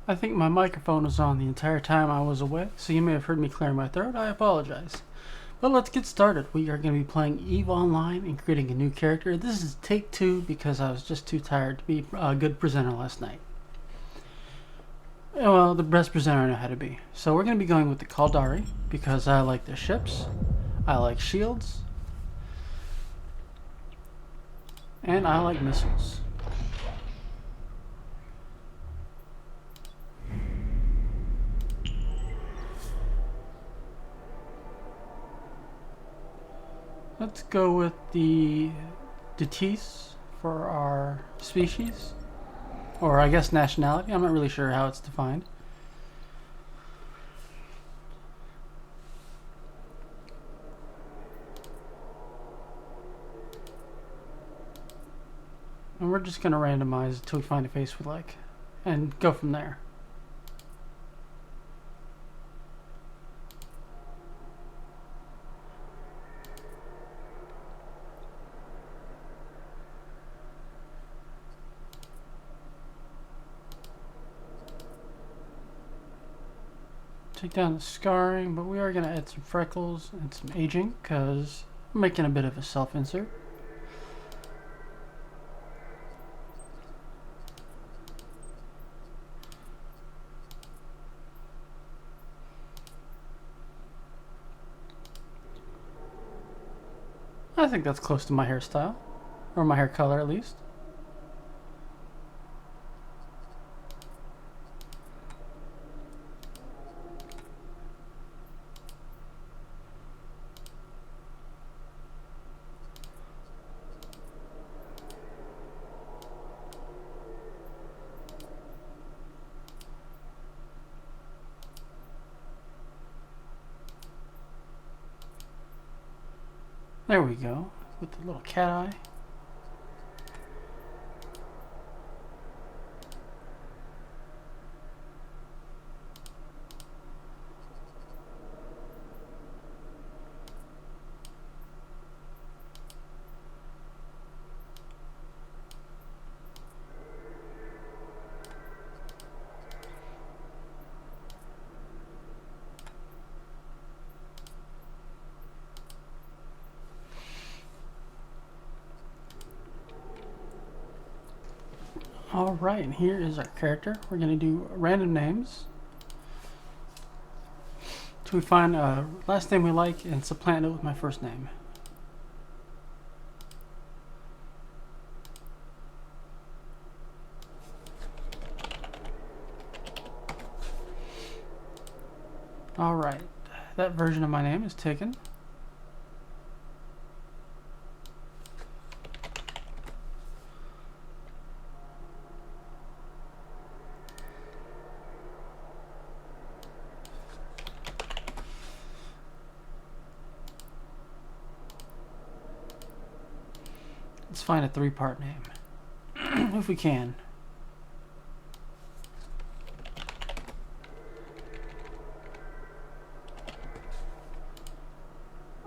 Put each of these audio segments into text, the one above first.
I think my microphone was on the entire time I was away, so you may have heard me clear my throat. I apologize. But let's get started. We are going to be playing EVE Online and creating a new character. This is take 2 because I was just too tired to be a good presenter last night. Well, the best presenter I know how to be. So we're going to be going with the Caldari because I like their ships, I like shields, and I like missiles. Let's go with the Détis for our species, or I guess nationality. I'm not really sure how it's defined. And we're just going to randomize until we find a face we like, and go from there. Take down the scarring, but we are going to add some freckles and some aging because I'm making a bit of a self-insert. I think that's close to my hairstyle, or my hair color at least. There we go, with the little cat eye. Alright, and here is our character. We're going to do random names till we find a last name we like and supplant it with my first name. Alright, that version of my name is taken. Let's find a 3-part name, if we can.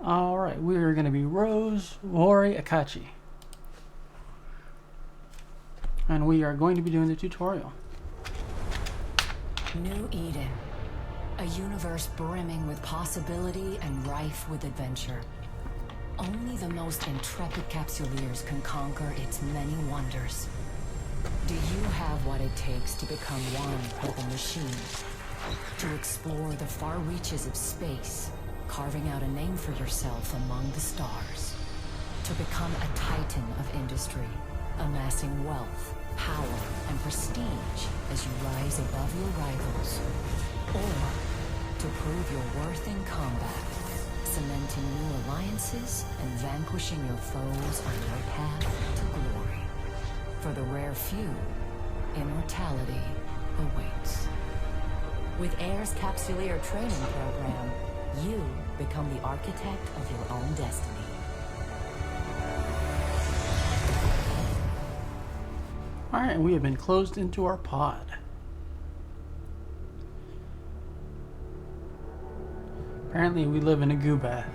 Alright, we are going to be Rose Wari Akachi. And we are going to be doing the tutorial. New Eden. A universe brimming with possibility and rife with adventure. Only the most intrepid capsuleers can conquer its many wonders. Do you have what it takes to become one with the machine? To explore the far reaches of space, carving out a name for yourself among the stars. To become a titan of industry, amassing wealth, power, and prestige as you rise above your rivals. Or to prove your worth in combat, cementing new alliances and vanquishing your foes on your path to glory. For the rare few, immortality awaits. With AIR's Capsuleer training program, you become the architect of your own destiny. Alright, we have been closed into our pod. Apparently we live in a goo bath.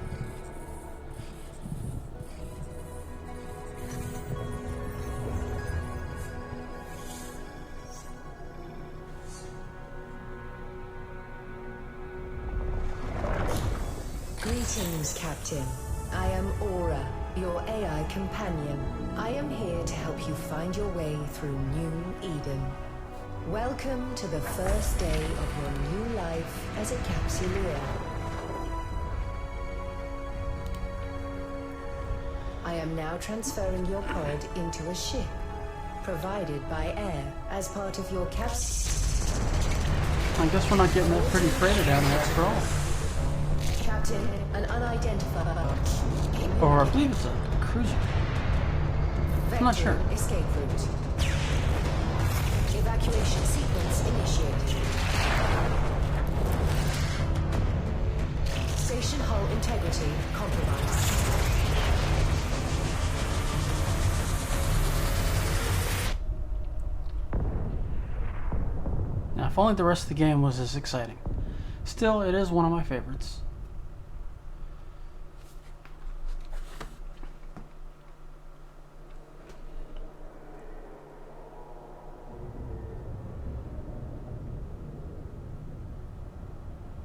Greetings, Captain. I am Aura, your AI companion. I am here to help you find your way through New Eden. Welcome to the first day of your new life as a Capsuleer. I am now transferring your pod into a ship, provided by AIR as part of your I guess we're not getting that pretty freighter down there after all. Captain, an unidentified... Or I believe it's a cruiser. I'm not sure. Escape route. Evacuation sequence initiated. Station hull integrity compromised. Now, if only the rest of the game was as exciting. Still, it is one of my favorites.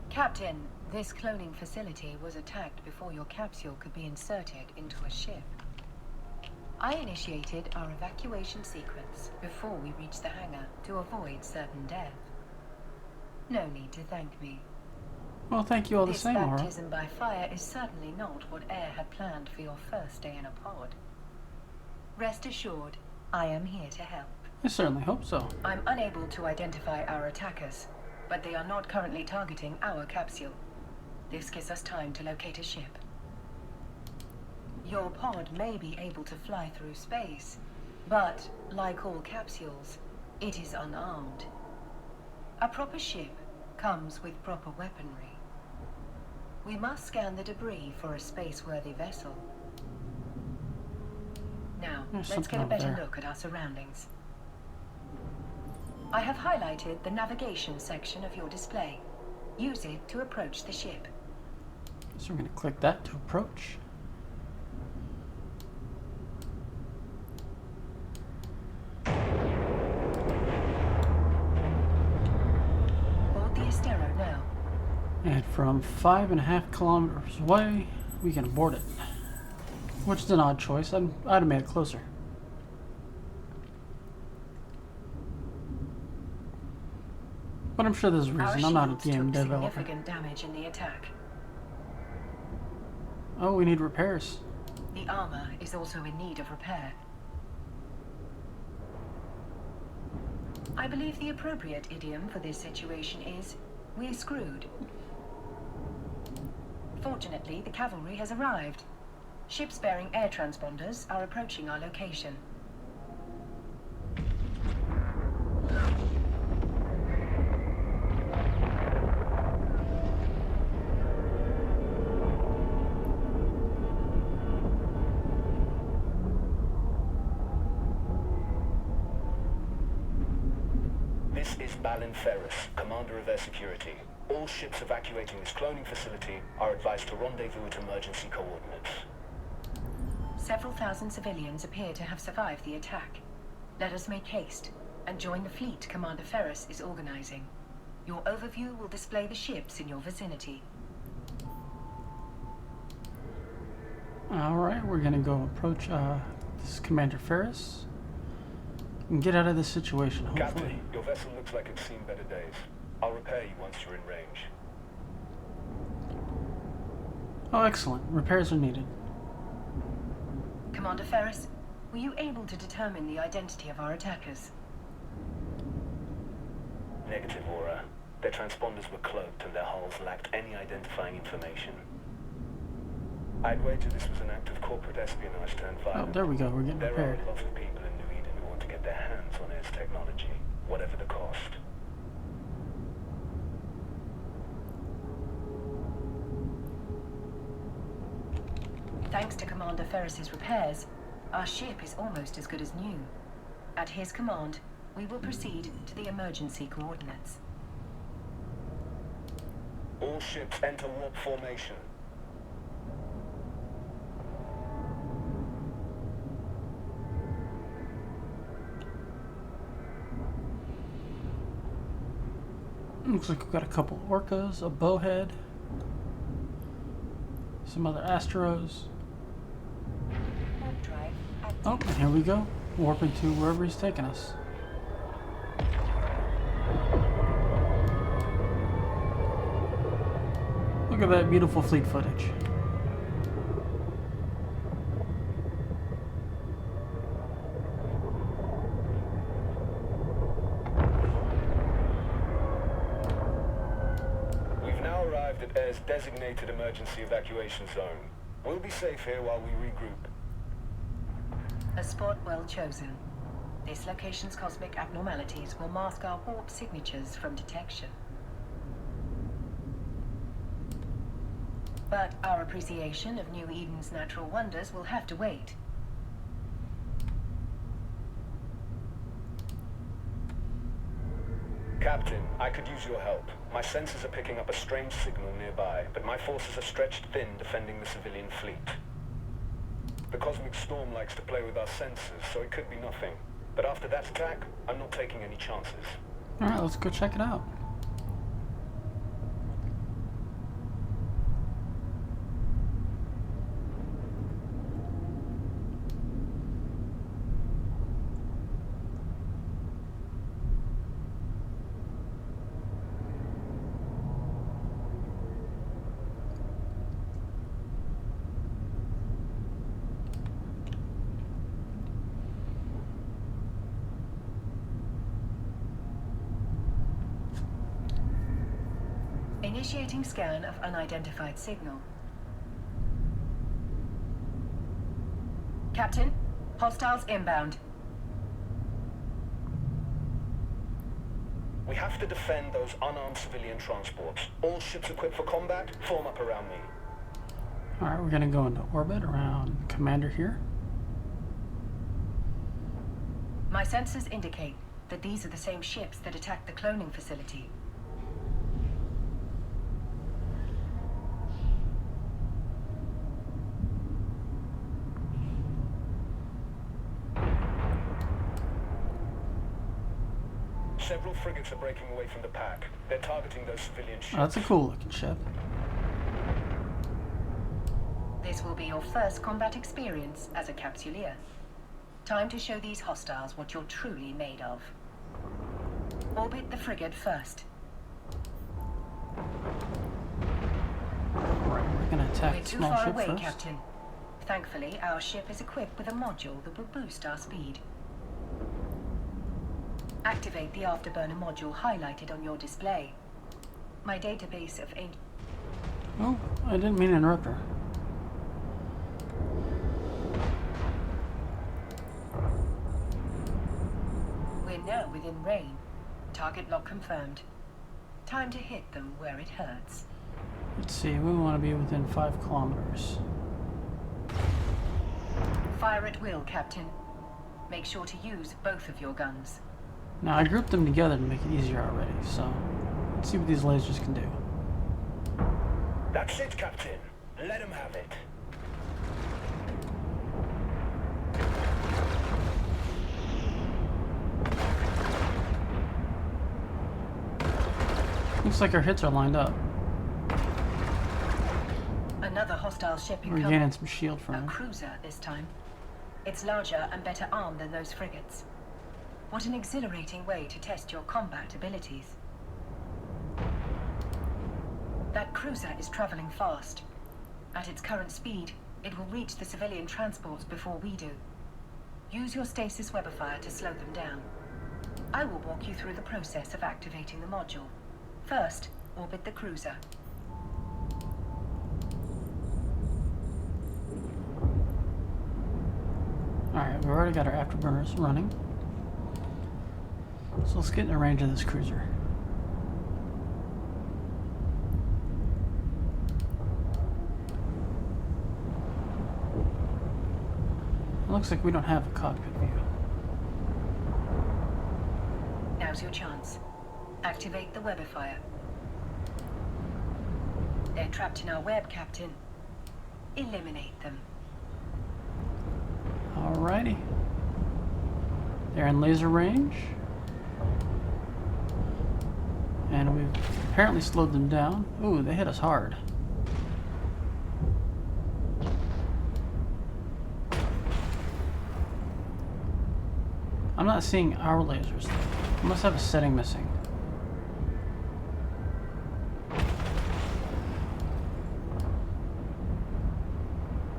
Captain, this cloning facility was attacked before your capsule could be inserted into a ship. I initiated our evacuation sequence before we reached the hangar to avoid certain death. No need to thank me. Well, thank you all the This same, Aura. baptism by fire is certainly not what AIR had planned for your first day in a pod. Rest assured, I am here to help. I certainly hope so. I'm unable to identify our attackers, but they are not currently targeting our capsule. This gives us time to locate a ship. Your pod may be able to fly through space, but, like all capsules, it is unarmed. A proper ship comes with proper weaponry. We must scan the debris for a space-worthy vessel. Now, There's let's get something a over better there. look at our surroundings. I have highlighted the navigation section of your display. Use it to approach the ship. So we're going to click that to approach. Board the Estero now. And from 5.5 kilometers away, we can board it. Which is an odd choice. I'd have made it closer. But I'm sure there's a reason. I'm not a game took developer. significant damage in the attack. Oh, we need repairs. The armor is also in need of repair. I believe the appropriate idiom for this situation is, "We're screwed." Fortunately, the cavalry has arrived. Ships bearing air transponders are approaching our location. This is Balin Ferris, Commander of Air Security. All ships evacuating this cloning facility are advised to rendezvous at emergency coordinates. Several thousand civilians appear to have survived the attack. Let us make haste and join the fleet Commander Ferris is organizing. Your overview will display the ships in your vicinity. Alright, we're gonna go approach this is Commander Ferris and get out of this situation, hopefully. Captain, your vessel looks like it's seen better days. I'll repair you once you're in range. Oh, excellent. Repairs are needed. Commander Ferris, were you able to determine the identity of our attackers? Negative, Aura. Their transponders were cloaked and their hulls lacked any identifying information. I'd wager this was an act of corporate espionage turned Oh, violent. there we go. We're getting There prepared. are lots of people in New Eden who want to get their hands on its technology, whatever the cost. Thanks to Commander Ferris's repairs, our ship is almost as good as new. At his command, we will proceed to the emergency coordinates. All ships enter warp formation. Looks like we've got a couple orcas, a bowhead, some other Astros. Warp drive active. Oh, and here we go. Warping to wherever he's taking us. Look at that beautiful fleet footage. We've now arrived at Air's designated emergency evacuation zone. We'll be safe here while we regroup. A spot well chosen. This location's cosmic abnormalities will mask our warp signatures from detection. But our appreciation of New Eden's natural wonders will have to wait. Captain, I could use your help. My sensors are picking up a strange signal nearby, but my forces are stretched thin defending the civilian fleet. The cosmic storm likes to play with our sensors, so it could be nothing. But after that attack, I'm not taking any chances. Alright, let's go check it out. Initiating scan of unidentified signal. Captain, hostiles inbound. We have to defend those unarmed civilian transports. All ships equipped for combat, form up around me. Alright, we're gonna go into orbit around Commander here. My sensors indicate that these are the same ships that attacked the cloning facility. Several frigates are breaking away from the pack. They're targeting those civilian ships. Oh, that's a cool looking ship. This will be your first combat experience as a Capsuleer. Time to show these hostiles what you're truly made of. Orbit the frigate first. Right, we're gonna attack We're the too small far ship away, first. Captain. Thankfully, our ship is equipped with a module that will boost our speed. Activate the afterburner module highlighted on your display. My database of ancient... Oh, I didn't mean to interrupt her. We're now within range. Target lock confirmed. Time to hit them where it hurts. Let's see, we want to be within 5 kilometers. Fire at will, Captain. Make sure to use both of your guns. Now, I grouped them together to make it easier already, so let's see what these lasers can do. That's it, Captain. Let him have it. Looks like our hits are lined up. Another hostile ship We're incoming. gaining some shield from A him. cruiser this time. It's larger and better armed than those frigates. What an exhilarating way to test your combat abilities. That cruiser is traveling fast. At its current speed, it will reach the civilian transports before we do. Use your stasis webifier to slow them down. I will walk you through the process of activating the module. First, orbit the cruiser. Alright, we've already got our afterburners running. So let's get in the range of this cruiser. It looks like we don't have a cockpit view. Now's your chance. Activate the webifier. They're trapped in our web, Captain. Eliminate them. Alrighty. They're in laser range. And we've apparently slowed them down. Ooh, they hit us hard. I'm not seeing our lasers. I must have a setting missing.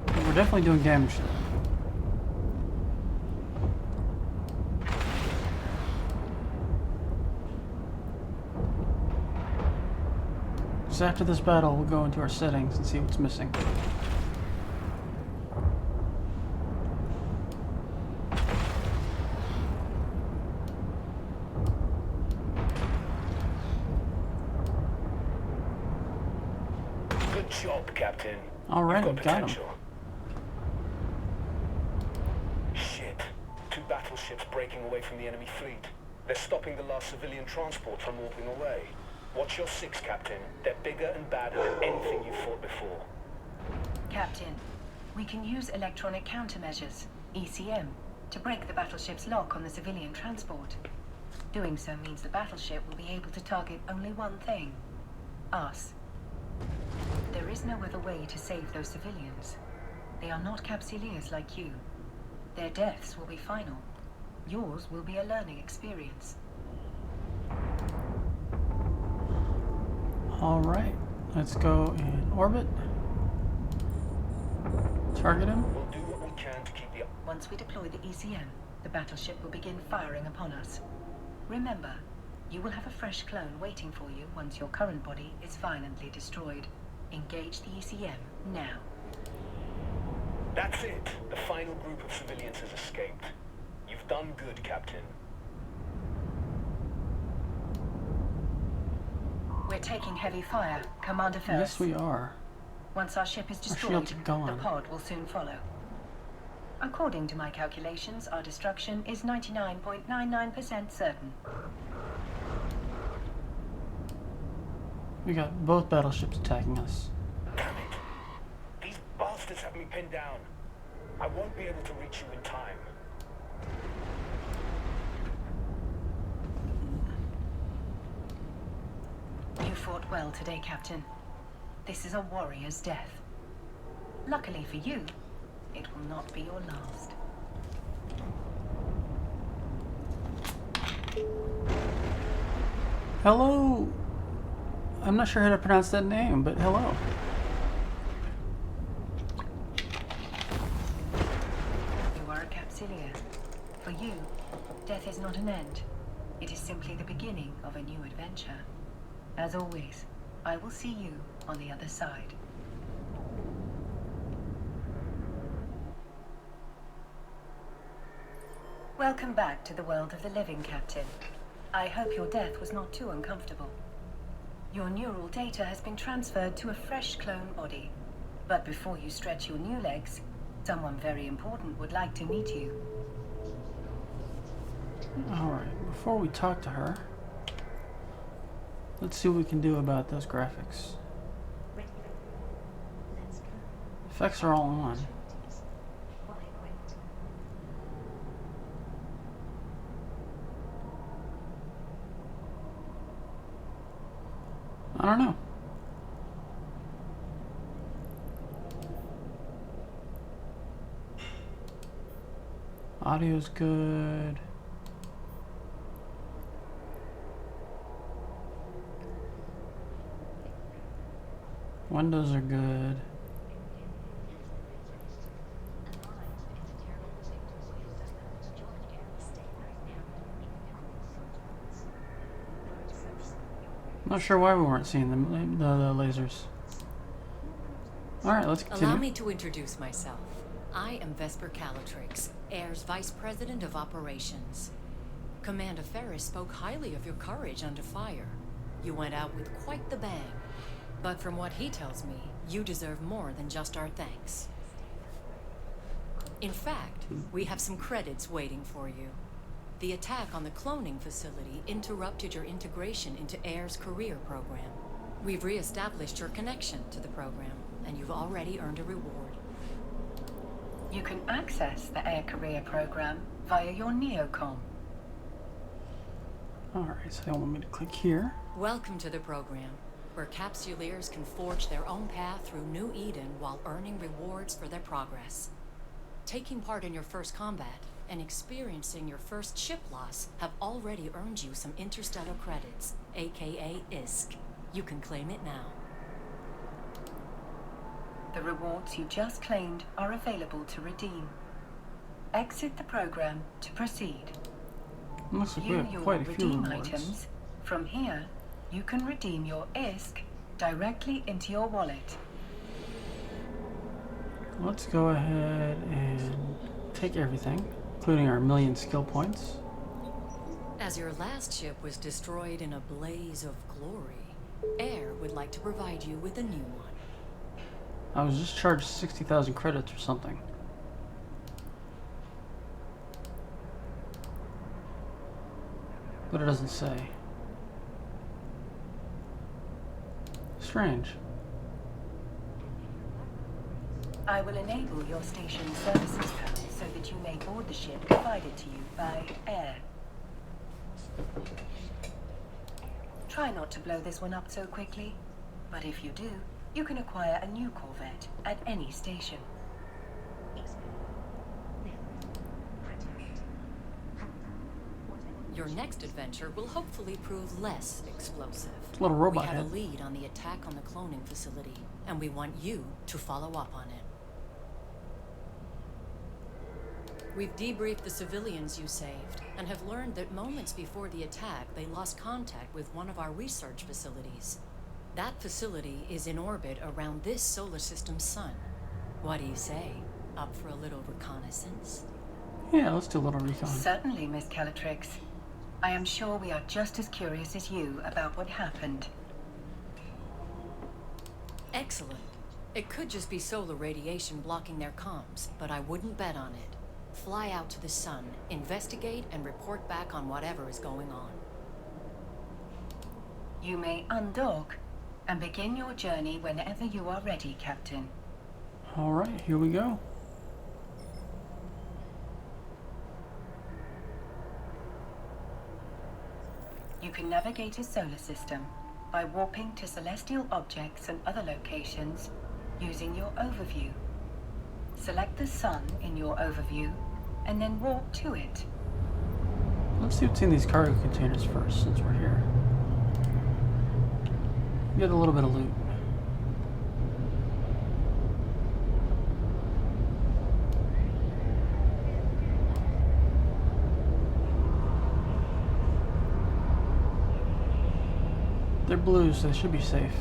We're definitely doing damage to them. So after this battle, we'll go into our settings and see what's missing. Good job, Captain. Alright, You've got him. potential. Shit. 2 battleships breaking away from the enemy fleet. They're stopping the last civilian transport from warping away. Watch your 6, Captain. They're bigger and badder than anything you've fought before. Captain, we can use electronic countermeasures, ECM, to break the battleship's lock on the civilian transport. Doing so means the battleship will be able to target only one thing. Us. There is no other way to save those civilians. They are not Capsuleers like you. Their deaths will be final. Yours will be a learning experience. Alright, let's go in orbit. Target him. We'll do what we can to keep the... Once we deploy the ECM, the battleship will begin firing upon us. Remember, you will have a fresh clone waiting for you once your current body is violently destroyed. Engage the ECM now. That's it. The final group of civilians has escaped. You've done good, Captain. We're taking heavy fire, Commander Ferris. Yes, we are. Once our ship is destroyed, shields are gone. the pod will soon follow. According to my calculations, our destruction is 99.99% certain. We got both battleships attacking us. Damn it. These bastards have me pinned down. I won't be able to reach you in time. You fought well today, Captain. This is a warrior's death. Luckily for you, it will not be your last. Hello! I'm not sure how to pronounce that name, but hello. You are a Capsuleer. For you, death is not an end. It is simply the beginning of a new adventure. As always, I will see you on the other side. Welcome back to the world of the living, Captain. I hope your death was not too uncomfortable. Your neural data has been transferred to a fresh clone body. But before you stretch your new legs, someone very important would like to meet you. Alright, before we talk to her, let's see what we can do about those graphics. Effects are all on. don't know. Audio's good. Windows are good. Not sure why we weren't seeing the lasers. Alright, let's continue. Allow me to introduce myself. I am Vesper Calatrix, Air's Vice President of Operations. Commander Ferris spoke highly of your courage under fire. You went out with quite the bang. But from what he tells me, you deserve more than just our thanks. In fact, we have some credits waiting for you. The attack on the cloning facility interrupted your integration into Air's career program. We've re-established your connection to the program, and you've already earned a reward. You can access the Air Career program via your Neocom. Alright, so they want me to click here. Welcome to the program, where Capsuleers can forge their own path through New Eden while earning rewards for their progress. Taking part in your first combat and experiencing your first ship loss have already earned you some interstellar credits, aka ISK. You can claim it now. The rewards you just claimed are available to redeem. Exit the program to proceed. Looks like we View have your quite a few redeem rewards. items. From here, you can redeem your ISK directly into your wallet. Let's go ahead and take everything, including our 1,000,000 skill points. As your last ship was destroyed in a blaze of glory, Air would like to provide you with a new one. I was just charged 60,000 credits or something. But it doesn't say. Strange. I will enable your station services code so that you may board the ship provided to you by Air. Try not to blow this one up so quickly, but if you do, you can acquire a new Corvette at any station. Your next adventure will hopefully prove less explosive. Little robot We have head. a lead on the attack on the cloning facility, and we want you to follow up on it. We've debriefed the civilians you saved, and have learned that moments before the attack, they lost contact with one of our research facilities. That facility is in orbit around this solar system's sun. What do you say? Up for a little reconnaissance? Yeah, let's do a little recon. Certainly, Miss Calatrix. I am sure we are just as curious as you about what happened. Excellent. It could just be solar radiation blocking their comms, but I wouldn't bet on it. Fly out to the sun, investigate, and report back on whatever is going on. You may undock and begin your journey whenever you are ready, Captain. Alright, here we go. You can navigate a solar system by warping to celestial objects and other locations using your overview. Select the sun in your overview and then warp to it. Let's see what's in these cargo containers first, since we're here. Get a little bit of loot. They're blue, so they should be safe.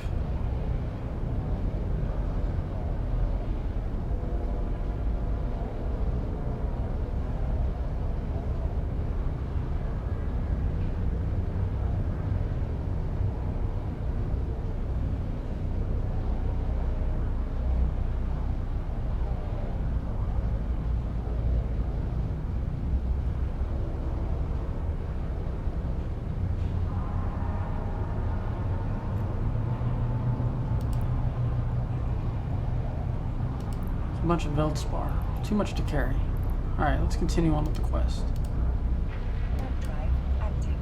A bunch of Veldspar. Too much to carry. Alright, let's continue on with the quest. Warp drive active.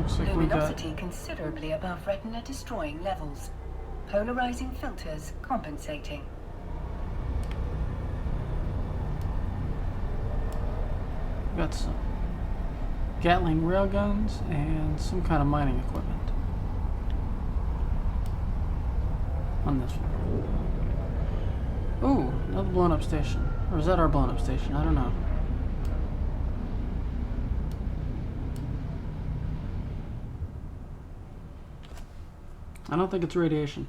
Looks like we got... Luminosity considerably above retina-destroying levels. Polarizing filters compensating. Got some Gatling railguns and some kind of mining equipment on this one. Ooh, another blown up station. Or is that our blown up station? I don't know. I don't think it's radiation.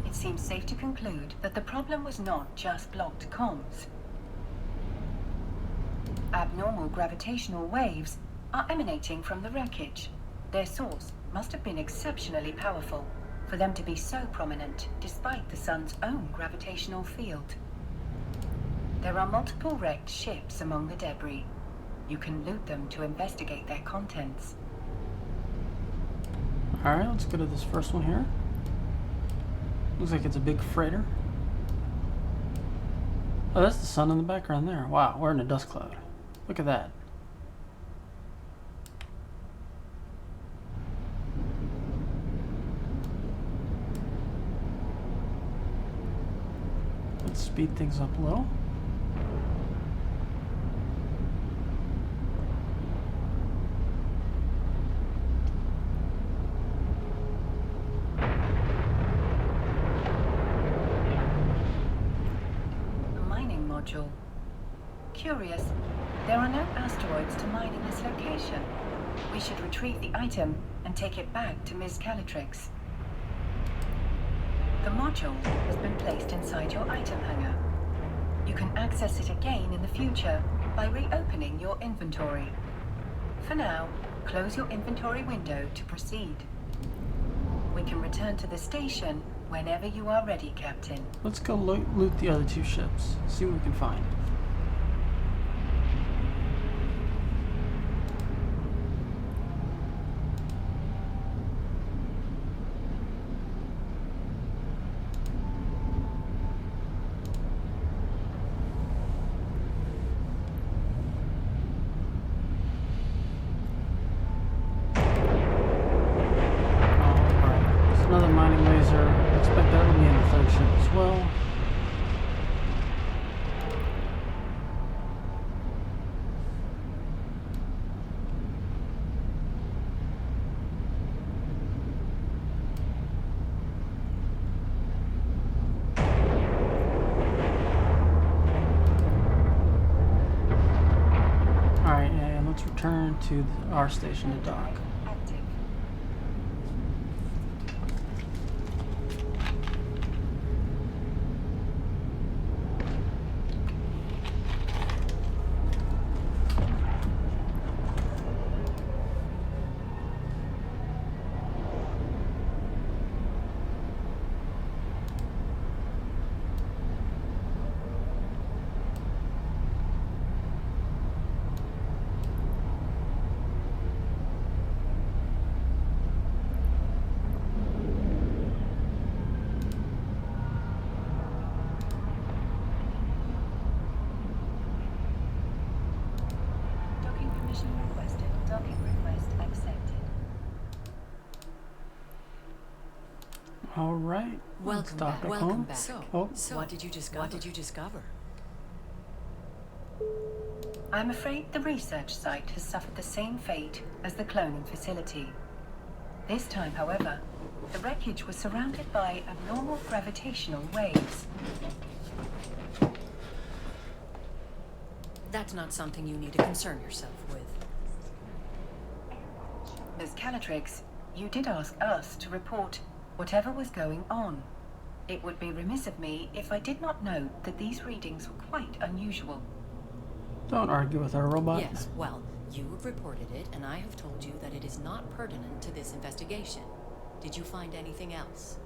It seems safe to conclude that the problem was not just blocked comms. Abnormal gravitational waves are emanating from the wreckage. Their source must have been exceptionally powerful for them to be so prominent despite the sun's own gravitational field. There are multiple wrecked ships among the debris. You can loot them to investigate their contents. Alright, let's go to this first one here. Looks like it's a big freighter. Oh, that's the sun in the background there. Wow, we're in a dust cloud. Look at that. Let's speed things up a little. Curious, there are no asteroids to mine in this location. We should retrieve the item and take it back to Ms. Calatrix. The module has been placed inside your item hangar. You can access it again in the future by reopening your inventory. For now, close your inventory window to proceed. We can return to the station whenever you are ready, Captain. Let's go loot the other two ships. See what we can find. Return to our station to dock. All right. Welcome back. Welcome back. So, oh. What did you discover? I'm afraid the research site has suffered the same fate as the cloning facility. This time, however, the wreckage was surrounded by abnormal gravitational waves. That's not something you need to concern yourself with. Ms. Calatrix, you did ask us to report whatever was going on. It would be remiss of me if I did not note that these readings were quite unusual. Don't argue with our robot. Yes, well, you have reported it, and I have told you that it is not pertinent to this investigation. Did you find anything else?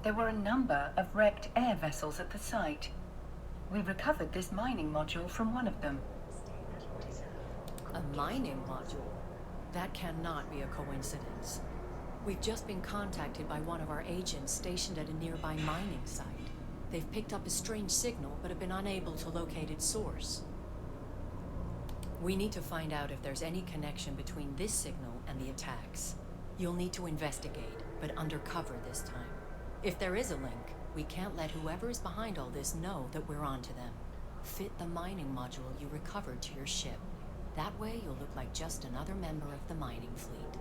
There were a number of wrecked air vessels at the site. We recovered this mining module from one of them. A mining module? That cannot be a coincidence. We've just been contacted by one of our agents stationed at a nearby mining site. They've picked up a strange signal, but have been unable to locate its source. We need to find out if there's any connection between this signal and the attacks. You'll need to investigate, but undercover this time. If there is a link, we can't let whoever is behind all this know that we're onto them. Fit the mining module you recovered to your ship. That way you'll look like just another member of the mining fleet.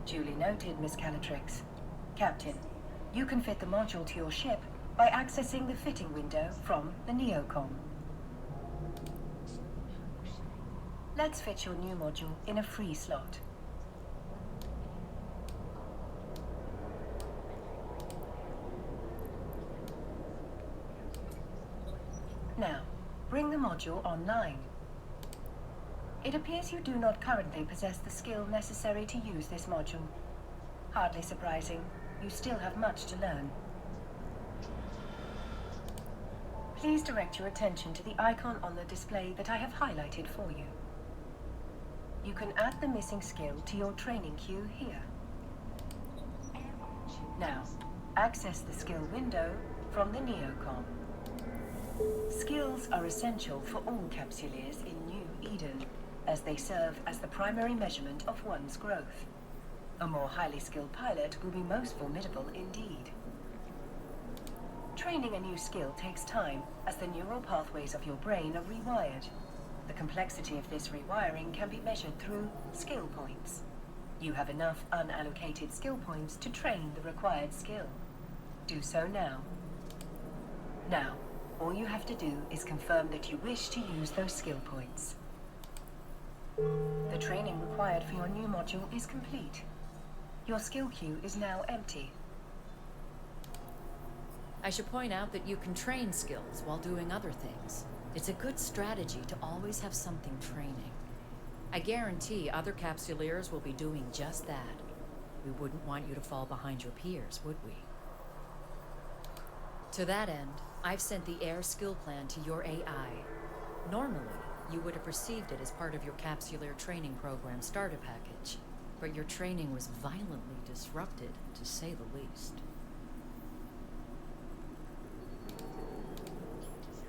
Duly noted, Miss Calatrix. Captain, you can fit the module to your ship by accessing the fitting window from the Neocom. Let's fit your new module in a free slot. Now, bring the module online. It appears you do not currently possess the skill necessary to use this module. Hardly surprising, you still have much to learn. Please direct your attention to the icon on the display that I have highlighted for you. You can add the missing skill to your training queue here. Now, access the skill window from the Neocom. Skills are essential for all Capsuleers in New Eden, as they serve as the primary measurement of one's growth. A more highly skilled pilot will be most formidable indeed. Training a new skill takes time, as the neural pathways of your brain are rewired. The complexity of this rewiring can be measured through skill points. You have enough unallocated skill points to train the required skill. Do so now. Now, all you have to do is confirm that you wish to use those skill points. The training required for your new module is complete. Your skill queue is now empty. I should point out that you can train skills while doing other things. It's a good strategy to always have something training. I guarantee other Capsuleers will be doing just that. We wouldn't want you to fall behind your peers, would we? To that end, I've sent the Air skill plan to your AI. Normally, you would have received it as part of your Capsuleer training program starter package, but your training was violently disrupted, to say the least.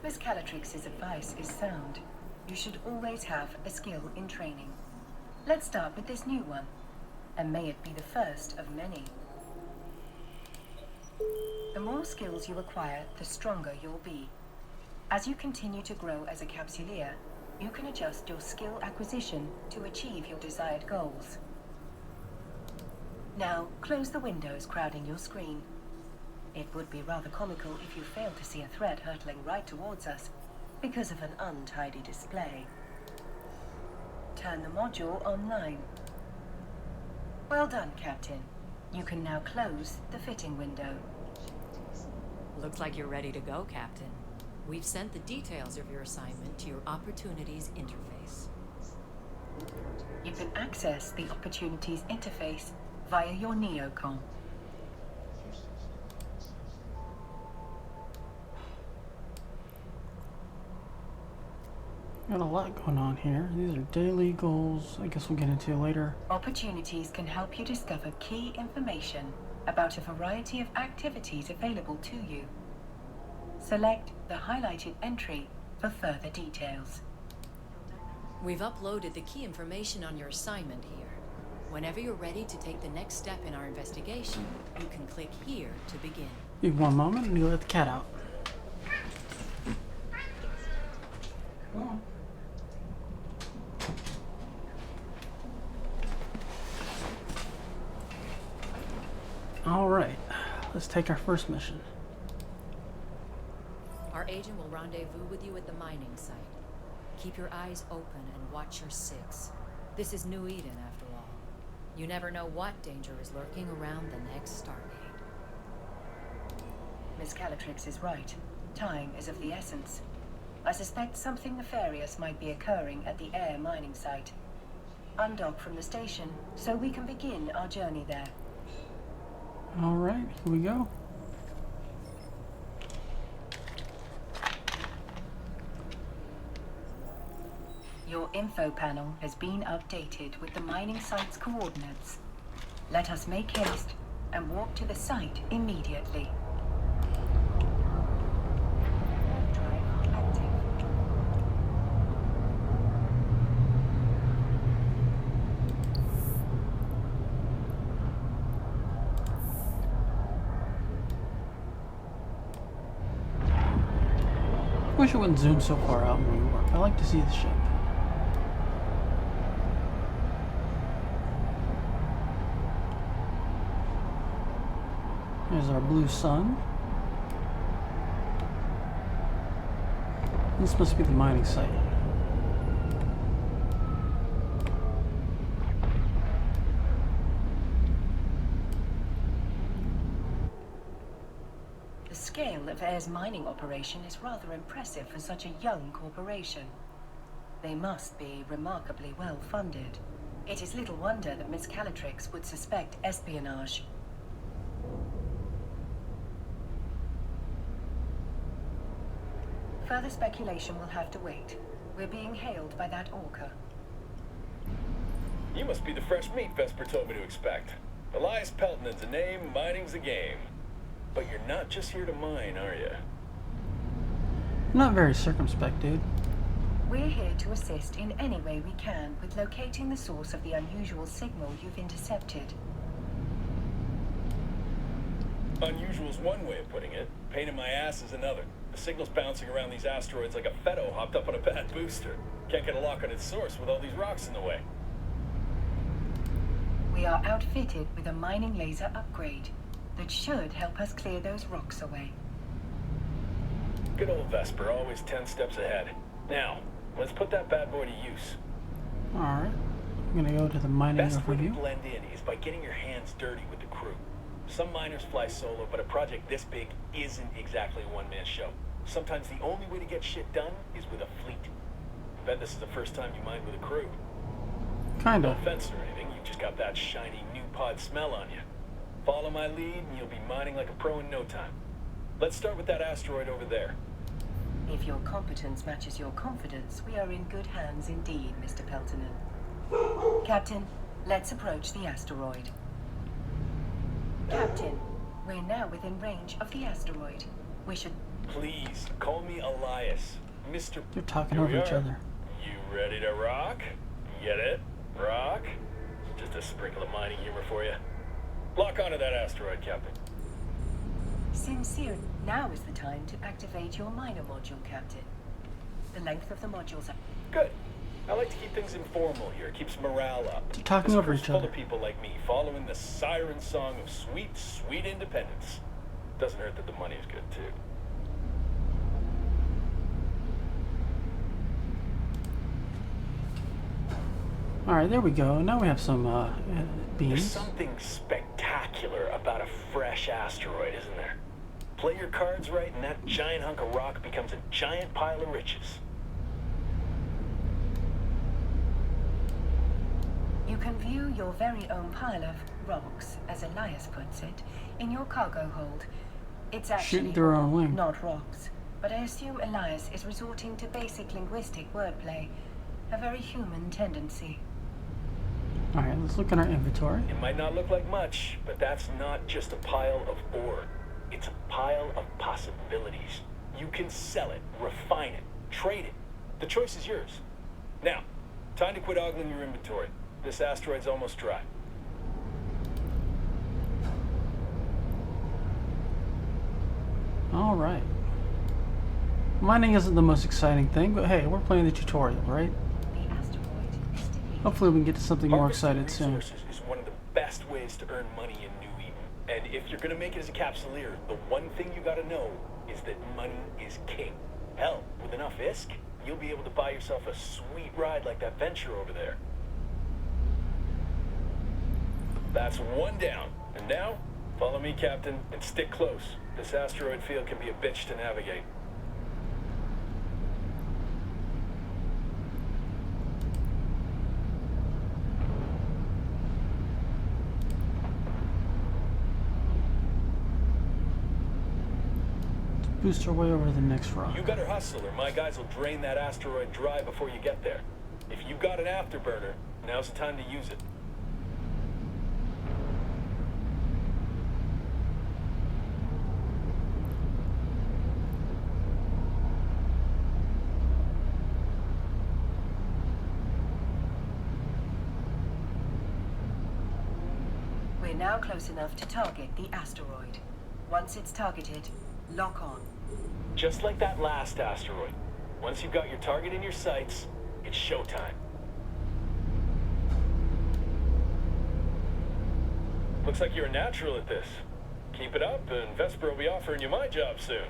Miss Calatrix's advice is sound. You should always have a skill in training. Let's start with this new one, and may it be the first of many. The more skills you acquire, the stronger you'll be. As you continue to grow as a Capsuleer, you can adjust your skill acquisition to achieve your desired goals. Now, close the windows crowding your screen. It would be rather comical if you failed to see a threat hurtling right towards us because of an untidy display. Turn the module online. Well done, Captain. You can now close the fitting window. Looks like you're ready to go, Captain. We've sent the details of your assignment to your Opportunities interface. You can access the Opportunities interface via your Neocom. Got a lot going on here. These are daily goals. I guess we'll get into later. Opportunities can help you discover key information about a variety of activities available to you. Select the highlighted entry for further details. We've uploaded the key information on your assignment here. Whenever you're ready to take the next step in our investigation, you can click here to begin. Give one moment and you let the cat out. Come on. Alright, let's take our first mission. Our agent will rendezvous with you at the mining site. Keep your eyes open and watch your six. This is New Eden, after all. You never know what danger is lurking around the next Stargate. Miss Calatrix is right. Time is of the essence. I suspect something nefarious might be occurring at the Air mining site. Undock from the station so we can begin our journey there. Alright, here we go. Your info panel has been updated with the mining site's coordinates. Let us make haste and walk to the site immediately. Wish it wouldn't zoom so far out when we work. I like to see the ship. There's our blue sun. This must be the mining site. The scale of Air's mining operation is rather impressive for such a young corporation. They must be remarkably well funded. It is little wonder that Miss Calatrix would suspect espionage. Further speculation will have to wait. We're being hailed by that orca. You must be the fresh meat Vesper told me to expect. Elias Pelton's a name, mining's a game. But you're not just here to mine, are you? I'm not very circumspect, dude. We're here to assist in any way we can with locating the source of the unusual signal you've intercepted. Unusual's one way of putting it. Pain in my ass is another. The signal's bouncing around these asteroids like a Fetto hopped up on a bad booster. Can't get a lock on its source with all these rocks in the way. We are outfitted with a mining laser upgrade that should help us clear those rocks away. Good old Vesper, always 10 steps ahead. Now, let's put that bad boy to use. Alright. I'm gonna go to the mining Best way to overview. blend in is by getting your hands dirty with the crew. Some miners fly solo, but a project this big isn't exactly a one-man show. Sometimes the only way to get shit done is with a fleet. I bet this is the first time you mine with a crew. Kind No of. offense or anything, you've just got that shiny new pod smell on you. Follow my lead and you'll be mining like a pro in no time. Let's start with that asteroid over there. If your competence matches your confidence, we are in good hands indeed, Mr. Peltonen. Captain, let's approach the asteroid. Captain, we're now within range of the asteroid. We should... Please, call me Elias. Mr. They're talking Here over we each are. other. You ready to rock? Get it? Rock? Just a sprinkle of mining humor for you. Lock onto that asteroid, Captain. Sincere, now is the time to activate your minor module, Captain. The length of the modules are... Good. I like to keep things informal here. It keeps morale up. They're talking This over crew's each full other. of people like me following the siren song of sweet, sweet independence. Doesn't hurt that the money is good, too. Alright, there we go. Now we have some There's beams. something spectacular about a fresh asteroid, isn't there? Play your cards right and that giant hunk of rock becomes a giant pile of riches. You can view your very own pile of rocks, as Elias puts it, in your cargo hold. It's actually through our own wing. not rocks, but I assume Elias is resorting to basic linguistic wordplay, a very human tendency. Alright, let's look at our inventory. It might not look like much, but that's not just a pile of ore. It's a pile of possibilities. You can sell it, refine it, trade it. The choice is yours. Now, time to quit ogling your inventory. This asteroid's almost dry. Alright. Mining isn't the most exciting thing, but hey, we're playing the tutorial, right? The asteroid is to be... Hopefully we can get to something more Harvesting excited soon. resources is one of the best ways to earn money in New Eden. And if you're gonna make it as a Capsuleer, the one thing you gotta know is that money is king. Hell, with enough ISK, you'll be able to buy yourself a sweet ride like that venture over there. That's one down. And now, follow me, Captain, and stick close. This asteroid field can be a bitch to navigate. Boost our way over to the next rock. You better hustle or my guys will drain that asteroid dry before you get there. If you've got an afterburner, now's the time to use it. We're now close enough to target the asteroid. Once it's targeted, lock on. Just like that last asteroid. Once you've got your target in your sights, it's showtime. Looks like you're a natural at this. Keep it up, and Vesper will be offering you my job soon.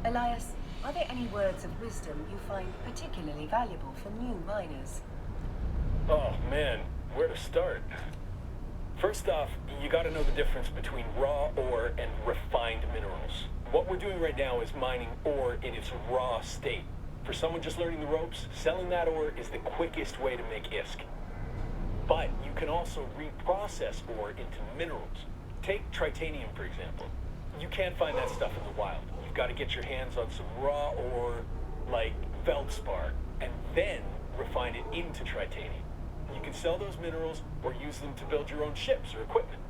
Elias, are there any words of wisdom you find particularly valuable for new miners? Oh man, where to start? First off, you gotta know the difference between raw ore and refined minerals. What we're doing right now is mining ore in its raw state. For someone just learning the ropes, selling that ore is the quickest way to make ISK. But you can also reprocess ore into minerals. Take tritanium, for example. You can't find that stuff in the wild. You've got to get your hands on some raw ore, like feldspar, and then refine it into tritanium. You can sell those minerals or use them to build your own ships or equipment.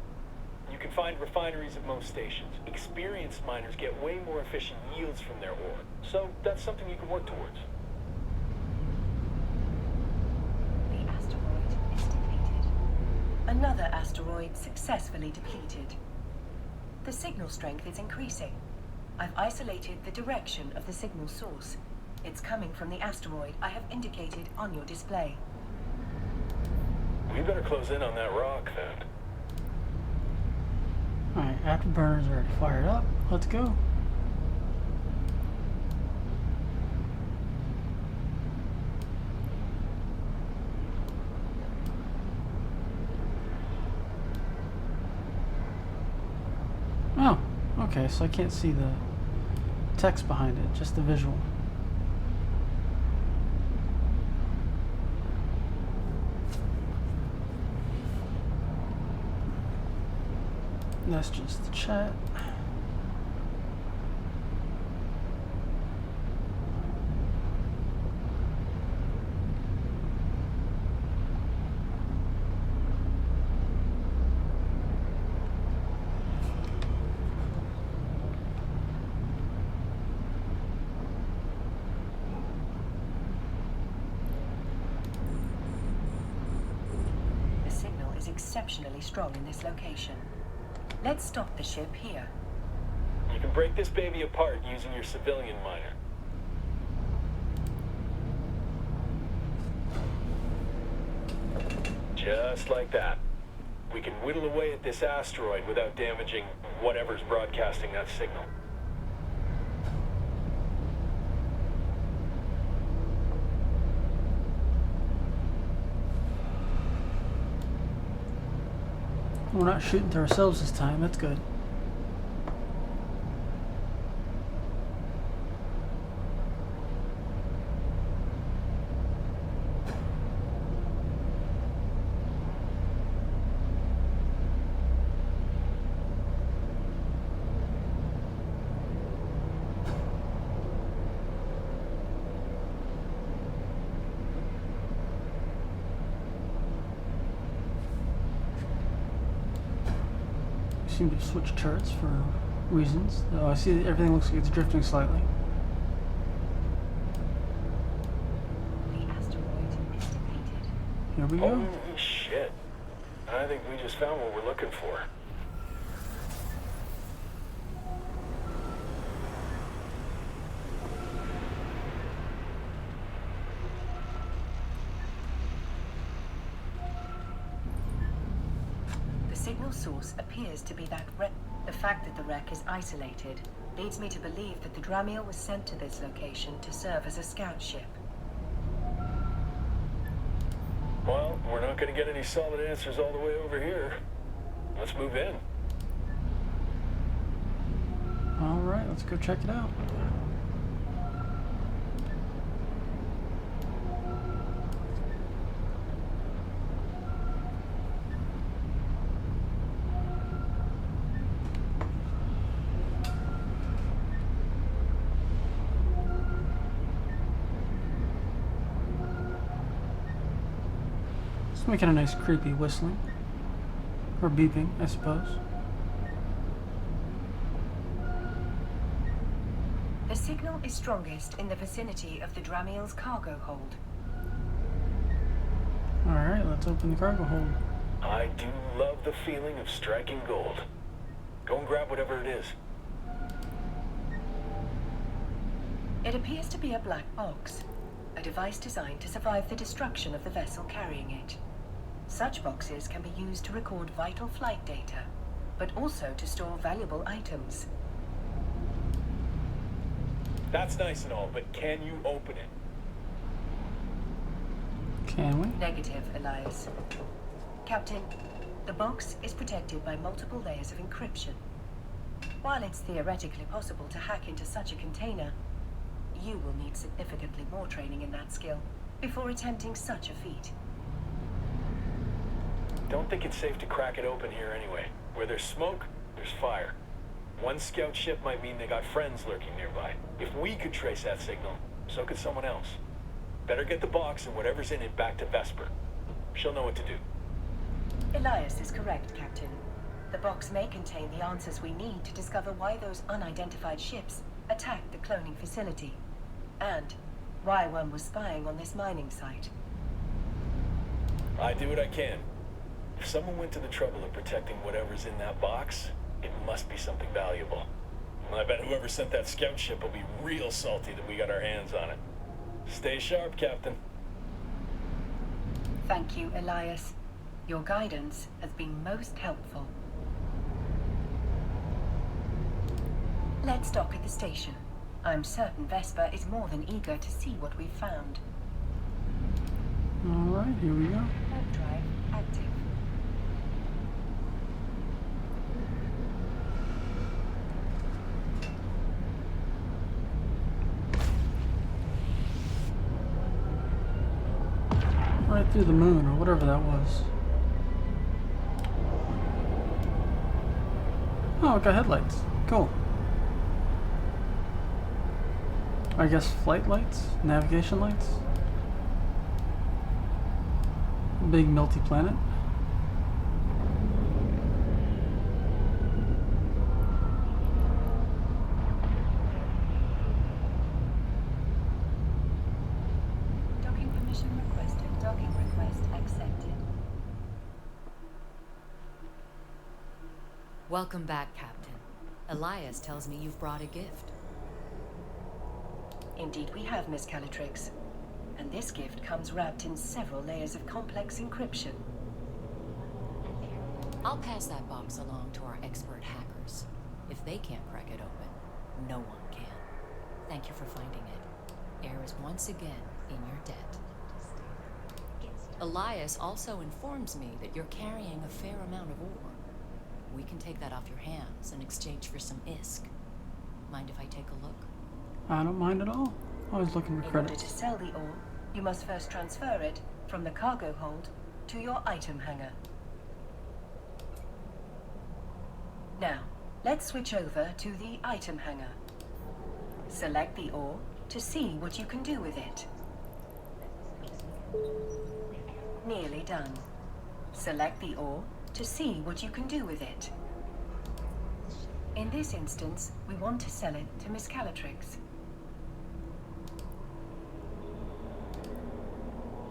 You can find refineries at most stations. Experienced miners get way more efficient yields from their ore, so that's something you can work towards. The asteroid is depleted. Another asteroid successfully depleted. The signal strength is increasing. I've isolated the direction of the signal source. It's coming from the asteroid I have indicated on your display. We better close in on that rock, then. Alright, afterburners are fired up. Let's go. Oh, okay, so I can't see the text behind it, just the visual. That's just the chat. The signal is exceptionally strong in this location. Let's stop the ship here. You can break this baby apart using your civilian miner. Just like that. We can whittle away at this asteroid without damaging whatever's broadcasting that signal. We're not shooting to ourselves this time, that's good. Seem to switch turrets for reasons. Oh, I see that everything looks like it's drifting slightly. The asteroid is depleted. Here we go. Holy shit. I think we just found what we're looking for. The signal source appears to be that wreck. The fact that the wreck is isolated leads me to believe that the Dramiel was sent to this location to serve as a scout ship. Well, we're not going to get any solid answers all the way over here. Let's move in. Alright, let's go check it out. It's making a nice creepy whistling. Or beeping, I suppose. The signal is strongest in the vicinity of the Dramiel's cargo hold. Alright, let's open the cargo hold. I do love the feeling of striking gold. Go and grab whatever it is. It appears to be a black box, a device designed to survive the destruction of the vessel carrying it. Such boxes can be used to record vital flight data, but also to store valuable items. That's nice and all, but can you open it? Can we? Negative, Elias. Captain, the box is protected by multiple layers of encryption. While it's theoretically possible to hack into such a container, you will need significantly more training in that skill before attempting such a feat. Don't think it's safe to crack it open here anyway. Where there's smoke, there's fire. One scout ship might mean they got friends lurking nearby. If we could trace that signal, so could someone else. Better get the box and whatever's in it back to Vesper. She'll know what to do. Elias is correct, Captain. The box may contain the answers we need to discover why those unidentified ships attacked the cloning facility, and why one was spying on this mining site. I do what I can. If someone went to the trouble of protecting whatever's in that box, it must be something valuable. I bet whoever sent that scout ship will be real salty that we got our hands on it. Stay sharp, Captain. Thank you, Elias. Your guidance has been most helpful. Let's dock at the station. I'm certain Vesper is more than eager to see what we've found. Alright, here we go. Warp drive active. Right through the moon, or whatever that was. Oh, it got headlights. Cool. I guess flight lights? Navigation lights? Big melty planet. Docking permission requested. Docking request accepted. Welcome back, Captain. Elias tells me you've brought a gift. Indeed we have, Miss Calatrix. And this gift comes wrapped in several layers of complex encryption. I'll pass that box along to our expert hackers. If they can't crack it open, no one can. Thank you for finding it. Air is once again in your debt. Elias also informs me that you're carrying a fair amount of ore. We can take that off your hands in exchange for some ISK. Mind if I take a look? I don't mind at all. Always looking for In order credits. to sell the ore, you must first transfer it from the cargo hold to your item hangar. Now, let's switch over to the item hangar. Select the ore to see what you can do with it. Nearly done. Select the ore to see what you can do with it. In this instance, we want to sell it to Miss Calatrix.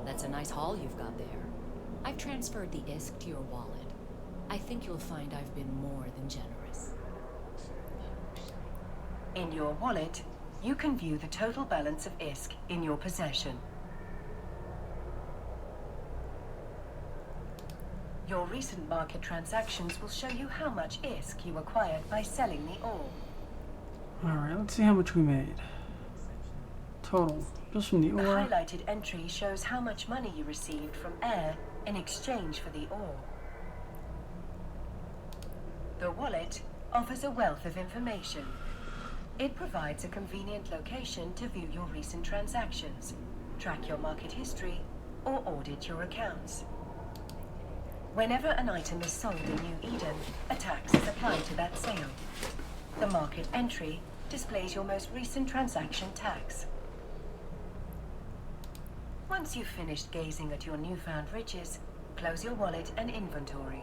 That's a nice haul you've got there. I've transferred the ISK to your wallet. I think you'll find I've been more than generous. In your wallet, you can view the total balance of ISK in your possession. Your recent market transactions will show you how much ISK you acquired by selling the ore. Alright, let's see how much we made. Total. Just from the The ore. highlighted entry shows how much money you received from Air in exchange for the ore. The wallet offers a wealth of information. It provides a convenient location to view your recent transactions, track your market history, or audit your accounts. Whenever an item is sold in New Eden, a tax is applied to that sale. The market entry displays your most recent transaction tax. Once you've finished gazing at your newfound riches, close your wallet and inventory.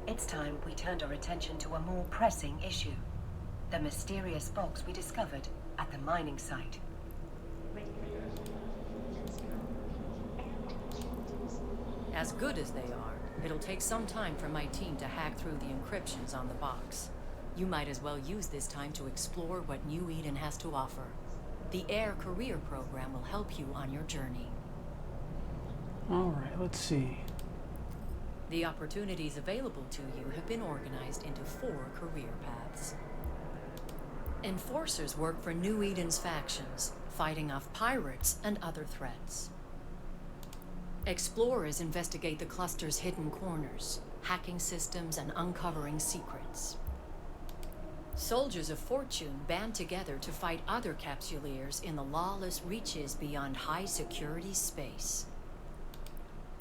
It's time we turned our attention to a more pressing issue. The mysterious box we discovered at the mining site. As good as they are, it'll take some time for my team to hack through the encryptions on the box. You might as well use this time to explore what New Eden has to offer. The Air Career Program will help you on your journey. Alright, let's see. The opportunities available to you have been organized into 4 career paths. Enforcers work for New Eden's factions, fighting off pirates and other threats. Explorers investigate the cluster's hidden corners, hacking systems and uncovering secrets. Soldiers of Fortune band together to fight other Capsuleers in the lawless reaches beyond high-security space.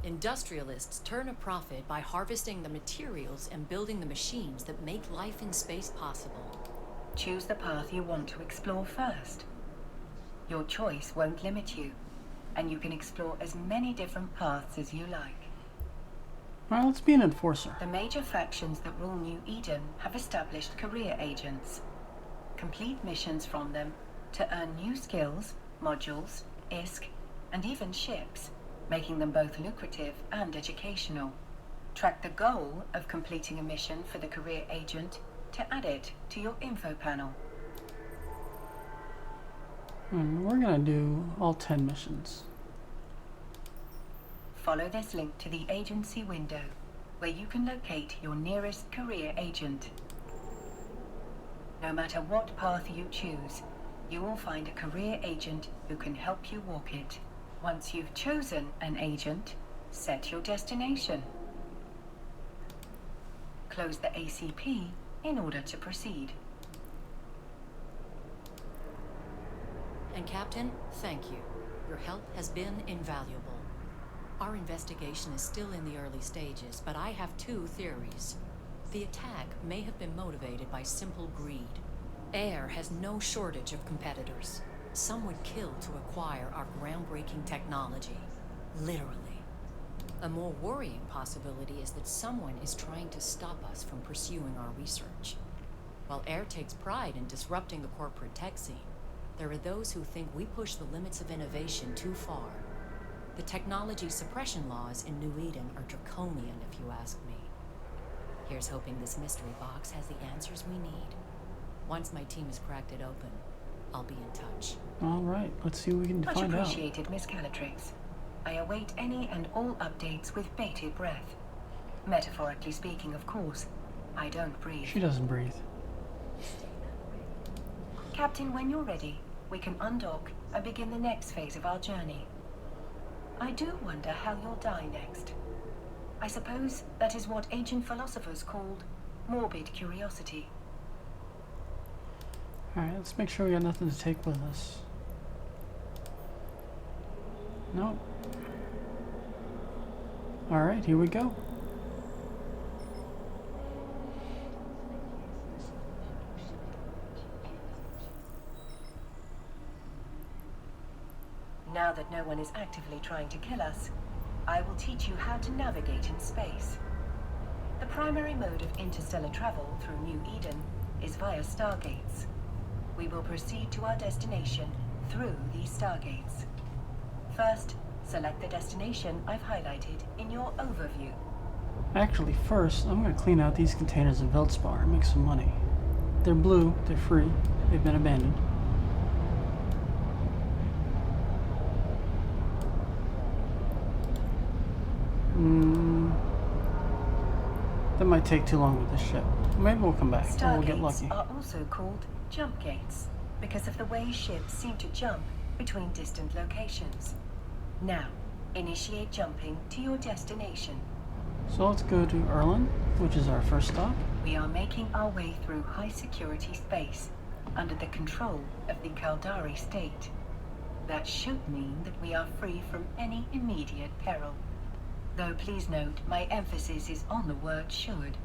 Industrialists turn a profit by harvesting the materials and building the machines that make life in space possible. Choose the path you want to explore first. Your choice won't limit you, and you can explore as many different paths as you like. Alright, let's be an enforcer. The major factions that rule New Eden have established career agents. Complete missions from them to earn new skills, modules, ISK, and even ships, making them both lucrative and educational. Track the goal of completing a mission for the career agent to add it to your info panel. And we're gonna do all 10 missions. Follow this link to the agency window, where you can locate your nearest career agent. No matter what path you choose, you will find a career agent who can help you walk it. Once you've chosen an agent, set your destination. Close the ACP in order to proceed. And Captain, thank you. Your help has been invaluable. Our investigation is still in the early stages, but I have 2 theories. The attack may have been motivated by simple greed. Air has no shortage of competitors. Some would kill to acquire our groundbreaking technology. Literally. A more worrying possibility is that someone is trying to stop us from pursuing our research. While Air takes pride in disrupting the corporate tech scene, there are those who think we push the limits of innovation too far. The technology suppression laws in New Eden are draconian, if you ask me. Here's hoping this mystery box has the answers we need. Once my team has cracked it open, I'll be in touch. Alright, let's see what we can Much find out. appreciated, Miss Calatrix. I await any and all updates with bated breath. Metaphorically speaking, of course. I don't breathe. She doesn't breathe. Captain, when you're ready, we can undock and begin the next phase of our journey. I do wonder how you'll die next. I suppose that is what ancient philosophers called morbid curiosity. Alright, let's make sure we got nothing to take with us. Nope. Alright, here we go. Now that no one is actively trying to kill us, I will teach you how to navigate in space. The primary mode of interstellar travel through New Eden is via stargates. We will proceed to our destination through these stargates. First, select the destination I've highlighted in your overview. Actually, first, I'm going to clean out these containers of Veldspar and make some money. They're blue, they're free, they've been abandoned. That might take too long with this ship. Maybe we'll come back, or we'll get lucky. Stargates are also called jump gates because of the way ships seem to jump between distant locations. Now, initiate jumping to your destination. So let's go to Erlen, which is our first stop. We are making our way through high-security space under the control of the Caldari state. That should mean that we are free from any immediate peril. Though please note, my emphasis is on the word should.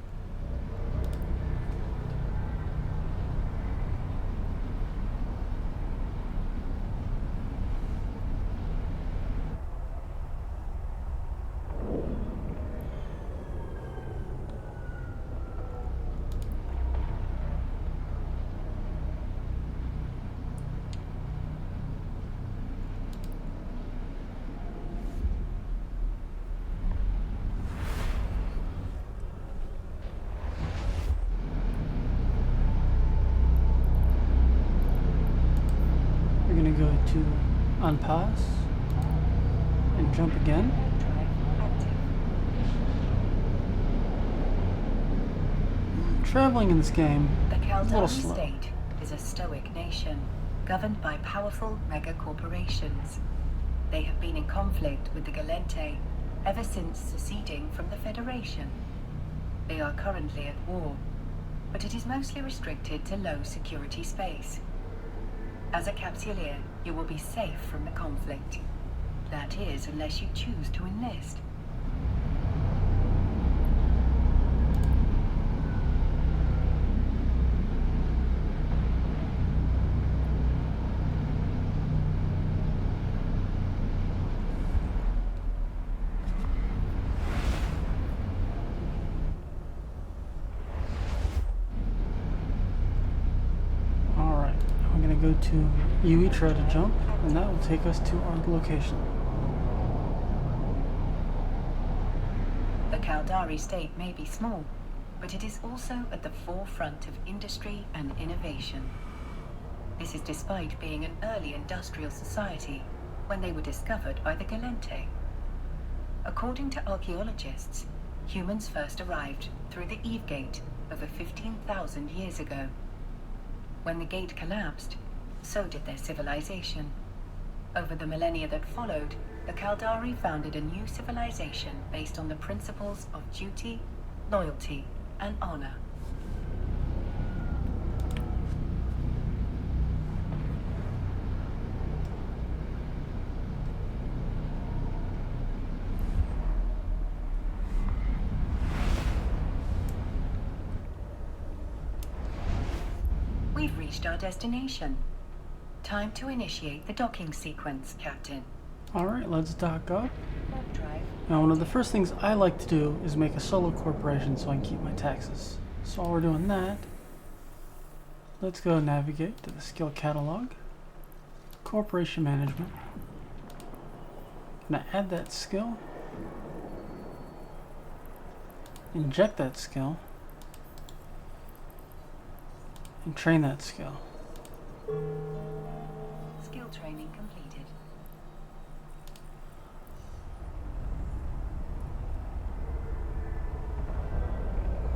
go to unpause and jump again. Traveling in this game The is a little Caldari slow. state is a stoic nation, governed by powerful mega-corporations. They have been in conflict with the Gallente ever since seceding from the Federation. They are currently at war, but it is mostly restricted to low-security space. As a Capsuleer, you will be safe from the conflict. That is, unless you choose to enlist. Alright, I'm gonna go to UE, try to jump, and that will take us to our location. The Caldari state may be small, but it is also at the forefront of industry and innovation. This is despite being an early industrial society when they were discovered by the Gallente. According to archaeologists, humans first arrived through the Eve Gate over 15,000 years ago. When the gate collapsed, so did their civilization. Over the millennia that followed, the Caldari founded a new civilization based on the principles of duty, loyalty, and honor. We've reached our destination. Time to initiate the docking sequence, Captain. Alright, let's dock up. Warp drive. Now, one of the first things I like to do is make a solo corporation so I can keep my taxes. So while we're doing that, let's go navigate to the skill catalog, corporation management. Gonna add that skill, inject that skill, and train that skill. Skill training completed.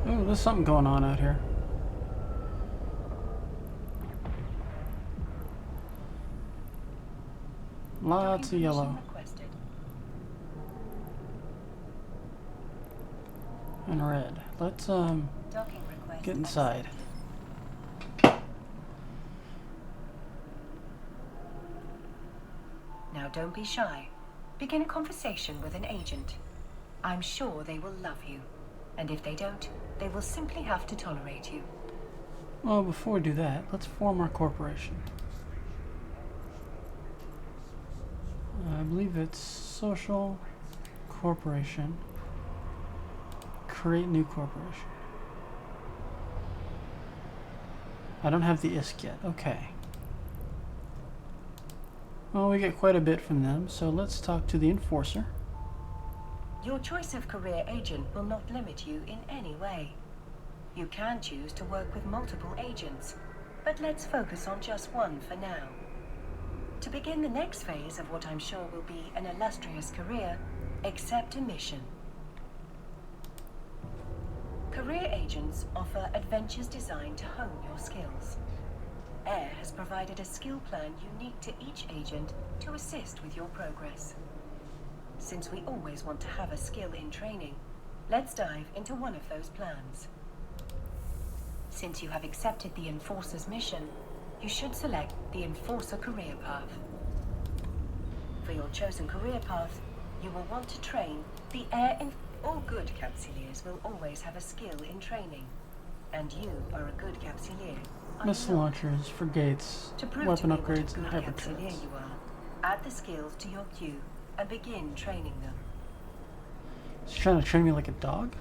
Oh, there's something going on out here. Lots of Docking yellow permission requested. and red. Let's Docking request get inside. Now don't be shy. Begin a conversation with an agent. I'm sure they will love you. And if they don't, they will simply have to tolerate you. Well, before we do that, let's form our corporation. I believe it's social corporation. Create new corporation. I don't have the ISK yet. Okay. Well, we get quite a bit from them, so let's talk to the enforcer. Your choice of career agent will not limit you in any way. You can choose to work with multiple agents, but let's focus on just one for now. To begin the next phase of what I'm sure will be an illustrious career, accept a mission. Career agents offer adventures designed to hone your skills. AIR has provided a skill plan unique to each agent to assist with your progress. Since we always want to have a skill in training, let's dive into one of those plans. Since you have accepted the Enforcer's mission, you should select the Enforcer career path. For your chosen career path, you will want to train the AIR All good Capsuleers will always have a skill in training, and you are a good Capsuleer. Missile launchers, frigates, To prove weapon to me what a upgrades, and good Capsuleer hyperturrets. you are, add the skills to your queue and begin training them. She's trying to train me like a dog?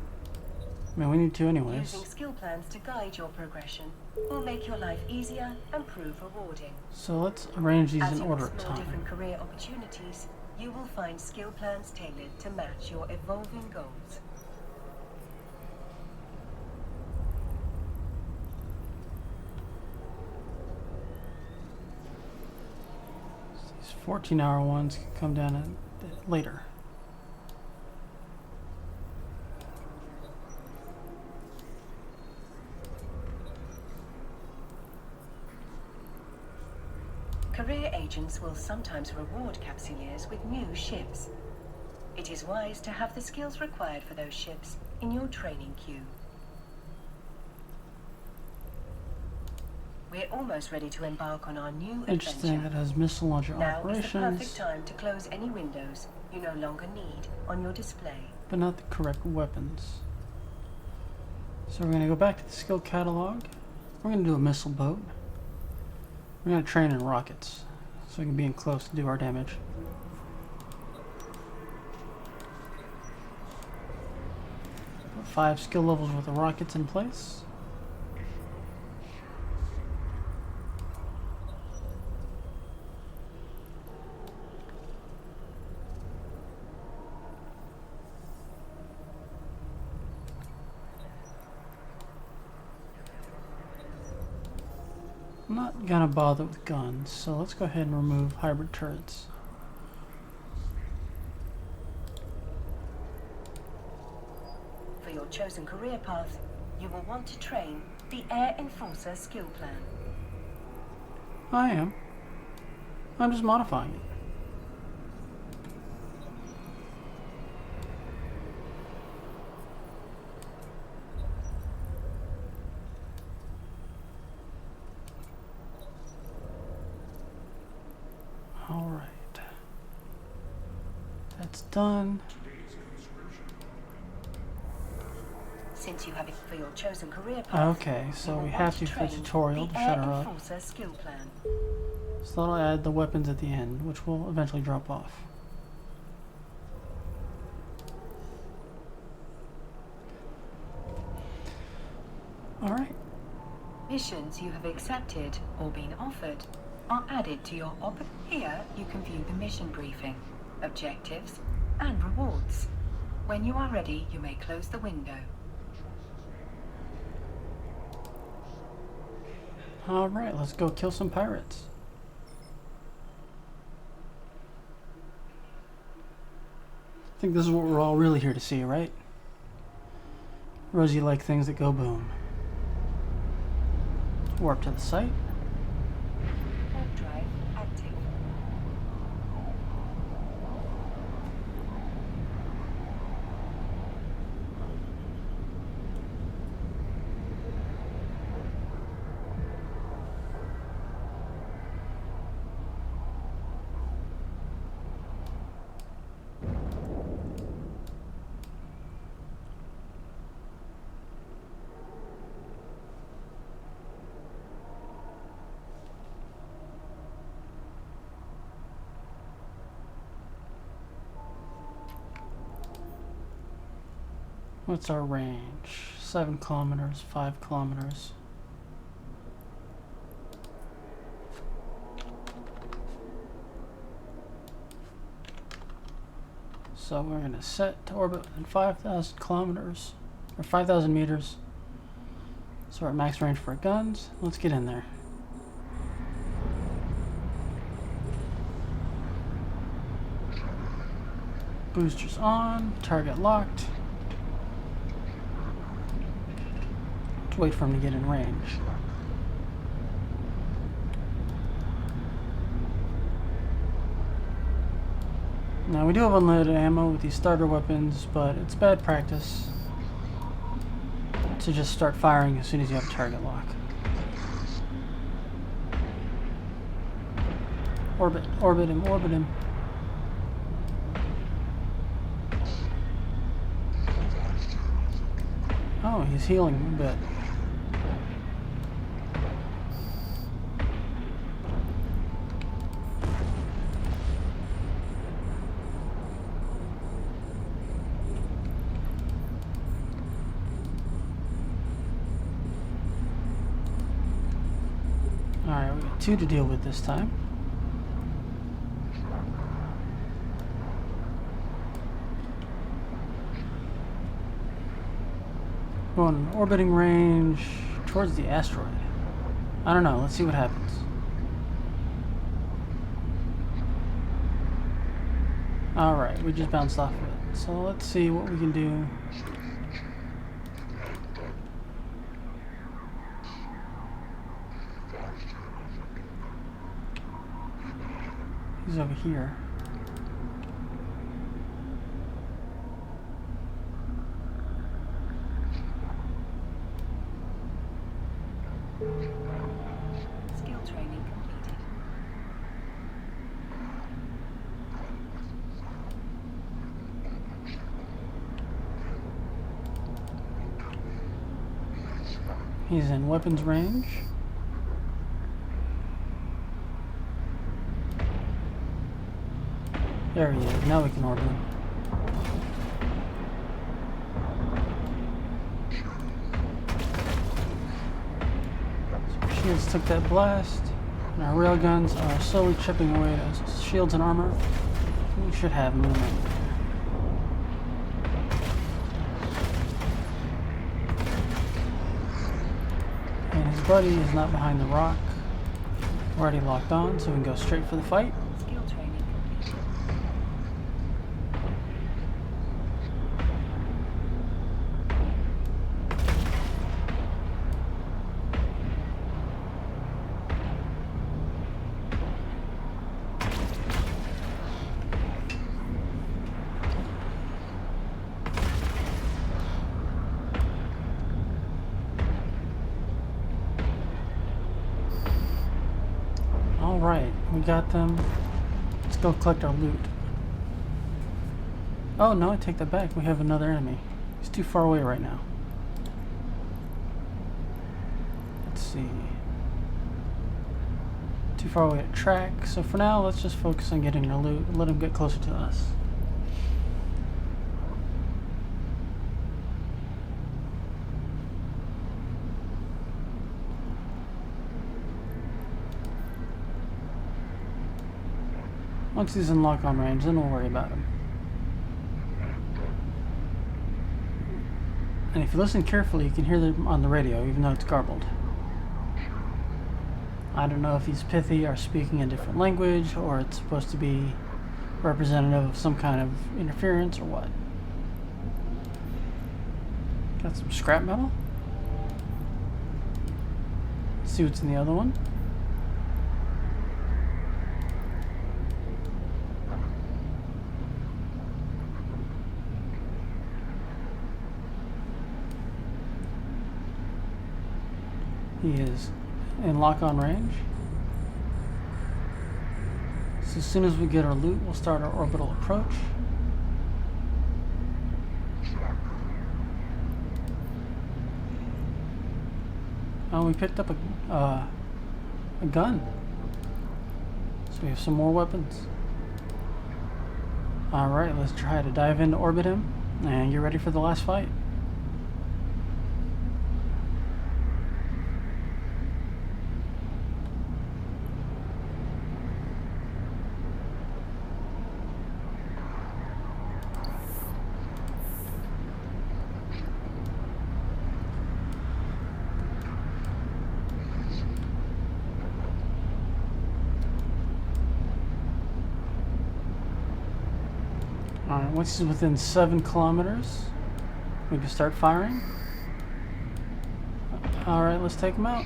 I mean, we need to anyways. Using skill plans to guide your progression will make your life easier and prove rewarding. So let's arrange these As in you order of explore time. different career opportunities, you will find skill plans tailored to match your evolving goals. 14-hour ones can come down later. Career agents will sometimes reward Capsuleers with new ships. It is wise to have the skills required for those ships in your training queue. We're almost ready to embark on our new Interesting, adventure. that has missile launcher Now is the operations, perfect time to close any windows you no longer need on your display. but not the correct weapons. So we're going to go back to the skill catalog. We're going to do a missile boat. We're going to train in rockets, so we can be in close to do our damage. Put 5 skill levels worth of rockets in place. I'm not gonna bother with guns, so let's go ahead and remove hybrid turrets. For your chosen career path, you will want to train the Air Enforcer skill plan. I am. I'm just modifying it. Alright. That's done. Since you have it for your chosen career path, Okay, you so will we want have to for the train tutorial to the shut Air her up. Enforcer skill plan. So that'll add the weapons at the end, which will eventually drop off. Alright. Missions you have accepted or been offered are added to your Here you can view the mission briefing, objectives, and rewards. When you are ready, you may close the window. Alright, let's go kill some pirates. I think this is what we're all really here to see, right? Rosie like things that go boom. Warp to the site. Warp drive active. What's our range? 7 kilometers, 5 kilometers. So we're going to set to orbit within 5,000 kilometers, or 5,000 meters. So we're at max range for our guns. Let's get in there. Boosters on, target locked. Let's wait for him to get in range. Now we do have unlimited ammo with these starter weapons, but it's bad practice to just start firing as soon as you have a target lock. Orbit him, orbit him. Oh, he's healing a bit. Alright, we got 2 to deal with this time. Going orbiting range towards the asteroid. I don't know, let's see what happens. Alright, we just bounced off of it. So let's see what we can do. He's over here. Skill training completed. He's in weapons range. There he is. Now we can orbit him. So shields took that blast, and our railguns are slowly chipping away at his shields and armor. We should have him in a minute. And his buddy is not behind the rock. We're already locked on, so we can go straight for the fight. Skill training completed. Alright, we got them. Let's go collect our loot. Oh no, I take that back. We have another enemy. He's too far away right now. Let's see. Too far away to track. So for now, let's just focus on getting our loot and let him get closer to us. Once he's in lock-on range, then we'll worry about him. And if you listen carefully, you can hear them on the radio, even though it's garbled. I don't know if he's pithy or speaking a different language, or it's supposed to be representative of some kind of interference or what. Got some scrap metal. Let's see what's in the other one. He is in lock-on range. So as soon as we get our loot, we'll start our orbital approach. Oh, we picked up a gun. So we have some more weapons. Alright, let's try to dive in to orbit him and get ready for the last fight. Alright, once he's within 7 kilometers, we can start firing. Alright, let's take him out.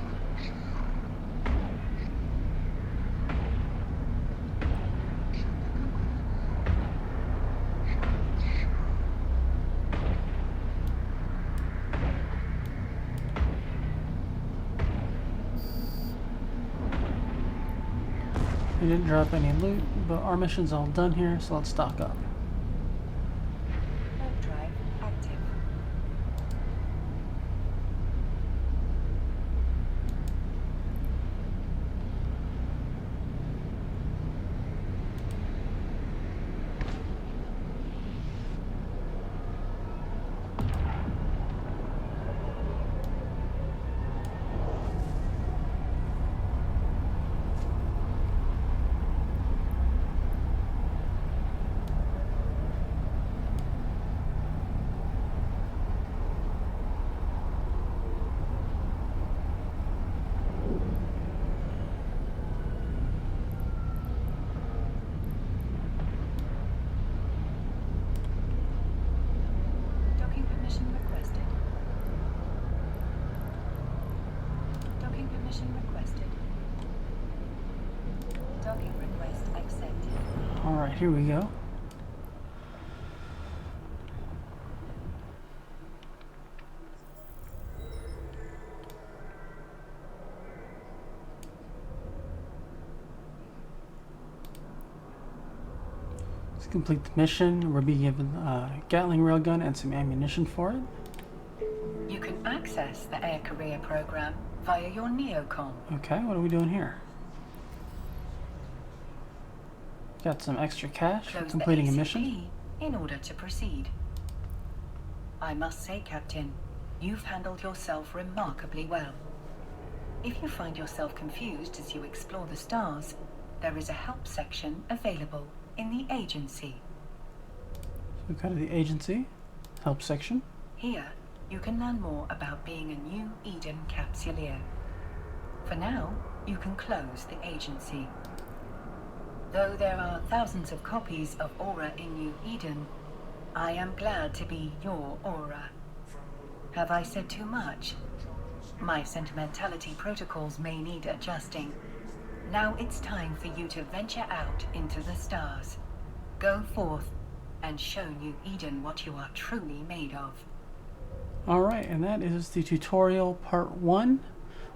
We didn't drop any loot, but our mission's all done here, so let's stock up. Warp drive active. Docking request accepted. Alright, here we go. To complete the mission, we'll be given a Gatling railgun and some ammunition for it. You can access the Air Career program via your neocom. Okay, what are we doing here? Got some extra cash for Close completing the a ACP mission. in order to proceed. I must say, Captain, you've handled yourself remarkably well. If you find yourself confused as you explore the stars, there is a help section available in the agency. We go to the agency, help section. Here, you can learn more about being a New Eden Capsuleer. For now, you can close the agency. Though there are thousands of copies of Aura in New Eden, I am glad to be your Aura. Have I said too much? My sentimentality protocols may need adjusting. Now it's time for you to venture out into the stars. Go forth and show New Eden what you are truly made of. Alright, and that is the tutorial part 1.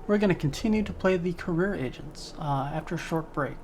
We're going to continue to play the career agents after a short break.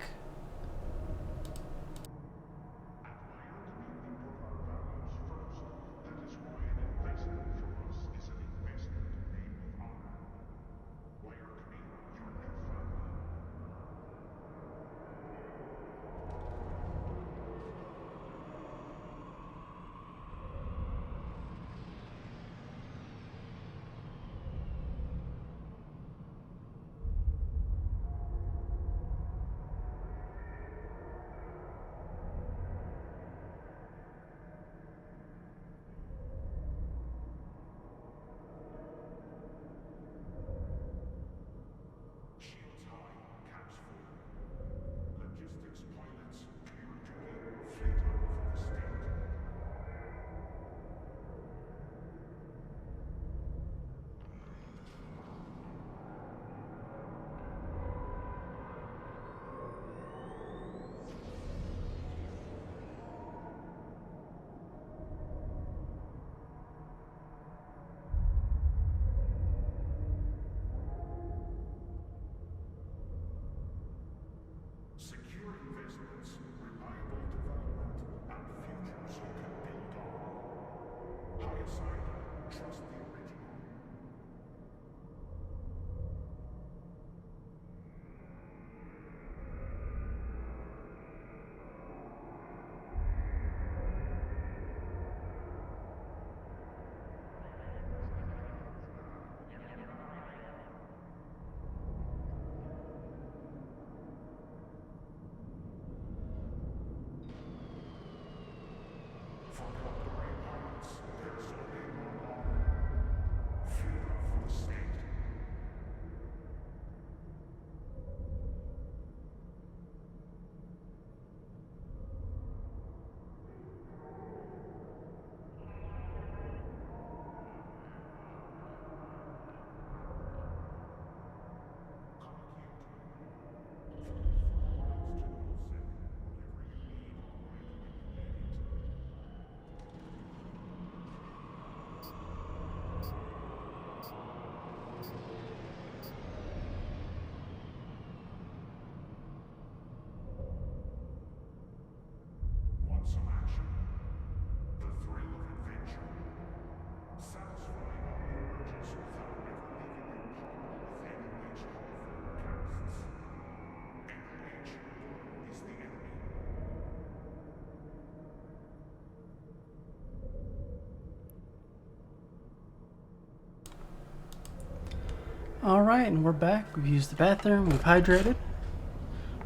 Alright, and we're back. We've used the bathroom, we've hydrated.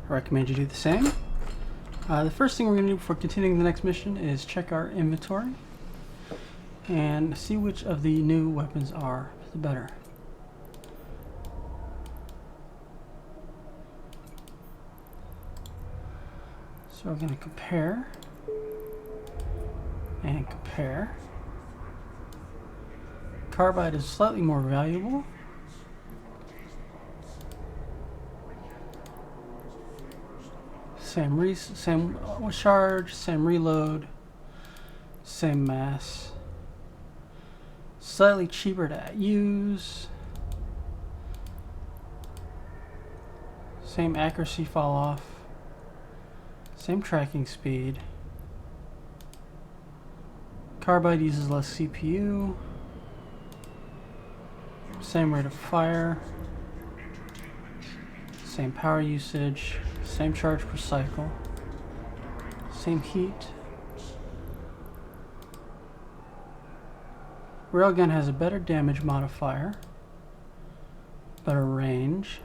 I recommend you do the same. The first thing we're going to do before continuing the next mission is check our inventory and see which of the new weapons are the better. So we're going to compare and compare. Carbide is slightly more valuable. Same charge, same reload, same mass. Slightly cheaper to use. Same accuracy fall off. Same tracking speed. Carbide uses less CPU. Same rate of fire. Same power usage. Same charge per cycle. Same heat. Railgun has a better damage modifier. Better range.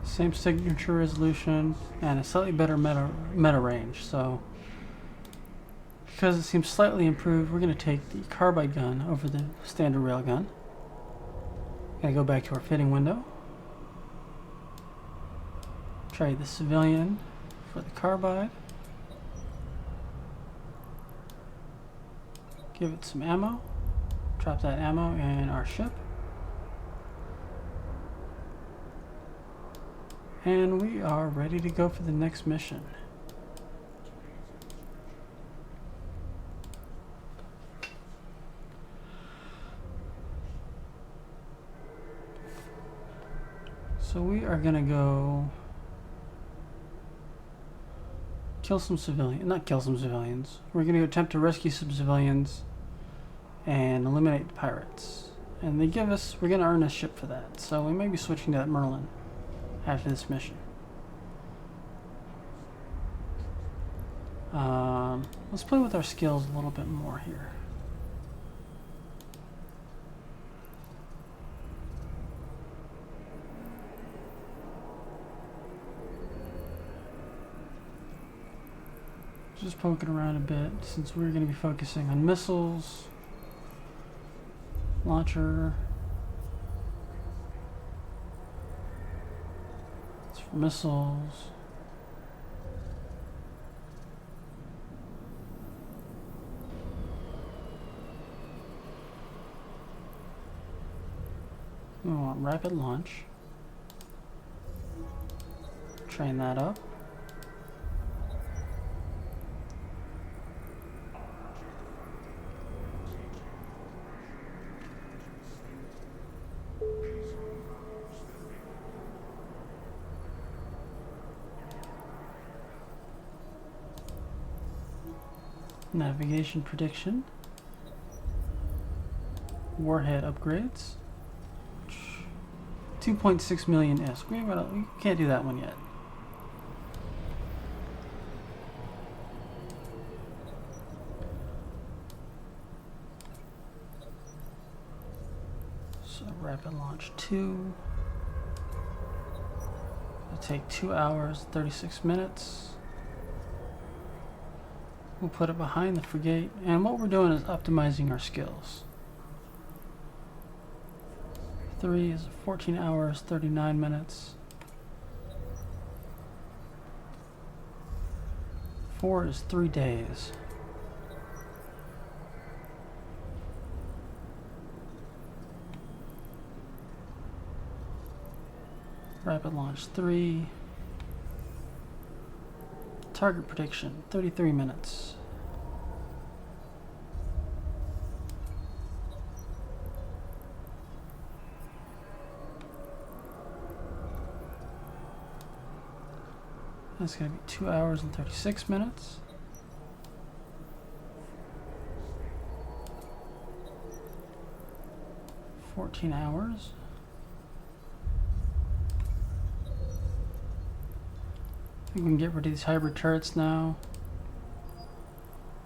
Same signature resolution and a slightly better meta range. So, because it seems slightly improved, we're going to take the carbide gun over the standard railgun. Going to go back to our fitting window. Try the civilian for the carbide. Give it some ammo. Drop that ammo in our ship. And we are ready to go for the next mission. So we are gonna go kill some civilians, not kill some civilians. We're gonna attempt to rescue some civilians and eliminate the pirates. And they give us, we're gonna earn a ship for that. So we may be switching to that Merlin after this mission. Let's play with our skills a little bit more here. Just poking around a bit since we're going to be focusing on missiles, launcher. It's for missiles. We want rapid launch. Train that up. Navigation prediction. Warhead upgrades. 2.6 million S. We can't do that one yet. So rapid launch 2. It'll take 2 hours, 36 minutes. We'll put it behind the frigate, and what we're doing is optimizing our skills. 3 is 14 hours, 39 minutes. 4 is 3 days. Rapid launch 3. Target prediction, 33 minutes. That's going to be 2 hours and 36 minutes. $14 hours. I think we can get rid of these hybrid turrets now.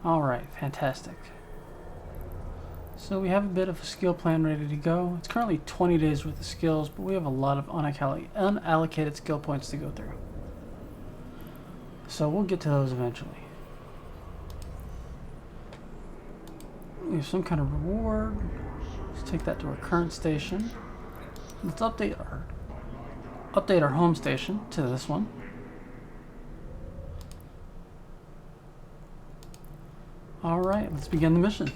Alright, fantastic. So we have a bit of a skill plan ready to go. It's currently 20 days worth of skills, but we have a lot of unallocated skill points to go through. So we'll get to those eventually. We have some kind of reward. Let's take that to our current station. Let's update our home station to this one. Alright, let's begin the mission.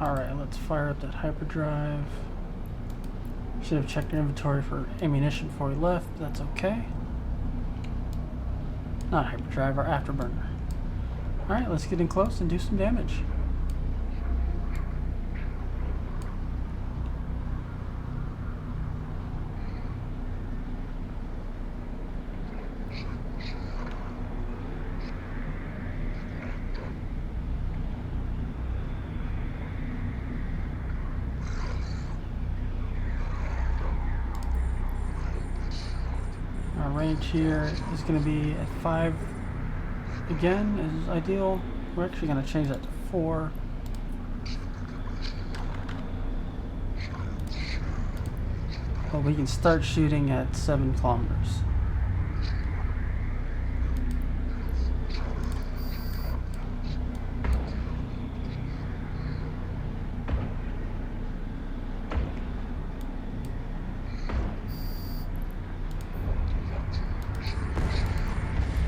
Alright, let's fire up that hyperdrive. Should have checked your inventory for ammunition before we left, but that's okay. Not hyperdrive, our afterburner. Alright, let's get in close and do some damage. Our range here is going to be at 5 again, is ideal. We're actually going to change that to 4. But we can start shooting at 7 kilometers.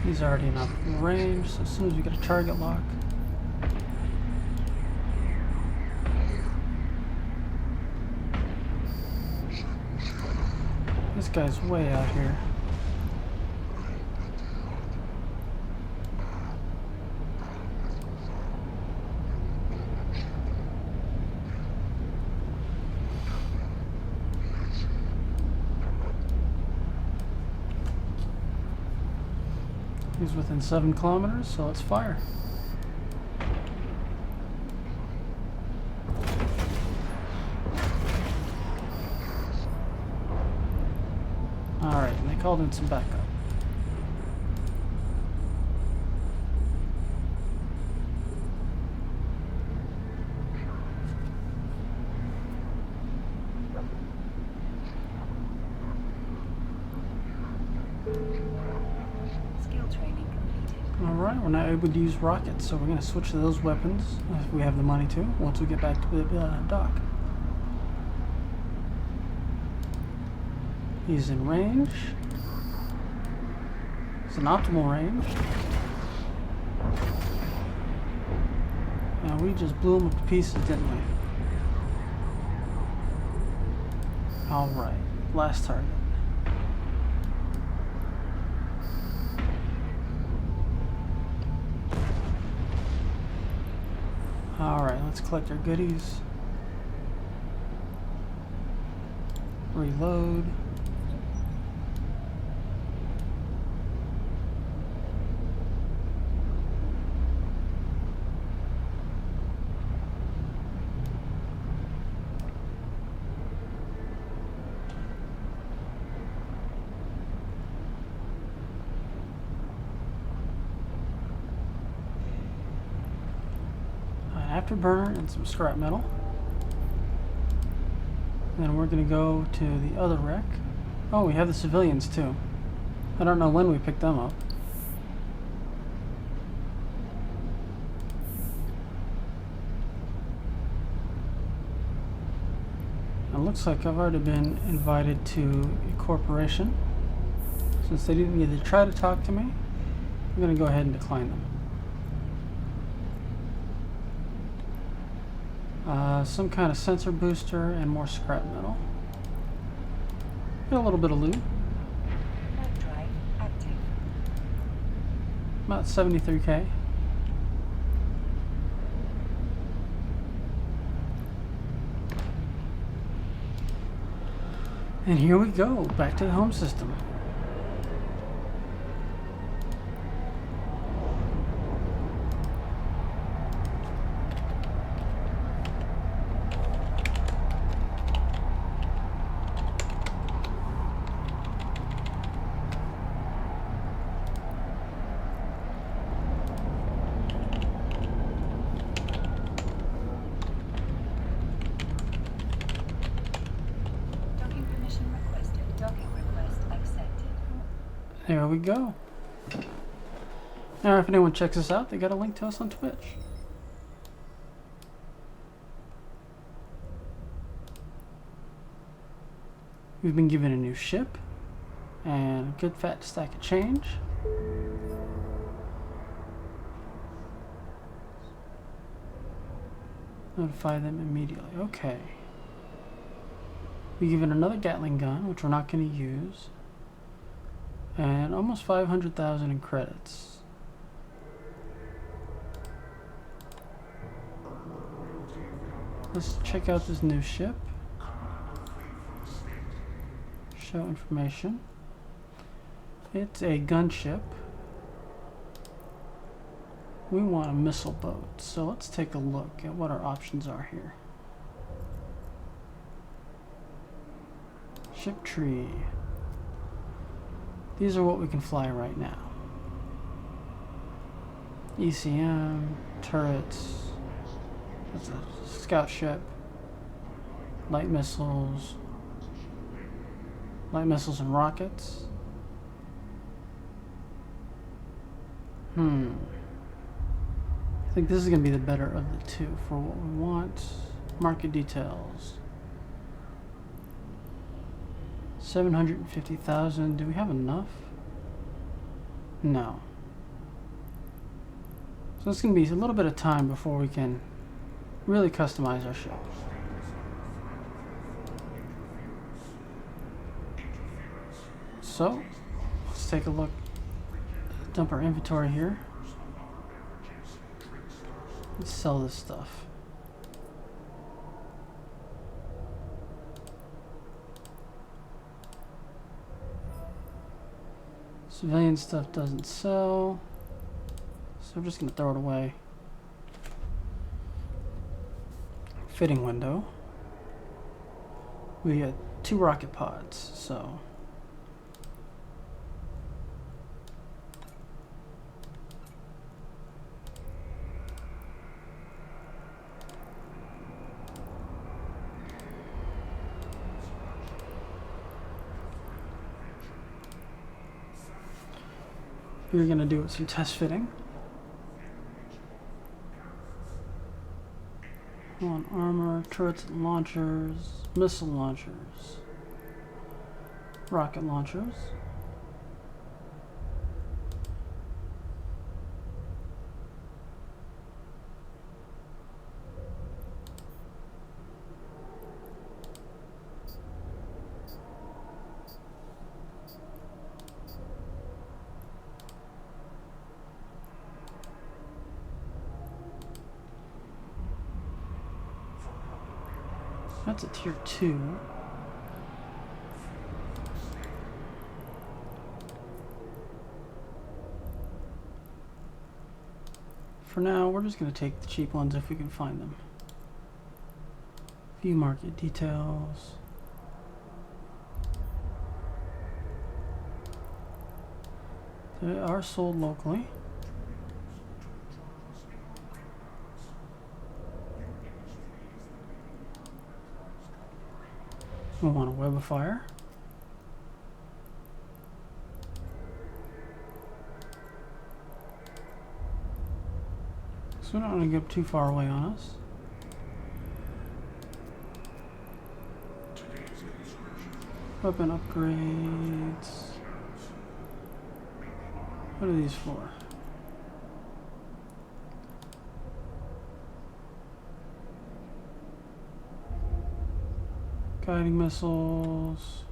He's already enough range, so as soon as we get a target lock. This guy's way out here. He's within 7 kilometers, so let's fire. Alright, and they called in some backup. Alright, we're now able to use rockets, so we're going to switch to those weapons if we have the money to, once we get back to the dock. He's in range. It's an optimal range. Now we just blew him up to pieces, didn't we? Alright, last target. Alright, let's collect our goodies. Reload. Afterburner and some scrap metal. And then we're going to go to the other wreck. Oh, we have the civilians too. I don't know when we picked them up. It looks like I've already been invited to a corporation. Since they didn't either try to talk to me, I'm going to go ahead and decline them. Some kind of sensor booster and more scrap metal. Got a little bit of loot. Drive active. About 73k. And here we go, back to the home system. There we go. Now if anyone checks us out, they got a link to us on Twitch. We've been given a new ship and a good fat stack of change. Notify them immediately. Okay. We give it another Gatling gun, which we're not going to use. And almost 500,000 in credits. Let's check out this new ship. Show information. It's a gunship. We want a missile boat, so let's take a look at what our options are here. Ship tree. These are what we can fly right now. ECM, turrets, that's a scout ship, light missiles and rockets. I think this is going to be the better of the two for what we want. Market details. 750,000. Do we have enough? No. So it's going to be a little bit of time before we can really customize our ship. So, let's take a look. Dump our inventory here. Let's sell this stuff. Civilian stuff doesn't sell, so we're just going to throw it away. Fitting window. We got 2 rocket pods, so we're going to do some test fitting. On armor, turrets and launchers, missile launchers, rocket launchers. That's a tier 2. For now, we're just going to take the cheap ones if we can find them. View market details. They are sold locally. We want a web of fire. So we don't want to get too far away on us. Weapon upgrades. What are these for? Guiding missiles.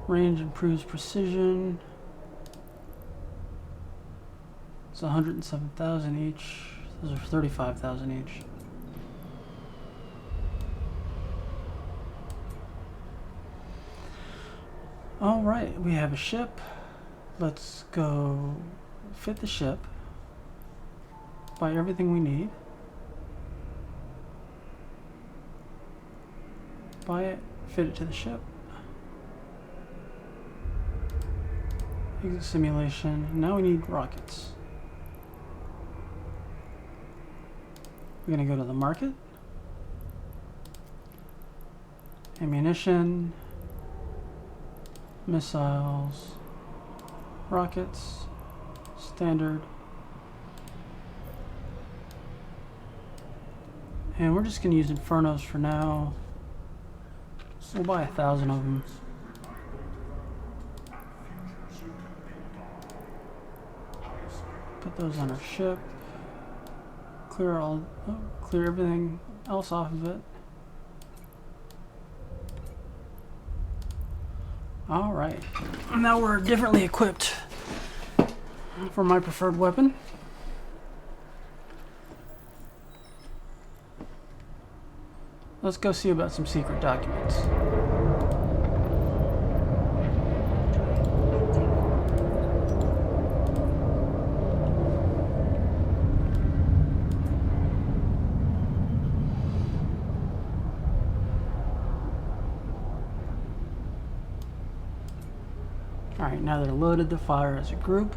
Range improves precision. It's 107,000 each. Those are 35,000 each. All right, we have a ship. Let's go fit the ship. Buy everything we need. Buy it, fit it to the ship. Exit simulation. Now we need rockets. We're going to go to the market. Ammunition. Missiles. Rockets. Standard. And we're just going to use Infernos for now. We'll buy 1,000 of them. those on our ship. Clear clear everything else off of it. All right, now we're differently equipped for my preferred weapon. Let's go see about some secret documents. Alright, now they're loaded to fire as a group.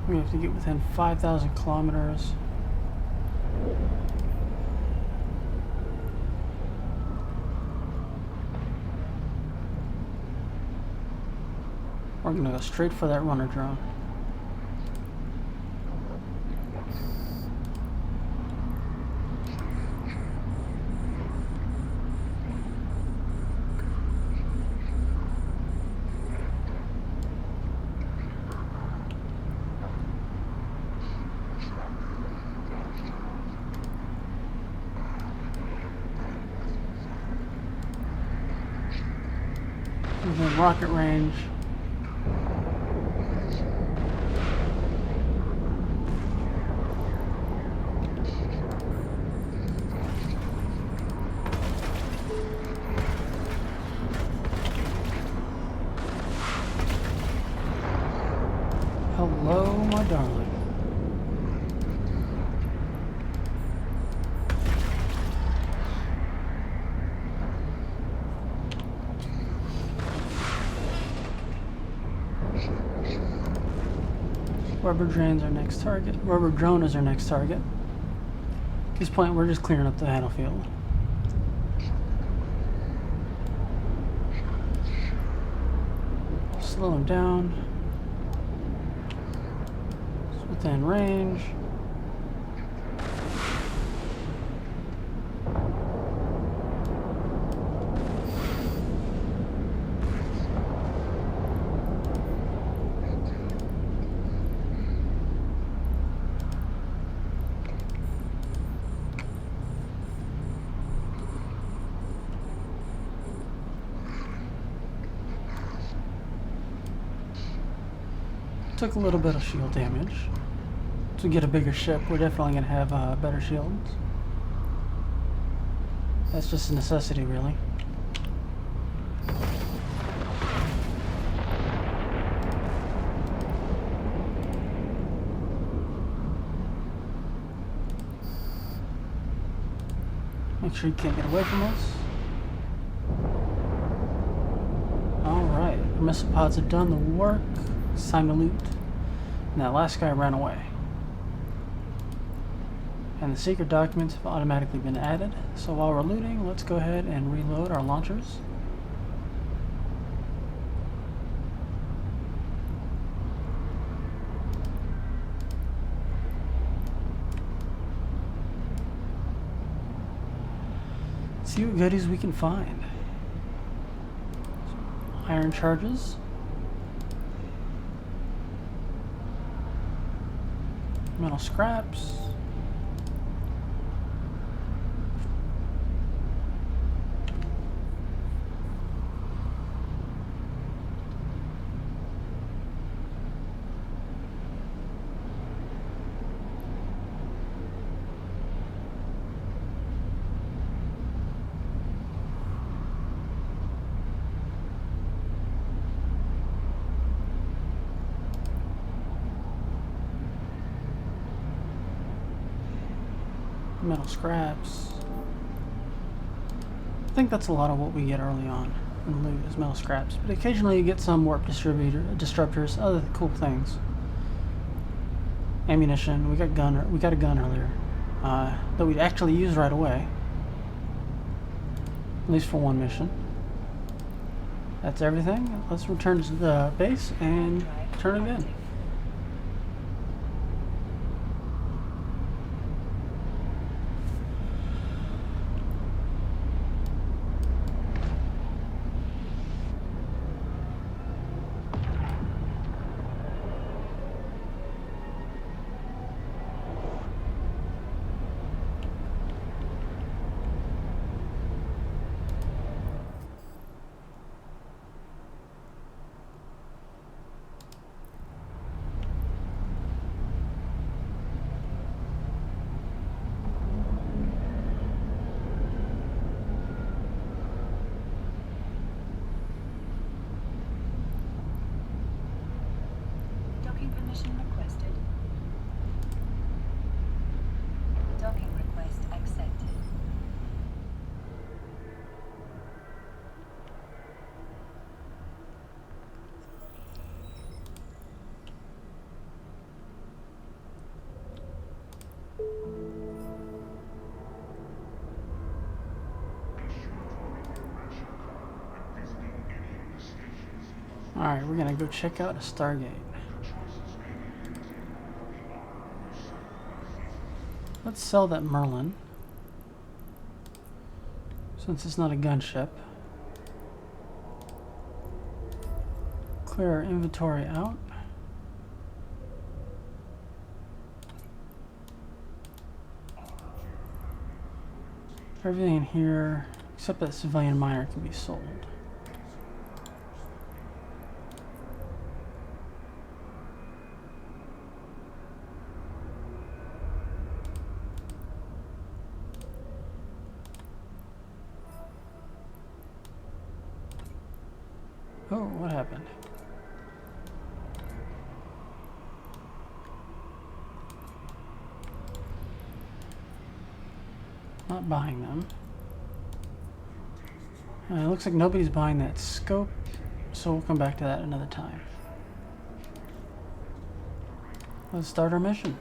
We have to get within 5,000 kilometers. We're gonna go straight for that runner drone. Within rocket range. Hello, my darling. Rubber drain's our next target. Rubber drone is our next target. At this point, we're just clearing up the battlefield. Slow him down. It's within range. Took a little bit of shield damage. To get a bigger ship, we're definitely going to have better shields. That's just a necessity, really. Make sure you can't get away from us. Alright, our missile pods have done the work. It's time to loot. And that last guy ran away. And the secret documents have automatically been added. So while we're looting, let's go ahead and reload our launchers. See what goodies we can find. Iron charges. Metal scraps. Metal scraps. I think that's a lot of what we get early on in loot is metal scraps, but occasionally you get some warp disruptors, other cool things. Ammunition. We got a gun earlier that we'd actually use right away, at least for one mission. That's everything. Let's return to the base and turn it in. Alright, we're gonna go check out a Stargate. Let's sell that Merlin, since it's not a gunship. Clear our inventory out. Everything in here, except that civilian miner, can be sold. Oh, what happened? Not buying them. It looks like nobody's buying that scope, so we'll come back to that another time. Let's start our mission.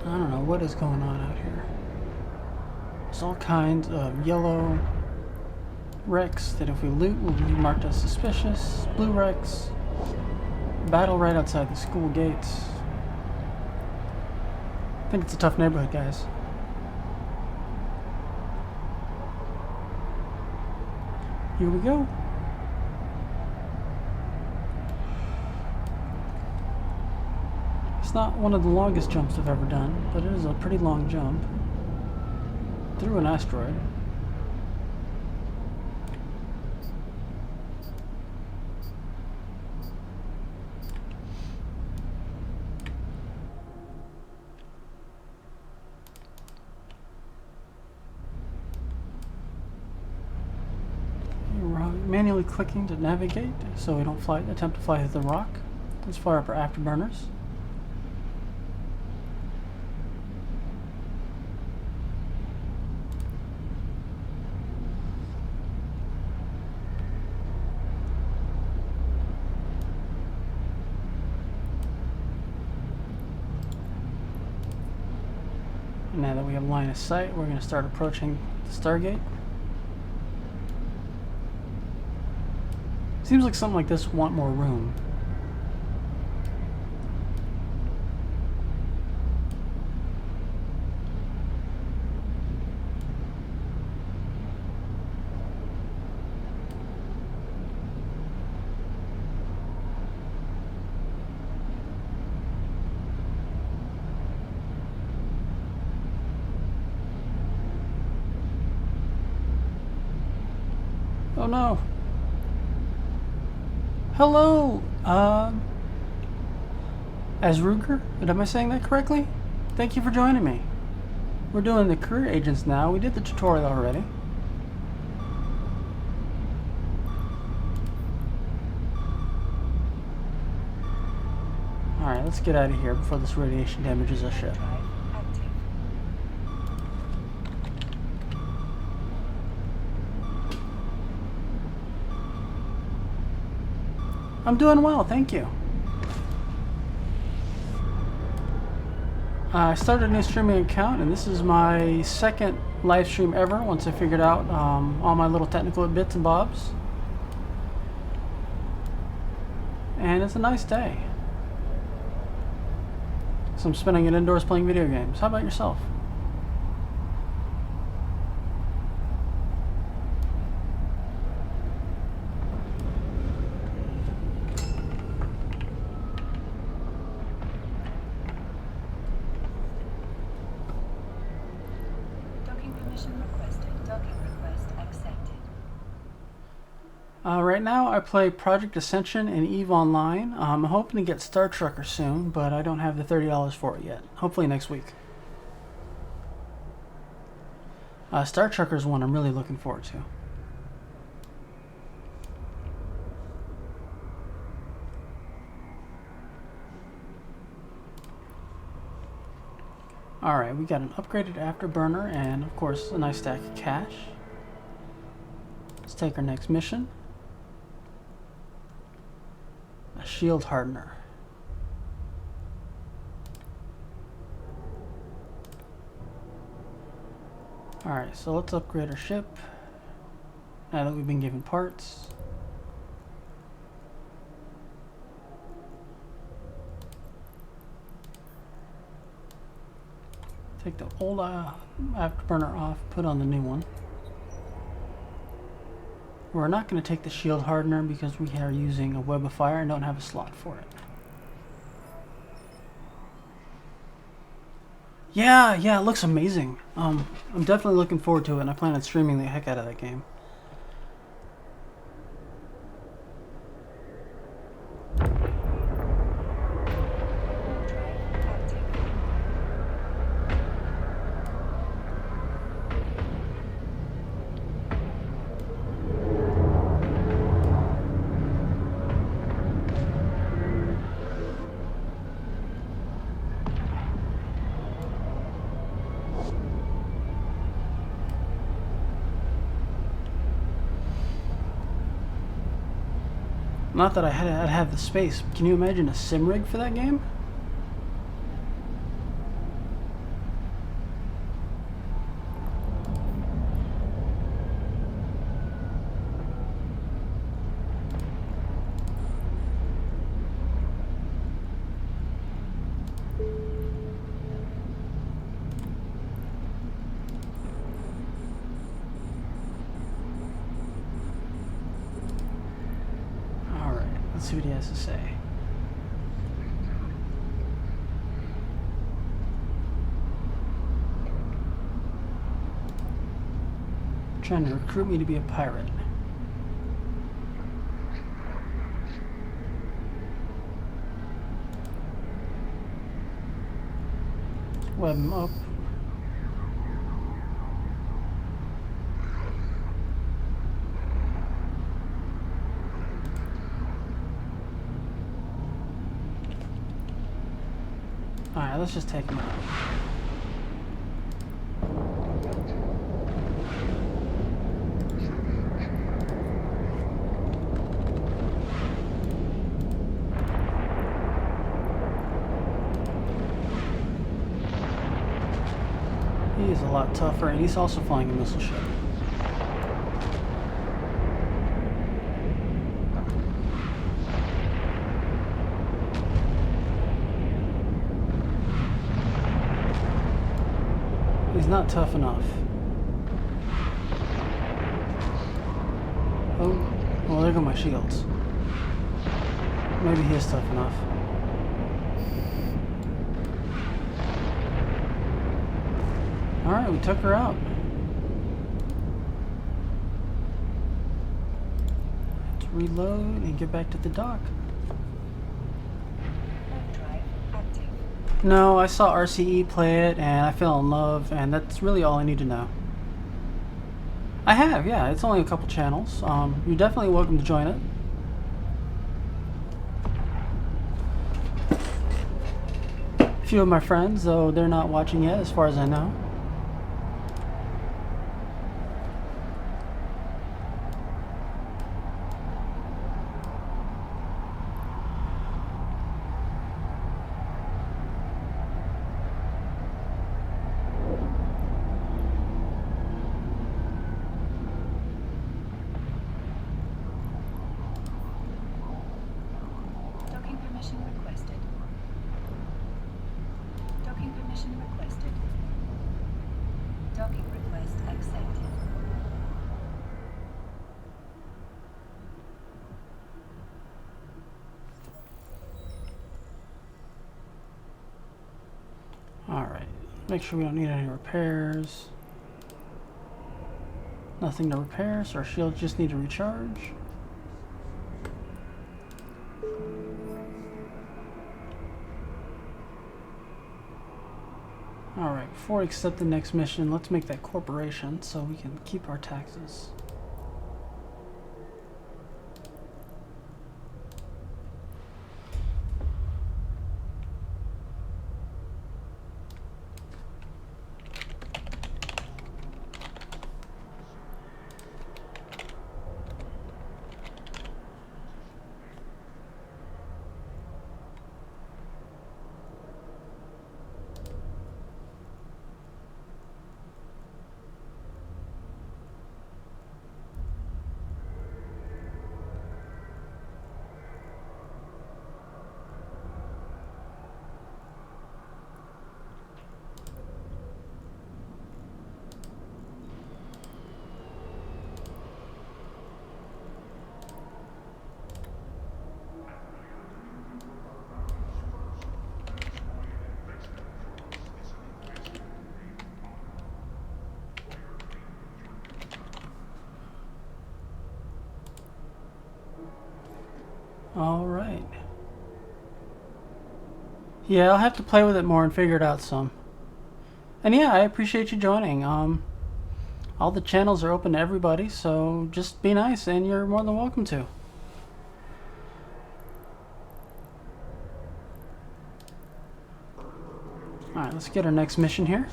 I don't know what is going on out here. There's all kinds of yellow wrecks that if we loot will be marked as suspicious. Blue wrecks. Battle right outside the school gates. I think it's a tough neighborhood, guys. Here we go. It's not one of the longest jumps I've ever done, but it is a pretty long jump through an asteroid. We're manually clicking to navigate so we don't attempt to fly through the rock. Let's fire up our afterburners. Now that we have line of sight, we're going to start approaching the Stargate. Seems like something like this would want more room. Oh no. Hello, Azruger? Am I saying that correctly? Thank you for joining me. We're doing the career agents now. We did the tutorial already. Alright, let's get out of here before this radiation damages our ship. I'm doing well, thank you. I started a new streaming account, and this is my second live stream ever once I figured out all my little technical bits and bobs. And it's a nice day. So I'm spending it indoors playing video games. How about yourself? Right now I play Project Ascension and EVE Online. I'm hoping to get Star Trekker soon, but I don't have the $30 for it yet. Hopefully next week. Star Trekker is one I'm really looking forward to. Alright, we got an upgraded afterburner and, of course, a nice stack of cash. Let's take our next mission. A shield hardener. Alright, so let's upgrade our ship now that we've been given parts. Take the old afterburner off, put on the new one. We're not going to take the shield hardener because we are using a web of fire and don't have a slot for it. Yeah, it looks amazing. I'm definitely looking forward to it, and I plan on streaming the heck out of that game. Not that I'd have the space. Can you imagine a sim rig for that game? Let's see what he has to say. Trying to recruit me to be a pirate. Web him up. Alright, let's just take him out. He is a lot tougher, and he's also flying a missile ship. He's not tough enough. Oh, well, there go my shields. Maybe he is tough enough. Alright, we took her out. Let's reload and get back to the dock. No, I saw RCE play it and I fell in love, and that's really all I need to know. I have, yeah. It's only a couple channels. You're definitely welcome to join it. A few of my friends, though they're not watching yet, as far as I know. Alright, make sure we don't need any repairs. Nothing to repair, so our shields just need to recharge. Alright, before we accept the next mission, let's make that corporation so we can keep our taxes. Alright. Yeah, I'll have to play with it more and figure it out some. And yeah, I appreciate you joining. All the channels are open to everybody, so just be nice and you're more than welcome to. Alright, let's get our next mission here.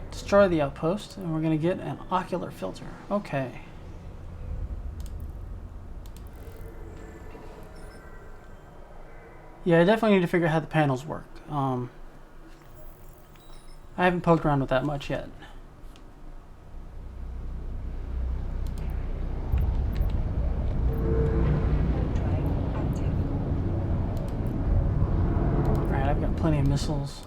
Destroy the outpost, and we're going to get an ocular filter. Okay. Yeah, I definitely need to figure out how the panels work. I haven't poked around with that much yet. Alright, I've got plenty of missiles.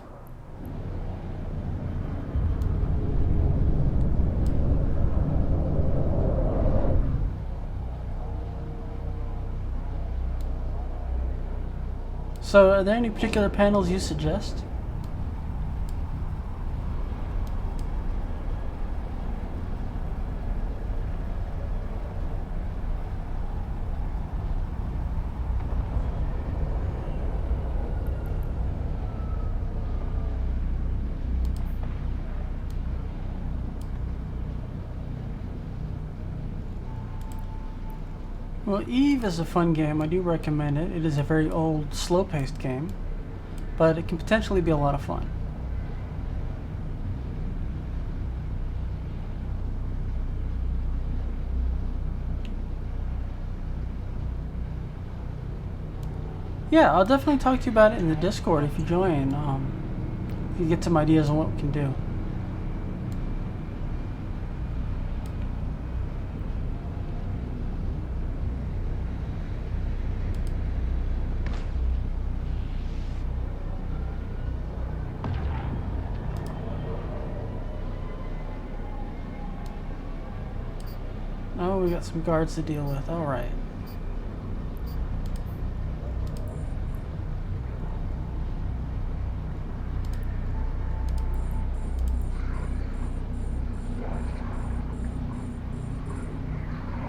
So, are there any particular panels you suggest? Well, Eve is a fun game. I do recommend it. It is a very old, slow-paced game, but it can potentially be a lot of fun. Yeah, I'll definitely talk to you about it in the Discord if you join. You get some ideas on what we can do. Oh, we got some guards to deal with. All right.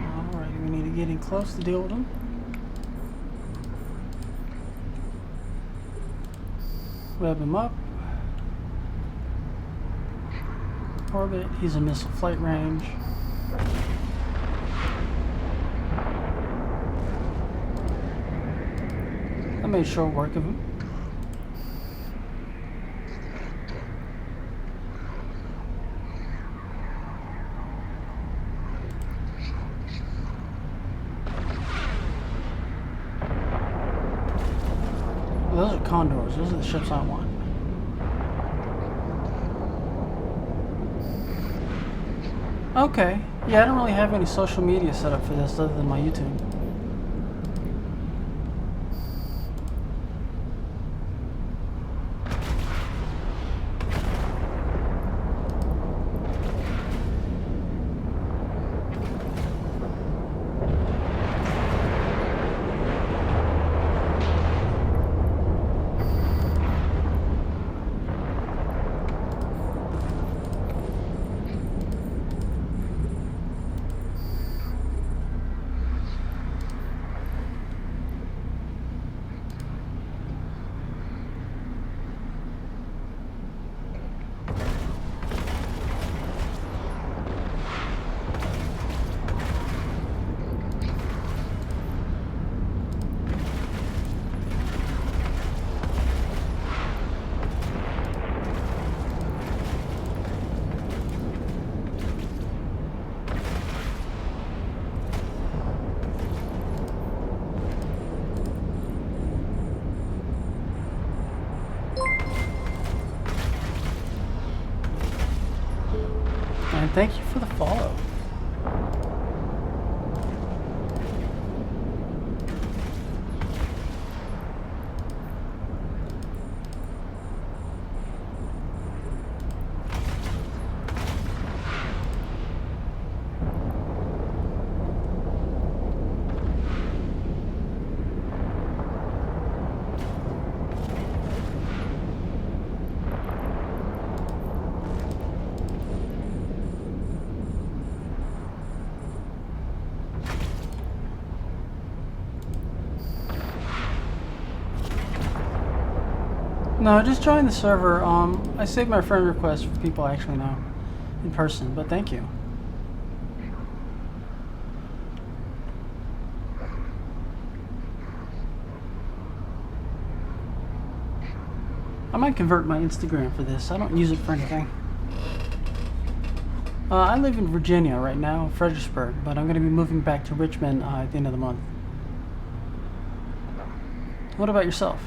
All right, we need to get in close to deal with them. Web him up. Orbit. He's in missile flight range. I made short work of him. Well, those are Condors. Those are the ships I want. Okay. Yeah, I don't really have any social media set up for this other than my YouTube. And thank you for the follow. No, just join the server. I saved my friend request for people I actually know in person, but thank you. I might convert my Instagram for this. I don't use it for anything. I live in Virginia right now, Fredericksburg, but I'm going to be moving back to Richmond at the end of the month. What about yourself?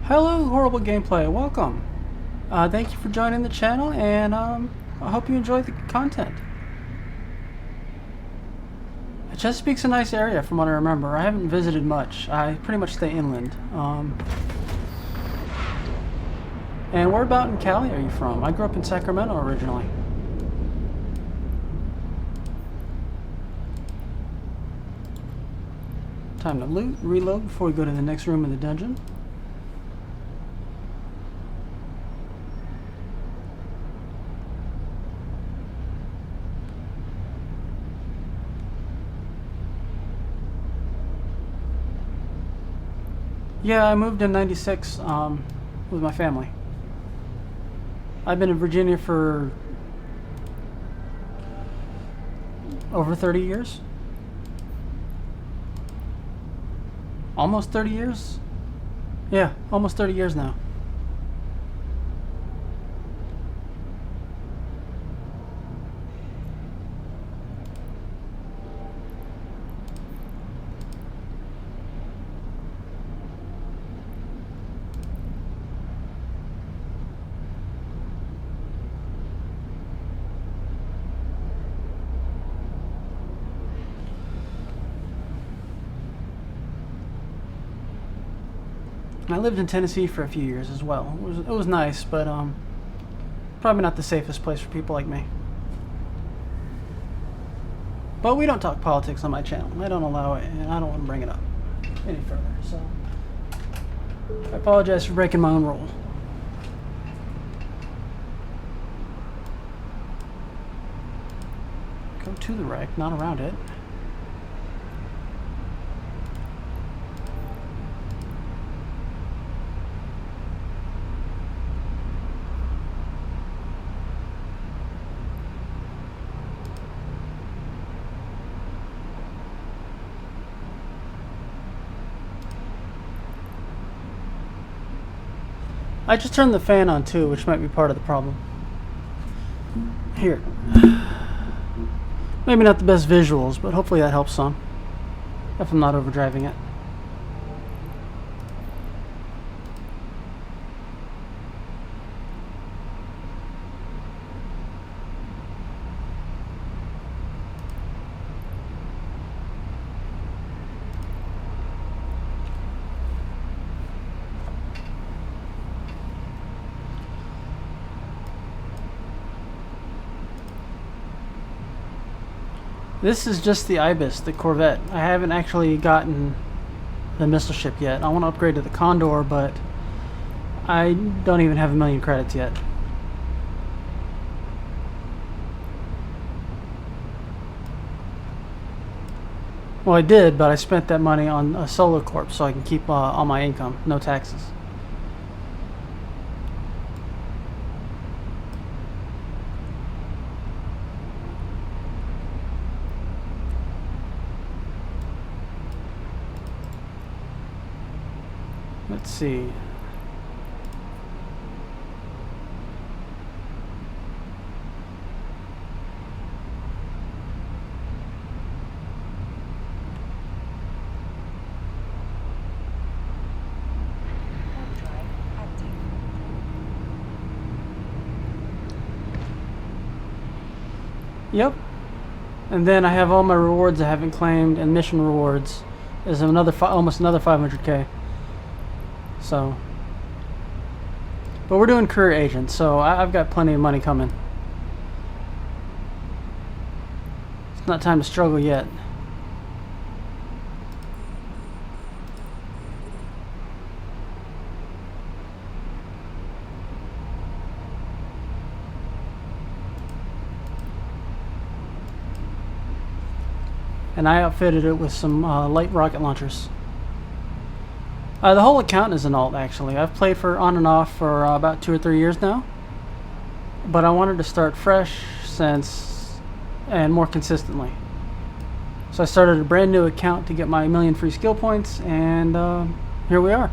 Hello, Horrible Gameplay. Welcome. Thank you for joining the channel, and I hope you enjoy the content. Chesapeake's a nice area from what I remember. I haven't visited much. I pretty much stay inland. And where about in Cali are you from? I grew up in Sacramento originally. Time to loot, reload before we go to the next room in the dungeon. Yeah, I moved in '96 with my family. I've been in Virginia for over 30 years. Almost 30 years? Yeah, almost 30 years now. I lived in Tennessee for a few years as well. It was nice, but probably not the safest place for people like me. But we don't talk politics on my channel. I don't allow it, and I don't want to bring it up any further. So I apologize for breaking my own rule. Go to the wreck, not around it. I just turned the fan on too, which might be part of the problem. Here. Maybe not the best visuals, but hopefully that helps some. If I'm not overdriving it. This is just the Ibis, the Corvette. I haven't actually gotten the missile ship yet. I want to upgrade to the Condor, but I don't even have 1,000,000 credits yet. Well, I did, but I spent that money on a Solo Corp so I can keep all my income, no taxes. Let's see. Yep. And then I have all my rewards I haven't claimed, and mission rewards is another almost another 500k. So But we're doing career agent, so I've got plenty of money coming. It's not time to struggle yet. And I outfitted it with some light rocket launchers. The whole account is an alt, actually. I've played for on and off for about 2 or 3 years now. But I wanted to start fresh and more consistently. So I started a brand new account to get my 1,000,000 free skill points, and here we are.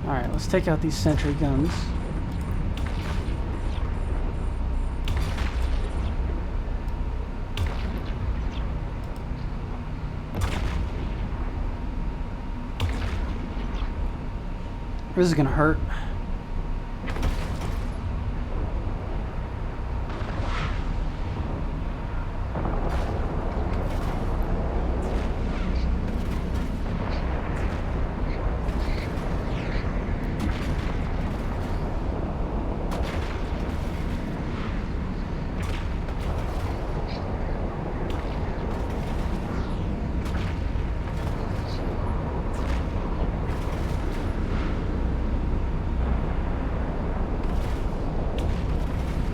Alright, let's take out these sentry guns. This is gonna hurt.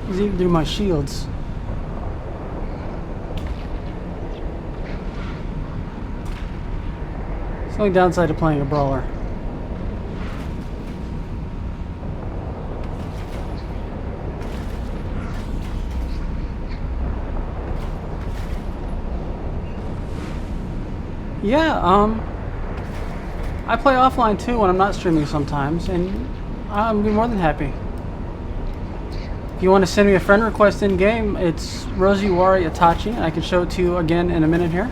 He's even through my shields. It's the only downside to playing a brawler. Yeah, I play offline too when I'm not streaming sometimes, and I'm more than happy. If you want to send me a friend request in game, it's Rosywari Itachi, and I can show it to you again in a minute here.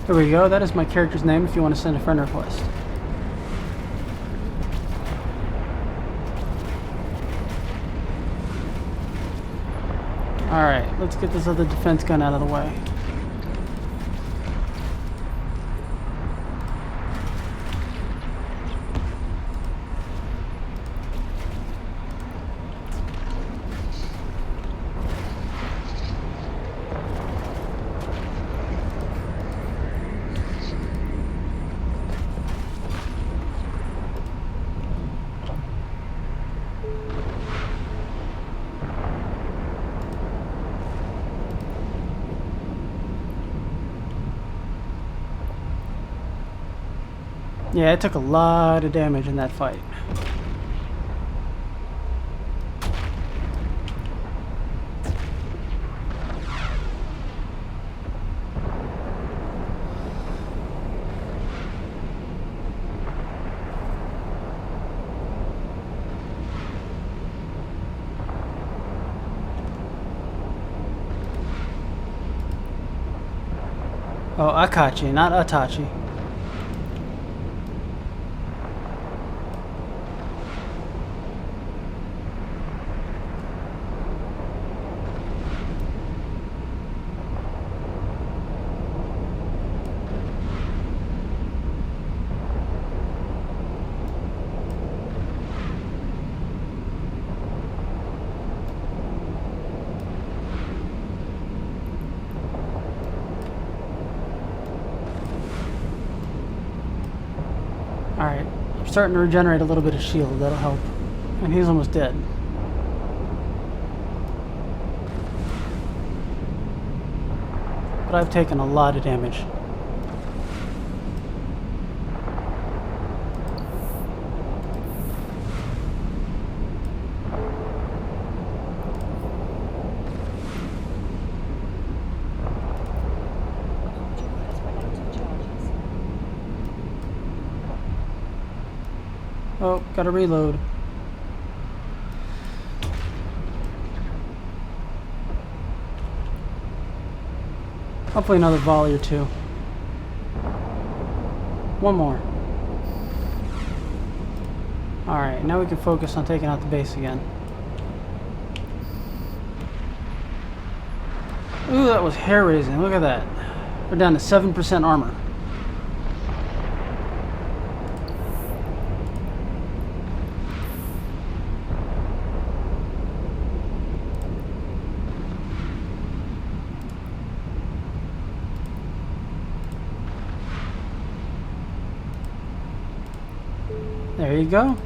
There we go. That is my character's name if you want to send a friend request. Alright, let's get this other defense gun out of the way. Yeah, it took a lot of damage in that fight. Oh, Akachi, not Itachi. Alright, I'm starting to regenerate a little bit of shield, that'll help. And he's almost dead. But I've taken a lot of damage. Oh, gotta reload. Hopefully another volley or two. One more. Alright, now we can focus on taking out the base again. Ooh, that was hair-raising. Look at that. We're down to 7% armor. There you go.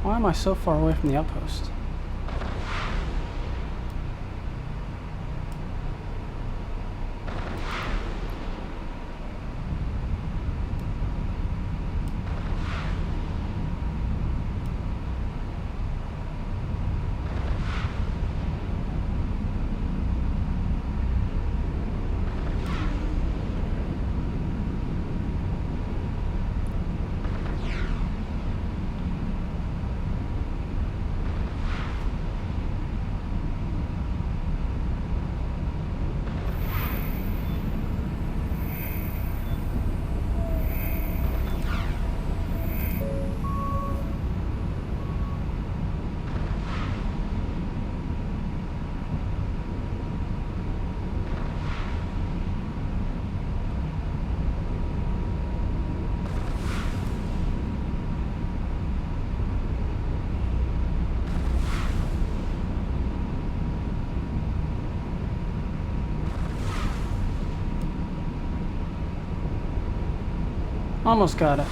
Why am I so far away from the outpost? Almost got it.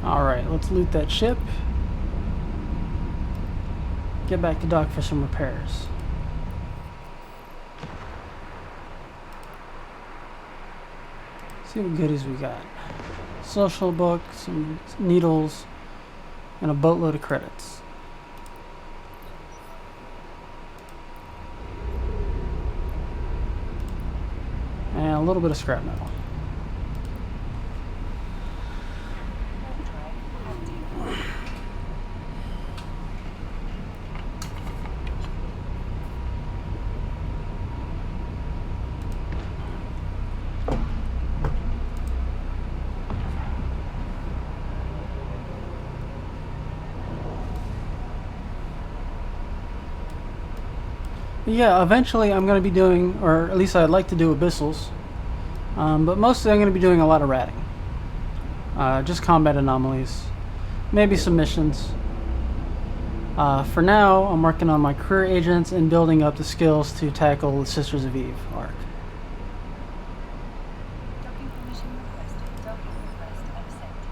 Alright, let's loot that ship. Get back to dock for some repairs. See what goodies we got. Social book, some needles, and a boatload of credits. And a little bit of scrap metal. Yeah, eventually I'm going to be doing, or at least I'd like to do Abyssals. But mostly I'm going to be doing a lot of ratting. Just combat anomalies. Maybe some missions. For now, I'm working on my career agents and building up the skills to tackle the Sisters of Eve arc. Docking permission requested. Docking request accepted.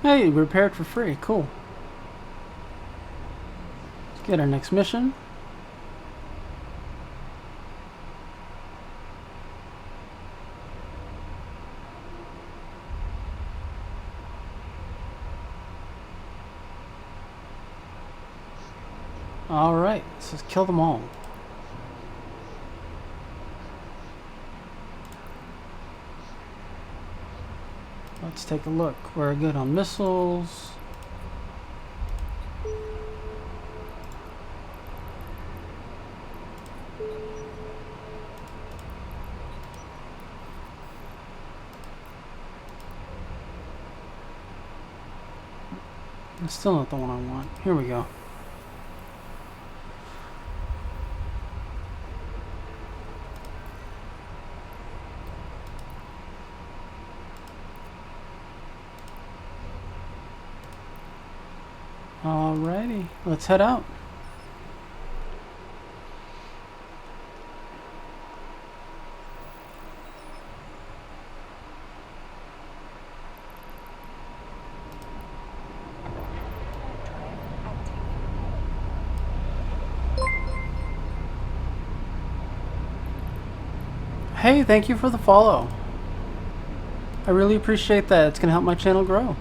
Hey, repaired for free. Cool. Let's get our next mission. Alright, let's kill them all. Let's take a look. We're good on missiles. That's still not the one I want. Here we go. Alrighty, let's head out. Hey, thank you for the follow. I really appreciate that. It's going to help my channel grow.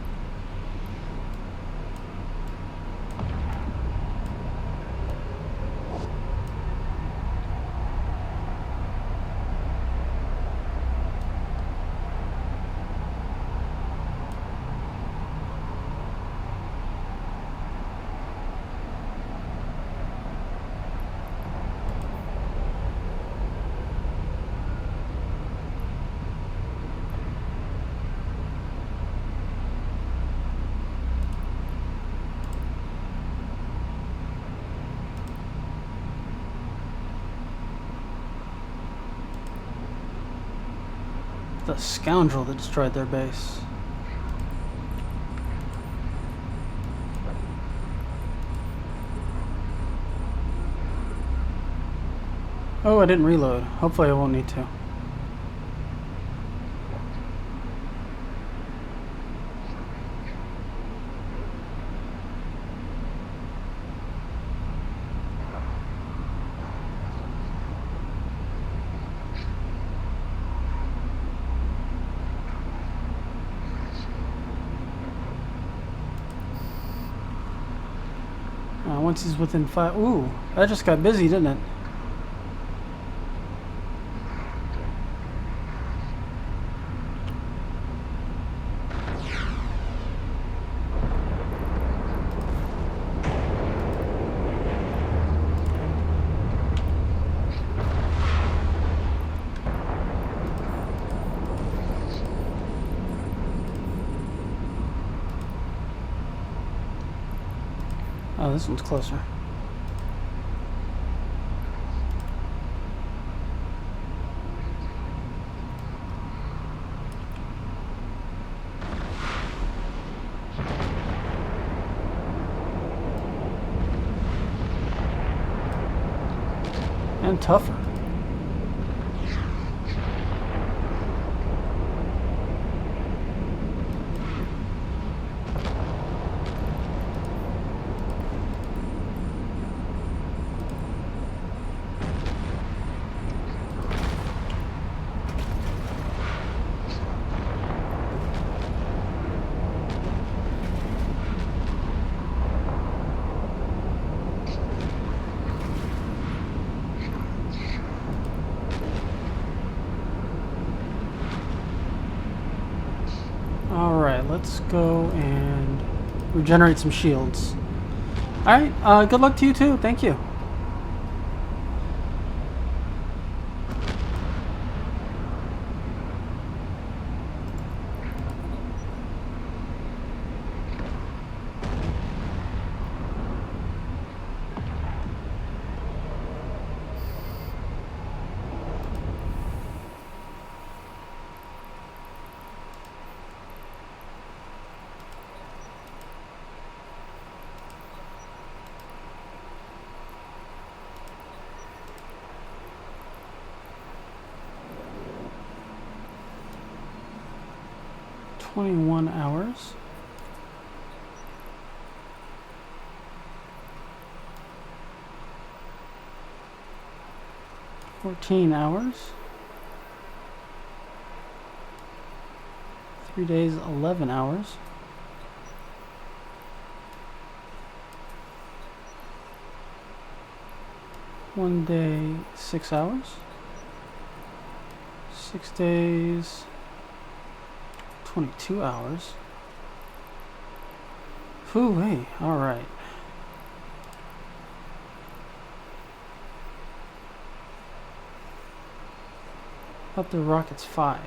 The scoundrel that destroyed their base. Oh, I didn't reload. Hopefully I won't need to. Once he's within 5... Ooh, that just got busy, didn't it? Oh, this one's closer. And tougher. Alright, let's go and regenerate some shields. Alright, good luck to you too. Thank you. $21 hours. $14 hours. 3 days, 11 hours. One day, 6 hours. 6 days, 22 hours. Phoo-wee. All right. Up the rockets 5.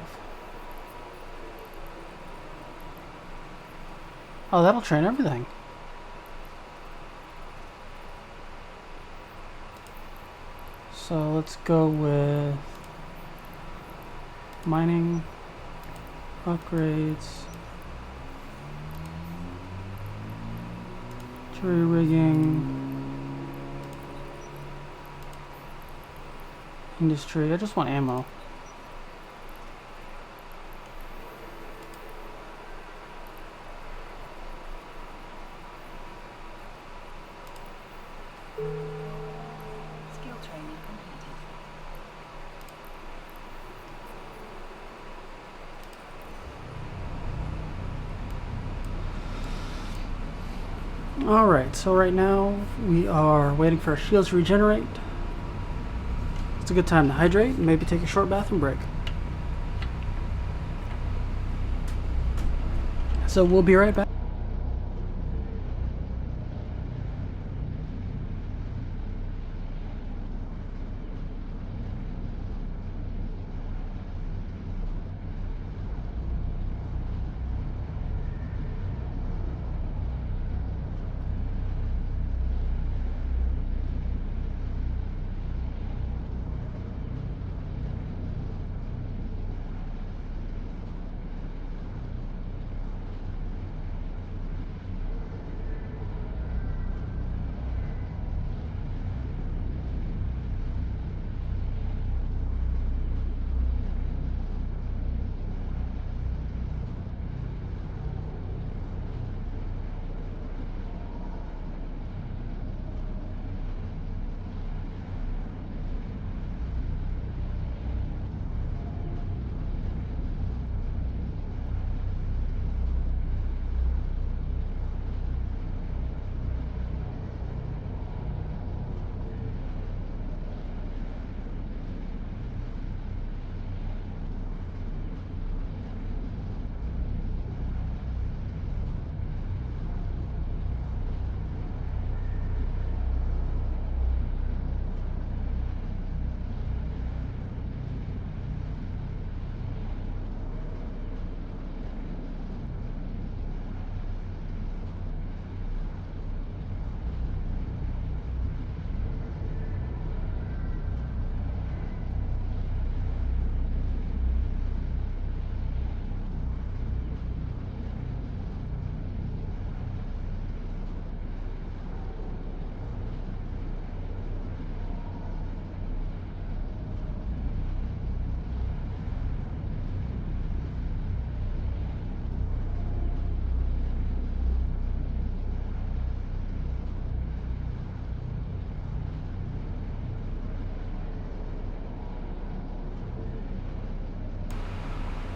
Oh, that'll train everything. So let's go with mining, upgrades, jury rigging, industry. I just want ammo. Skill training completed. Alright, so right now we are waiting for our shields to regenerate. It's a good time to hydrate and maybe take a short bathroom break. So we'll be right back.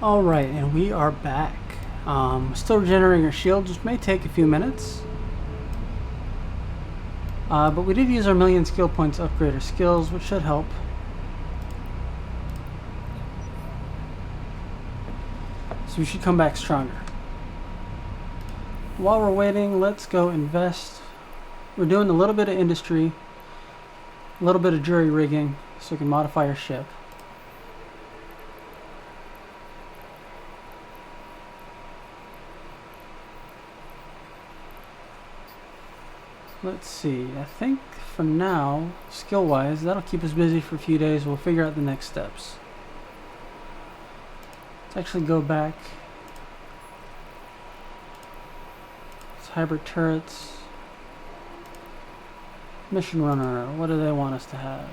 Alright, and we are back. Still regenerating our shield, which may take a few minutes. But we did use our 1,000,000 skill points to upgrade our skills, which should help. So we should come back stronger. While we're waiting, let's go invest. We're doing a little bit of industry, a little bit of jury rigging, so we can modify our ship. Let's see, I think for now, skill-wise, that'll keep us busy for a few days. We'll figure out the next steps. Let's actually go back. It's hybrid turrets. Mission runner, what do they want us to have?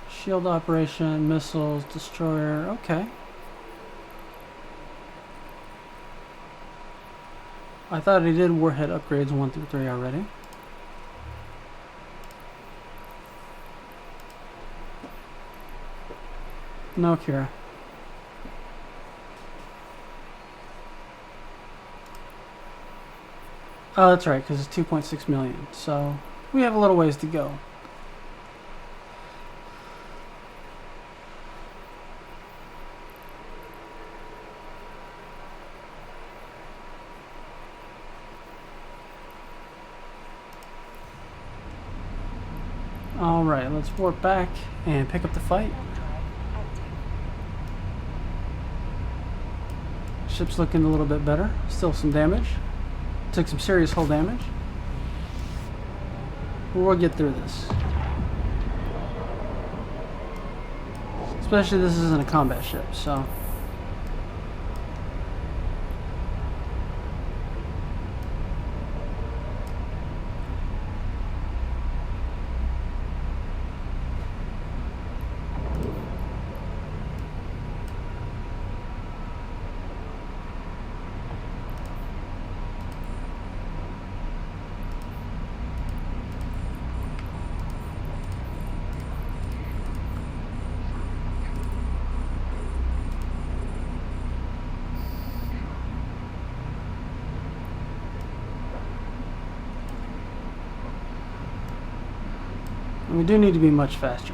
Shield operation, missiles, destroyer, okay. I thought I did warhead upgrades 1 through 3 already. No, Kira. Oh, that's right, because it's 2.6 million. So we have a little ways to go. Alright, let's warp back and pick up the fight. Ship's looking a little bit better. Still some damage. Took some serious hull damage. But we'll get through this. Especially this isn't a combat ship, so... And we do need to be much faster.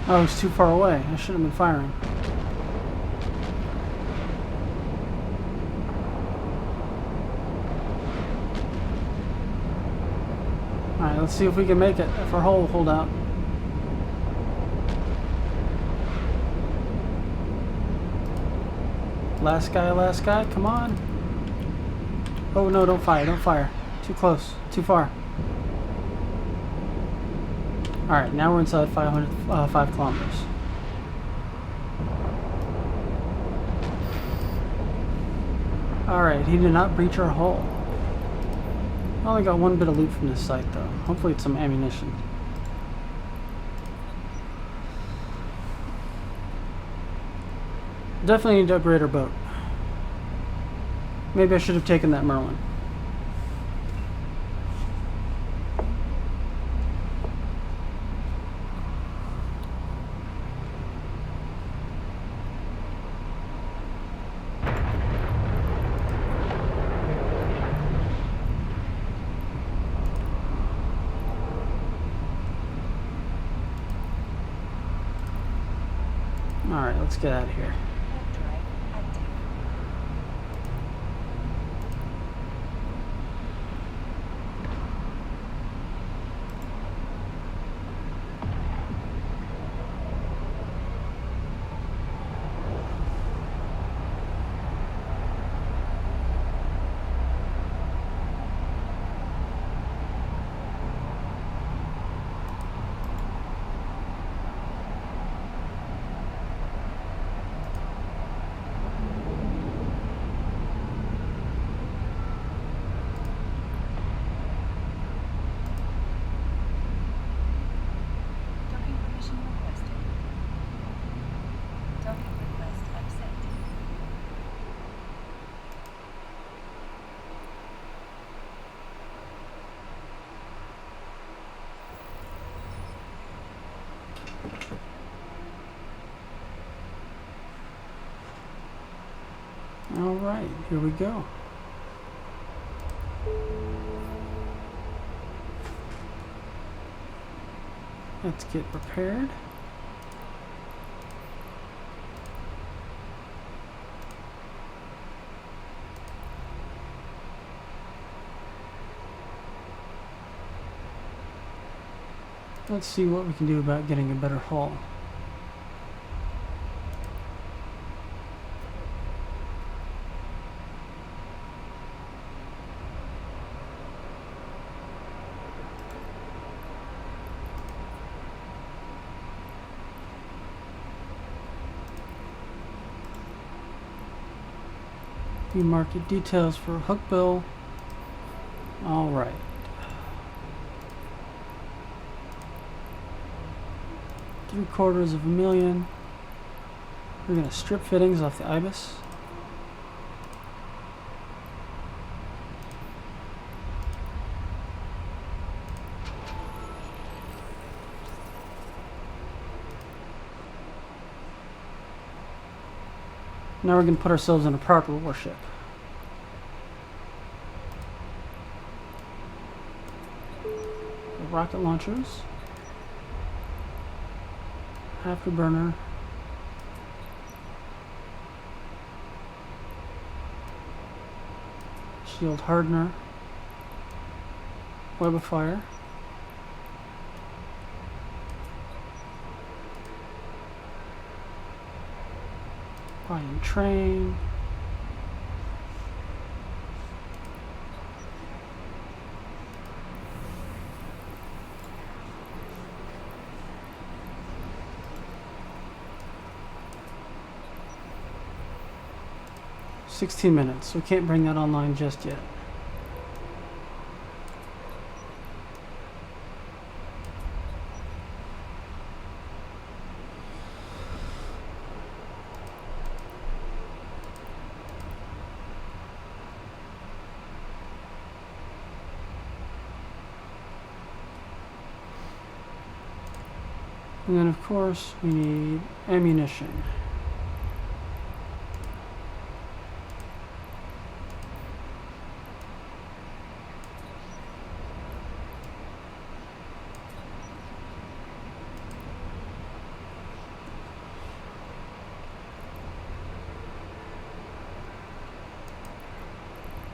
Oh, he's too far away. I shouldn't have been firing. Alright, let's see if we can make it for holdout. Last guy, come on. Oh no, don't fire. Too close, too far. Alright, now we're inside 5 kilometers. Alright, he did not breach our hull. I only got one bit of loot from this site though. Hopefully it's some ammunition. Definitely need to upgrade our boat. Maybe I should have taken that Merlin. Alright, let's get out of here. Docking permission requested. Docking request accepted. Alright, here we go. Let's get prepared. Let's see what we can do about getting a better hull. View market details for hook bill. All right. $750,000. We're gonna strip fittings off the Ibis. Now we're going to put ourselves in a proper warship. Rocket launchers. Afterburner. Shield hardener. Web of fire. Iron train. $16 minutes, so we can't bring that online just yet. And then, of course, we need ammunition.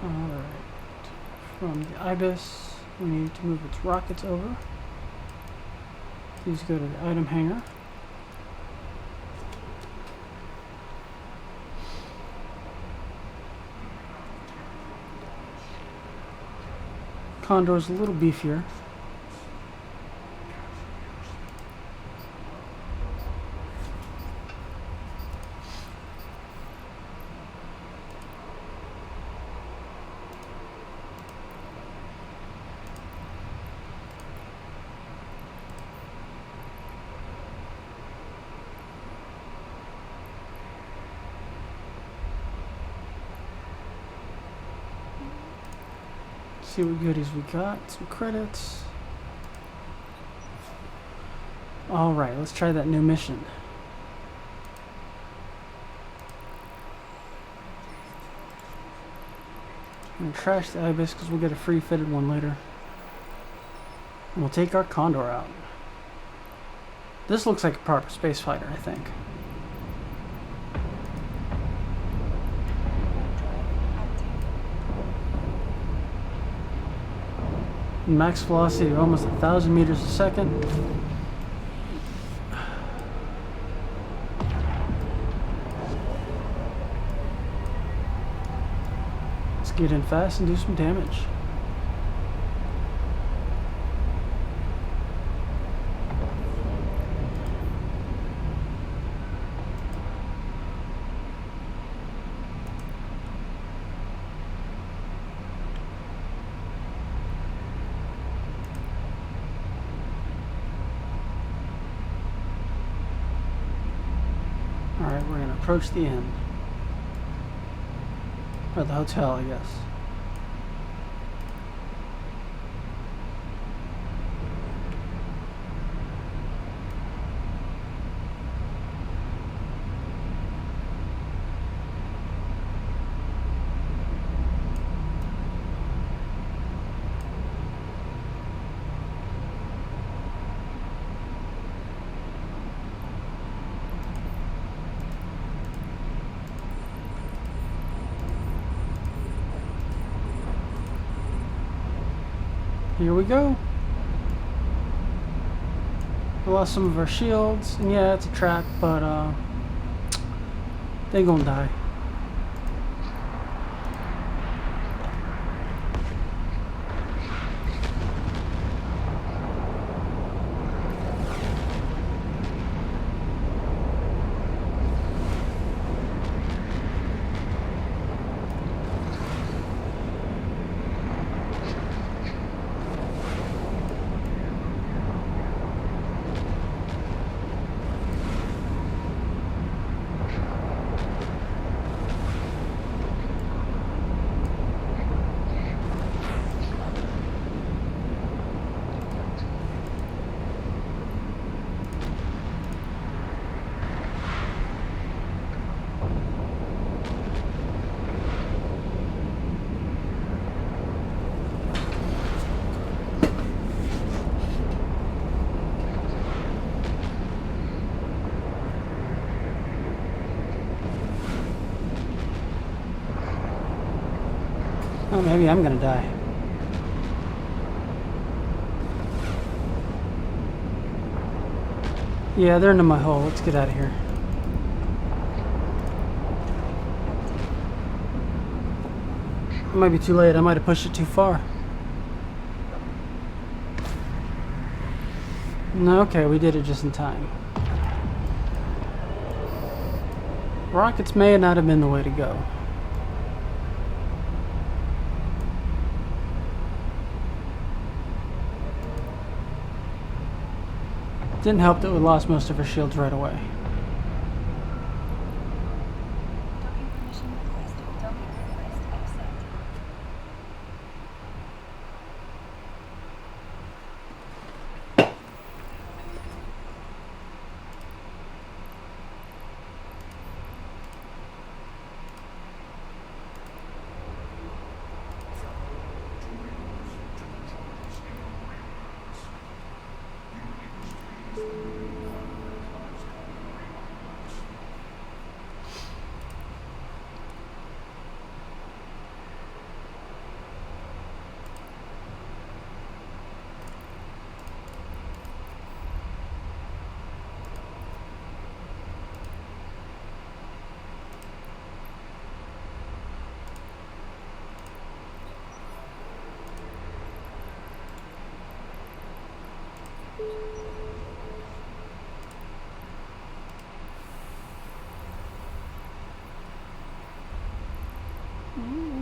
Alright. From the Ibis, we need to move its rockets over. These go to the item hangar. Condor's a little beefier. See what goodies we got. Some credits. Alright, let's try that new mission. I'm gonna trash the Ibis because we'll get a free fitted one later. And we'll take our Condor out. This looks like a proper space fighter, I think. Max velocity of almost 1,000 meters a second. Let's get in fast and do some damage. Alright, we're gonna approach the inn. Or the hotel, I guess. Here we go. We lost some of our shields, and yeah, it's a trap, but they gonna die. Oh, maybe I'm gonna die. Yeah, they're into my hole. Let's get out of here. It might be too late. I might have pushed it too far. No, okay, we did it just in time. Rockets may not have been the way to go. Didn't help that we lost most of our shields right away. Docking permission requested. Docking request accepted.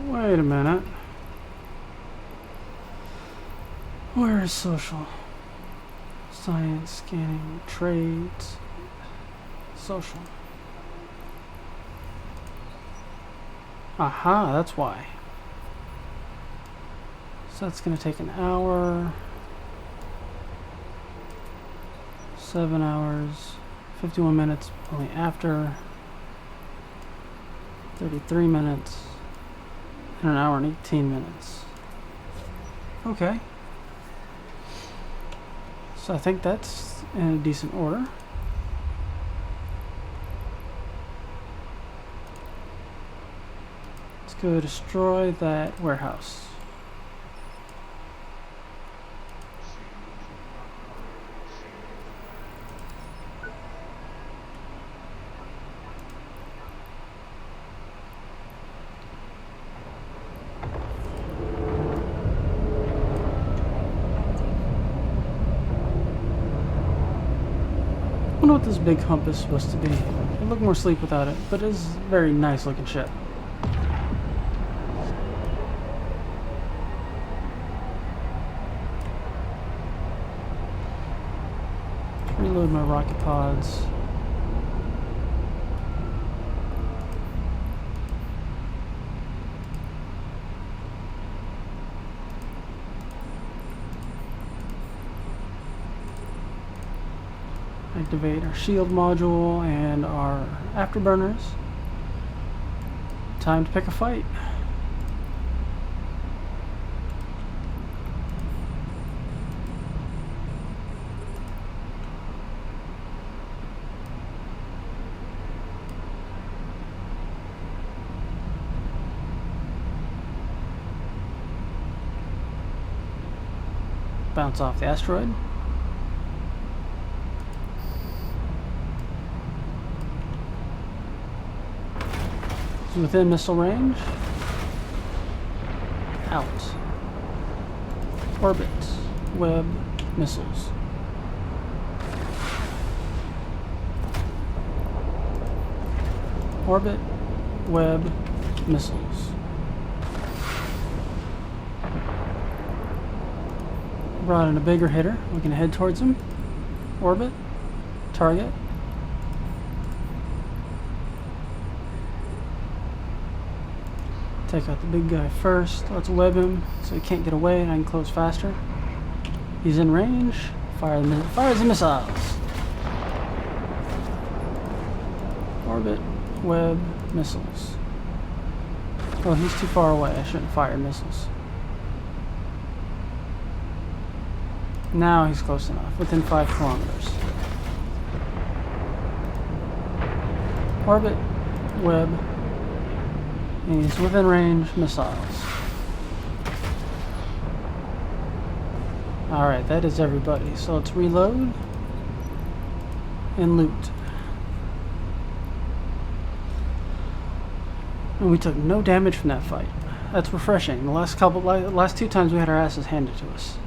Wait a minute. Where is social? Science, scanning, trades, social. Aha, that's why. So that's going to take an hour. 7 hours. 51 minutes only after. 33 minutes. And an hour and 18 minutes. Okay. So I think that's in a decent order. Let's go destroy that warehouse. I wonder what this big hump is supposed to be. I'd look more sleep without it, but it is a very nice looking ship. Reload my rocket pods. Activate our shield module and our afterburners. Time to pick a fight. Bounce off the asteroid. Within missile range. Out. Orbit. Web. Missiles. Orbit. Web. Missiles. Brought in a bigger hitter. We can head towards him. Orbit. Target. Take out the big guy first. Let's web him so he can't get away and I can close faster. He's in range. Fires the missiles. Orbit, web, missiles. Oh, he's too far away. I shouldn't fire missiles. Now he's close enough. Within 5 kilometers. Orbit, web. And he's within range, missiles. Alright, that is everybody. So let's reload and loot. And we took no damage from that fight. That's refreshing. The last two times we had our asses handed to us.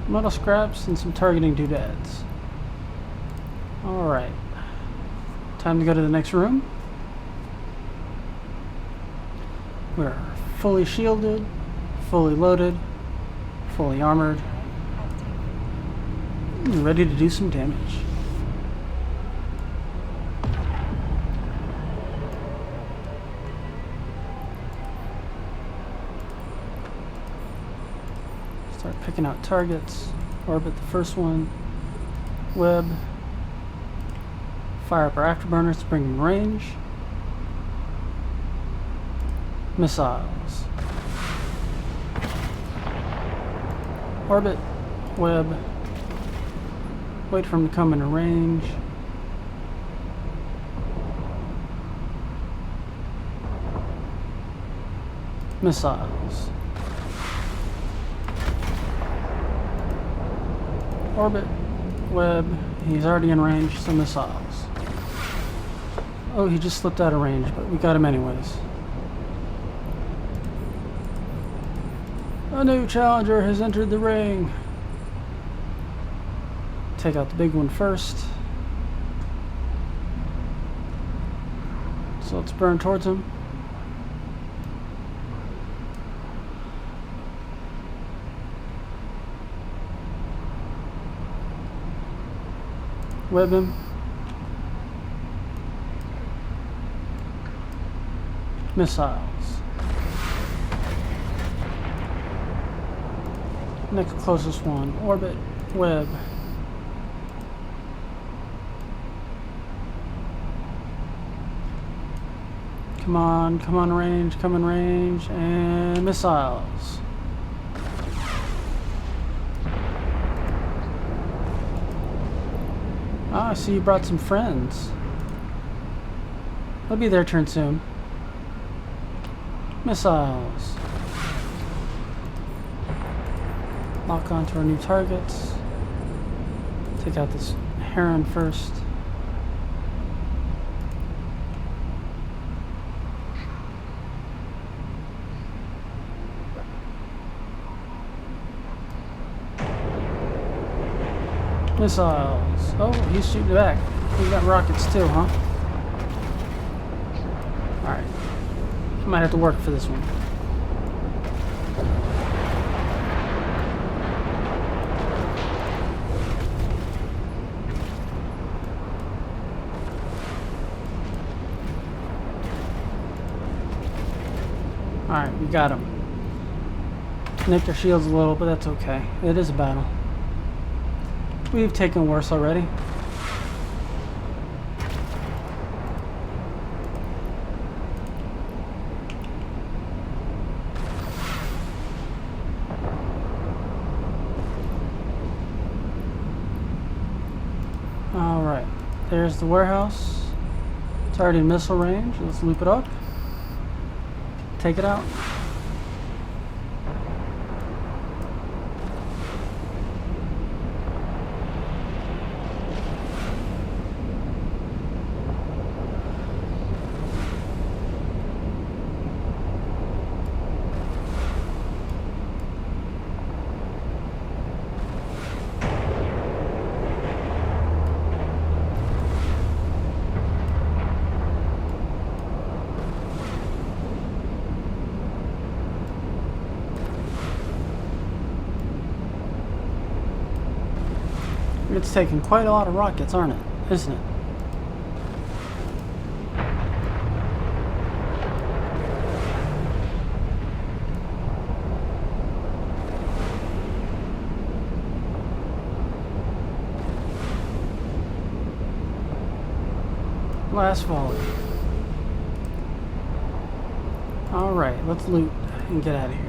Metal scraps and some targeting doodads. Alright. Time to go to the next room. We're fully shielded, fully loaded, fully armored, and ready to do some damage. Start picking out targets. Orbit the first one. Web. Fire up our afterburners to bring them in range. Missiles. Orbit. Web. Wait for them to come into range. Missiles. Orbit, web, he's already in range, so missiles. Oh, he just slipped out of range, but we got him anyways. A new challenger has entered the ring. Take out the big one first. So let's burn towards him. Web him. Missiles. Next closest one. Orbit. Web. Come on range, come in range, and missiles. Ah, I see you brought some friends. It'll be their turn soon. Missiles. Lock onto our new targets. Take out this Heron first. Missiles. Oh, he's shooting back. He's got rockets too, huh? Alright. I might have to work for this one. Alright, we got him. Nicked our shields a little, but that's okay. It is a battle. We've taken worse already. Alright, there's the warehouse. It's already in missile range. Let's loop it up. Take it out. It's taking quite a lot of rockets, aren't it? Isn't it? Last volley. Alright, let's loot and get out of here.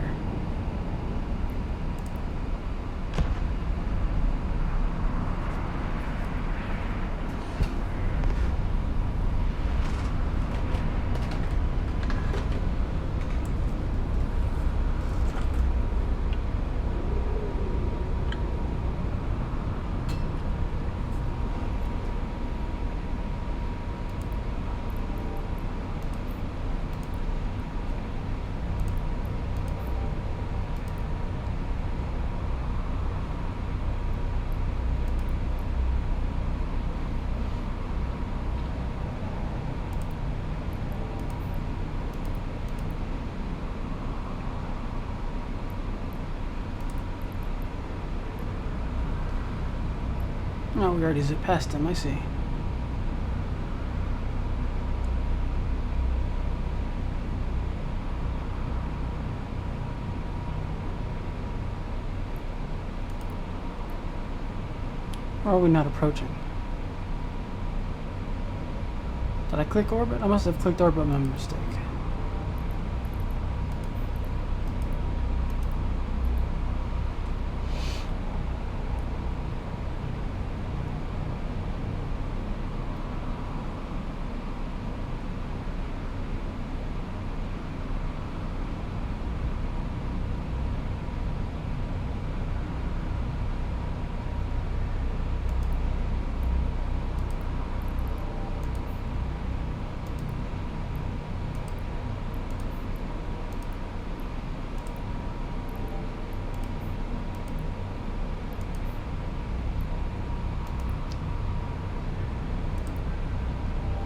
Oh, we already zipped past him, I see. Or are we not approaching? Did I click orbit? I must have clicked orbit by mistake.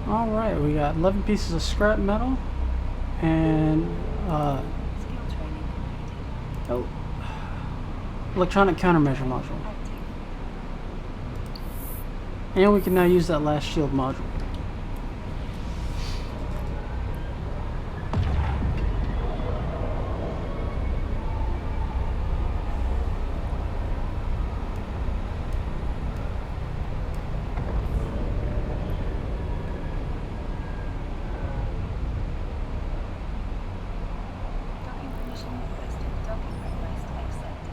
Alright, we got 11 pieces of scrap metal and Skill training completed. electronic countermeasure module. Active. And we can now use that last shield module. Docking permission requested. Docking request accepted.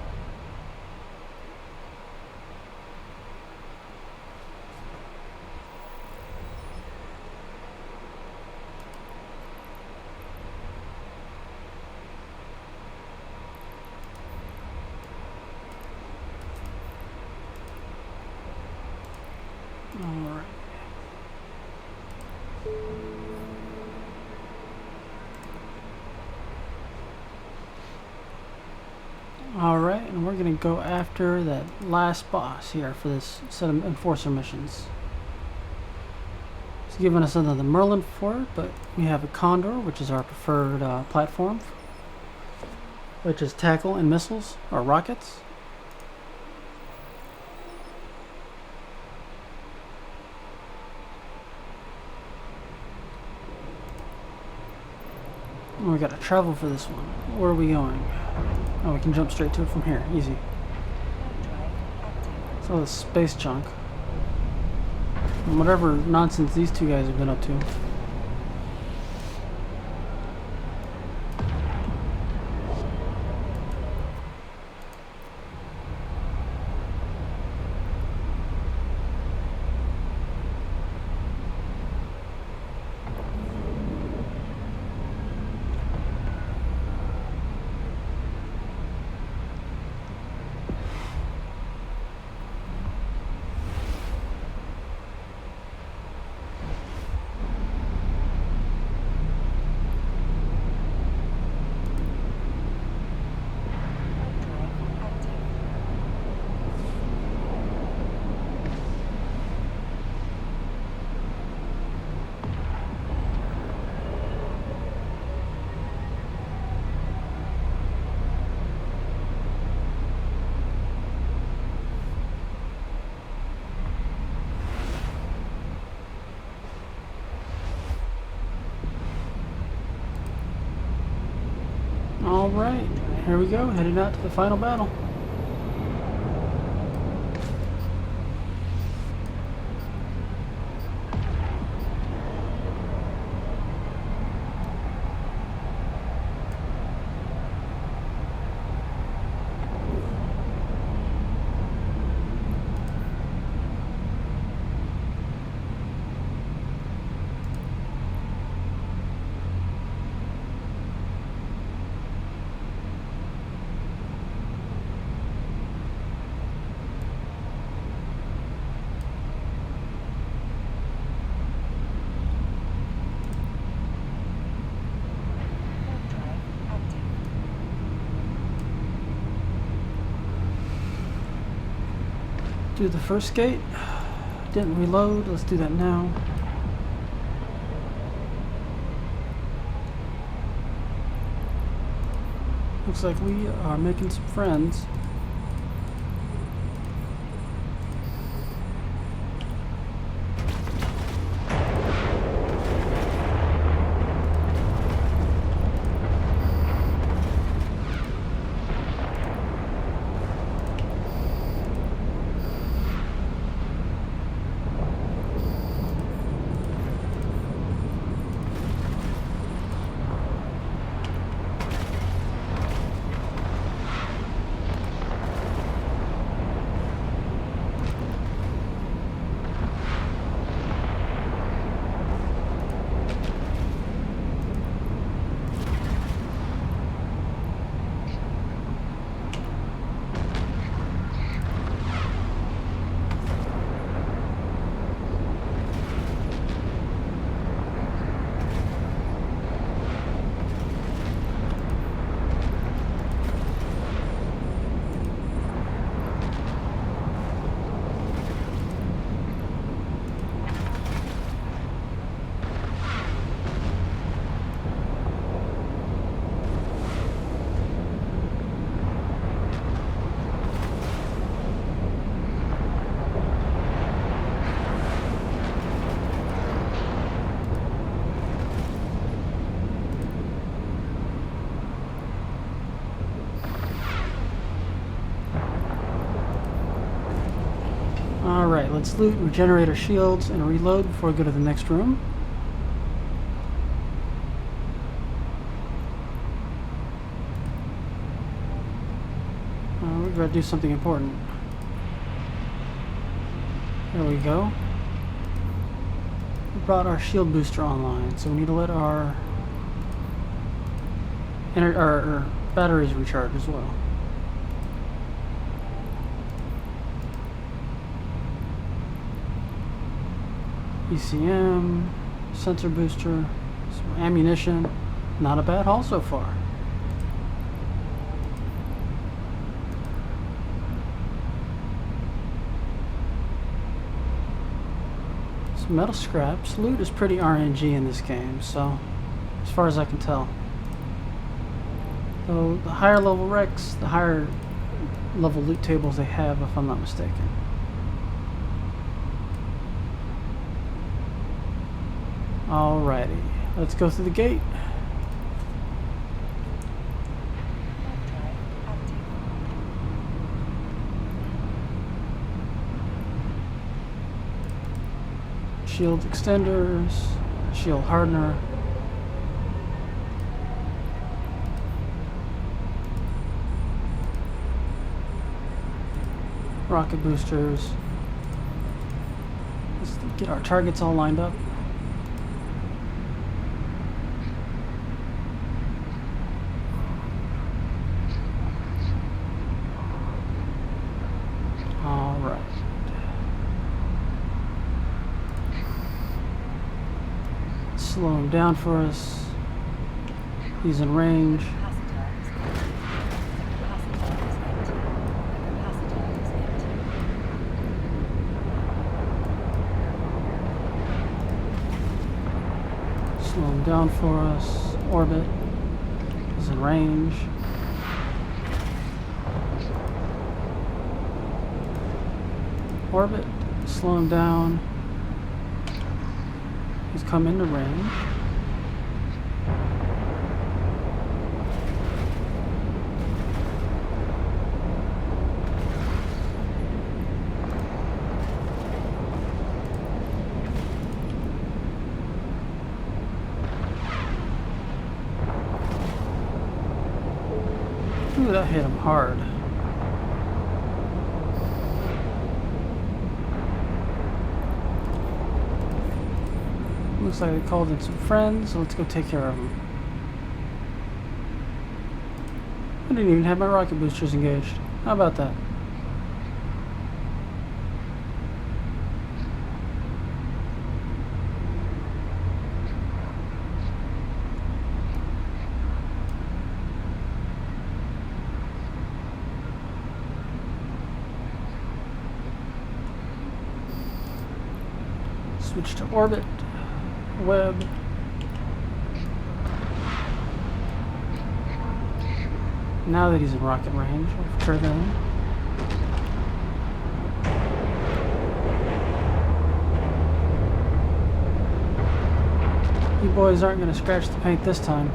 Alright. Alright, and we're gonna go after that last boss here for this set of enforcer missions. It's giving us another Merlin for it, but we have a Condor, which is our preferred platform, which is tackle and missiles, or rockets. And we gotta travel for this one. Where are we going? Oh, we can jump straight to it from here. Easy. Drive active. So the space junk. And whatever nonsense these two guys have been up to. Drive active. Alright, here we go, heading out to the final battle. do the first gate. Didn't reload. Let's do that now. Looks like we are making some friends. Alright, let's loot, regenerate our shields, and reload before we go to the next room. We're going to do something important. There we go. We brought our shield booster online, so we need to let our batteries recharge as well. ECM, sensor booster, some ammunition. Not a bad haul so far. Some metal scraps. Loot is pretty RNG in this game, so as far as I can tell. Though the higher level wrecks, the higher level loot tables they have, if I'm not mistaken. Alrighty, let's go through the gate. Shield extenders, shield hardener. Rocket boosters. Let's get our targets all lined up. Slow him down for us. He's in range. Slow him down for us. Orbit is in range. Orbit, slow him down. He's come into range. Ooh, that hit him hard. Looks like they called in some friends, so let's go take care of them. I didn't even have my rocket boosters engaged. How about that? Switch to orbit. Web. Now that he's in rocket range, we'll trigger him. You boys aren't going to scratch the paint this time.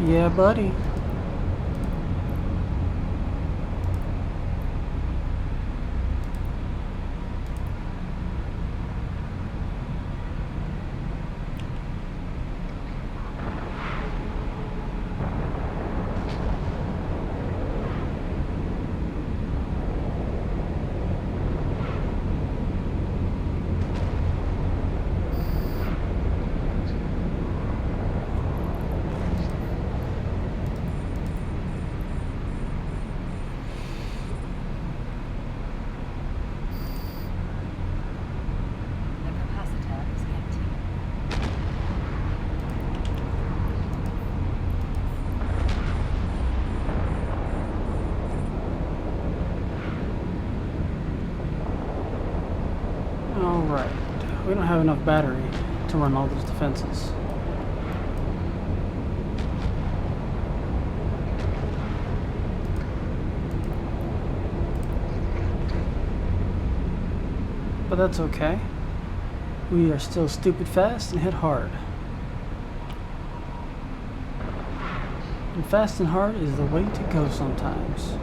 Yeah, buddy. The capacitor is empty. Alright. We don't have enough battery to run all those defenses. But that's okay. We are still stupid fast and hit hard. And fast and hard is the way to go sometimes.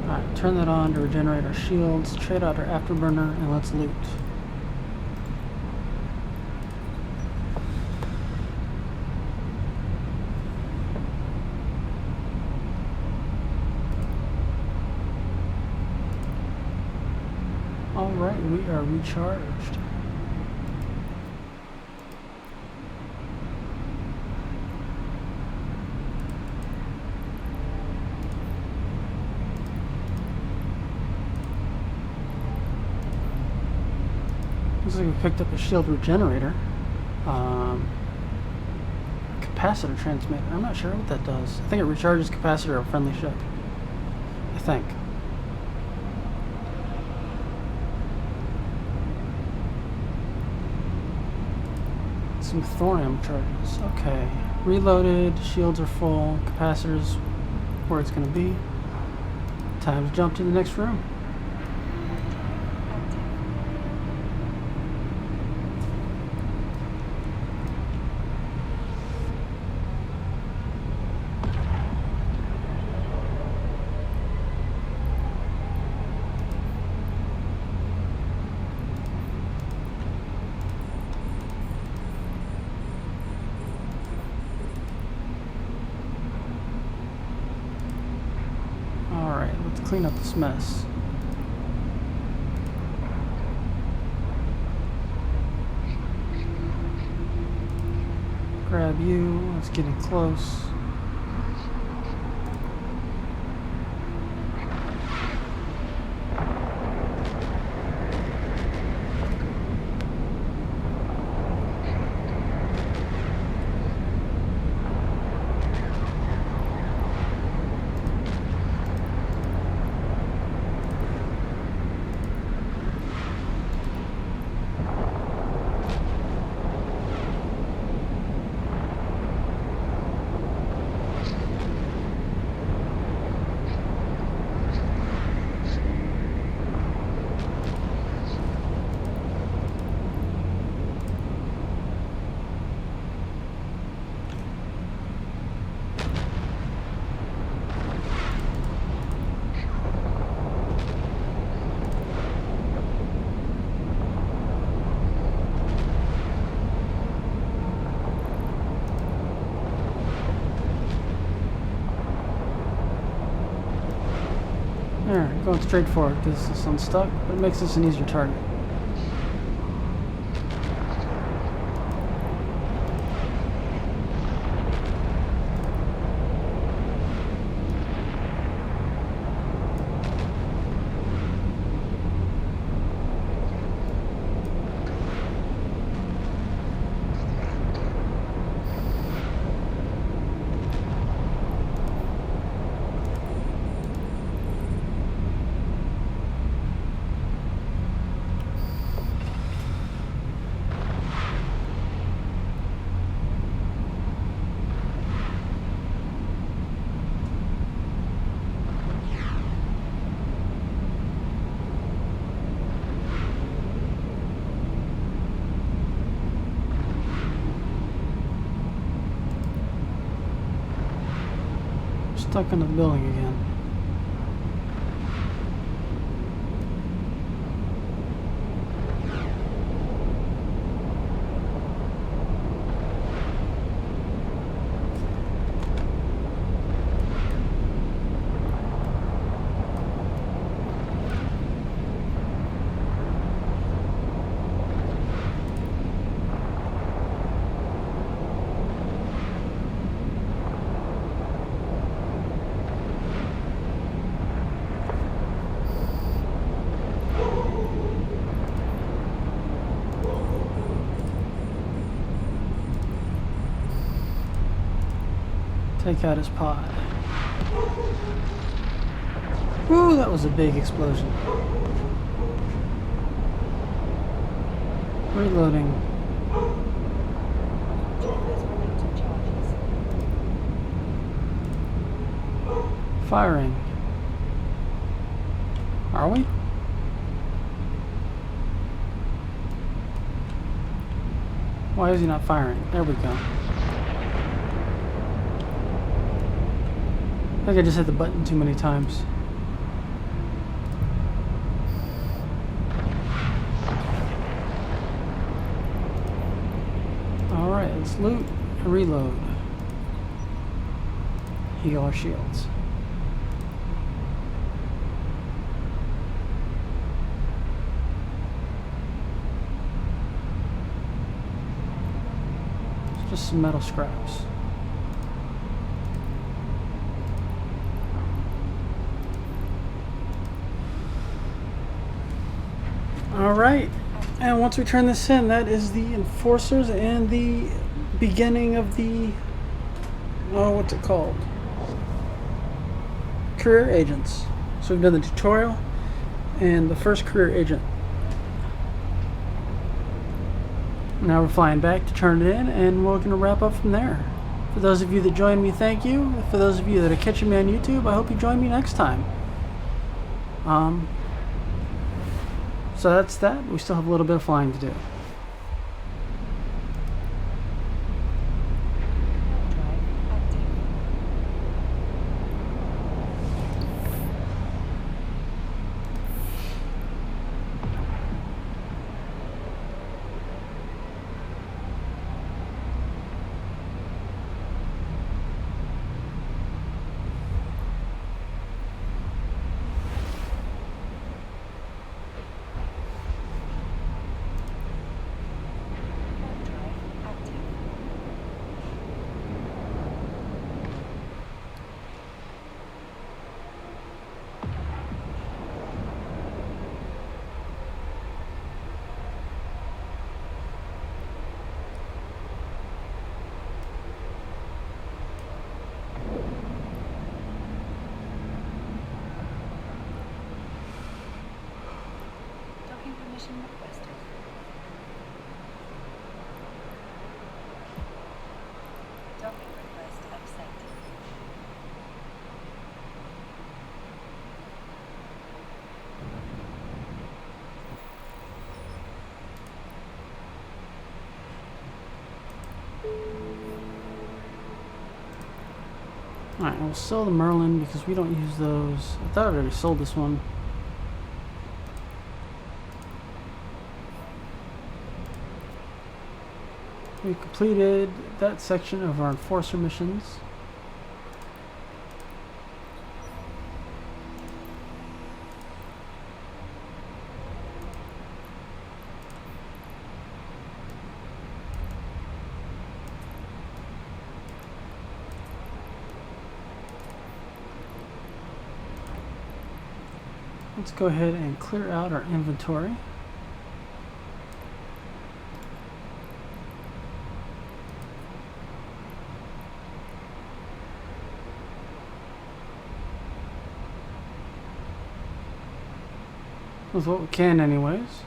Alright, turn that on to regenerate our shields, trade out our afterburner, and let's loot. Alright, we are recharged. Looks like we picked up a shield regenerator. Capacitor transmitter. I'm not sure what that does. I think it recharges capacitor of a friendly ship. I think. Some thorium charges. Okay. Reloaded. Shields are full. Capacitors where it's going to be. Time to jump to the next room. Alright, let's clean up this mess. Grab you, let's get in close. There, going straight for it because this one's stuck, but it makes this an easier target. stuck into the building again. Take out his pod. Woo, that was a big explosion. Reloading. Firing. Are we? Why is he not firing? There we go. I think I just hit the button too many times. Alright, let's loot and reload. Heal our shields. It's just some metal scraps. Alright, and once we turn this in, that is the Enforcers and the beginning of the, oh, what's it called? Career Agents. So we've done the tutorial and the first career agent. Now we're flying back to turn it in, and we're going to wrap up from there. For those of you that joined me, thank you. For those of you that are catching me on YouTube, I hope you join me next time. So that's that. We still have a little bit of flying to do. Alright, we'll sell the Merlin because we don't use those. I thought I already sold this one. We completed that section of our Enforcer missions. Let's go ahead and clear out our inventory. With what we can anyways.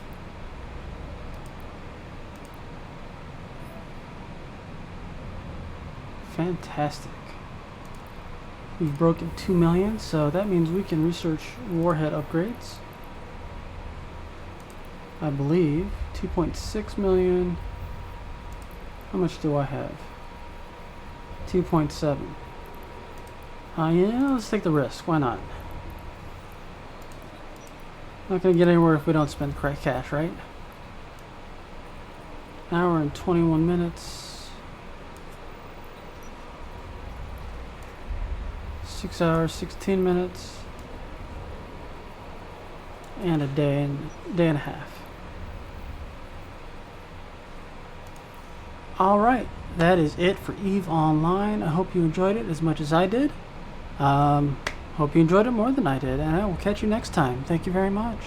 Fantastic. We've broken 2 million, so that means we can research warhead upgrades. I believe 2.6 million. How much do I have? 2.7. Yeah, let's take the risk. Why not? Not gonna get anywhere if we don't spend correct cash, right? Hour and 21 minutes. 6 hours, 16 minutes. And a day and a half. Alright, that is it for EVE Online. I hope you enjoyed it as much as I did. Hope you enjoyed it more than I did, and I will catch you next time. Thank you very much.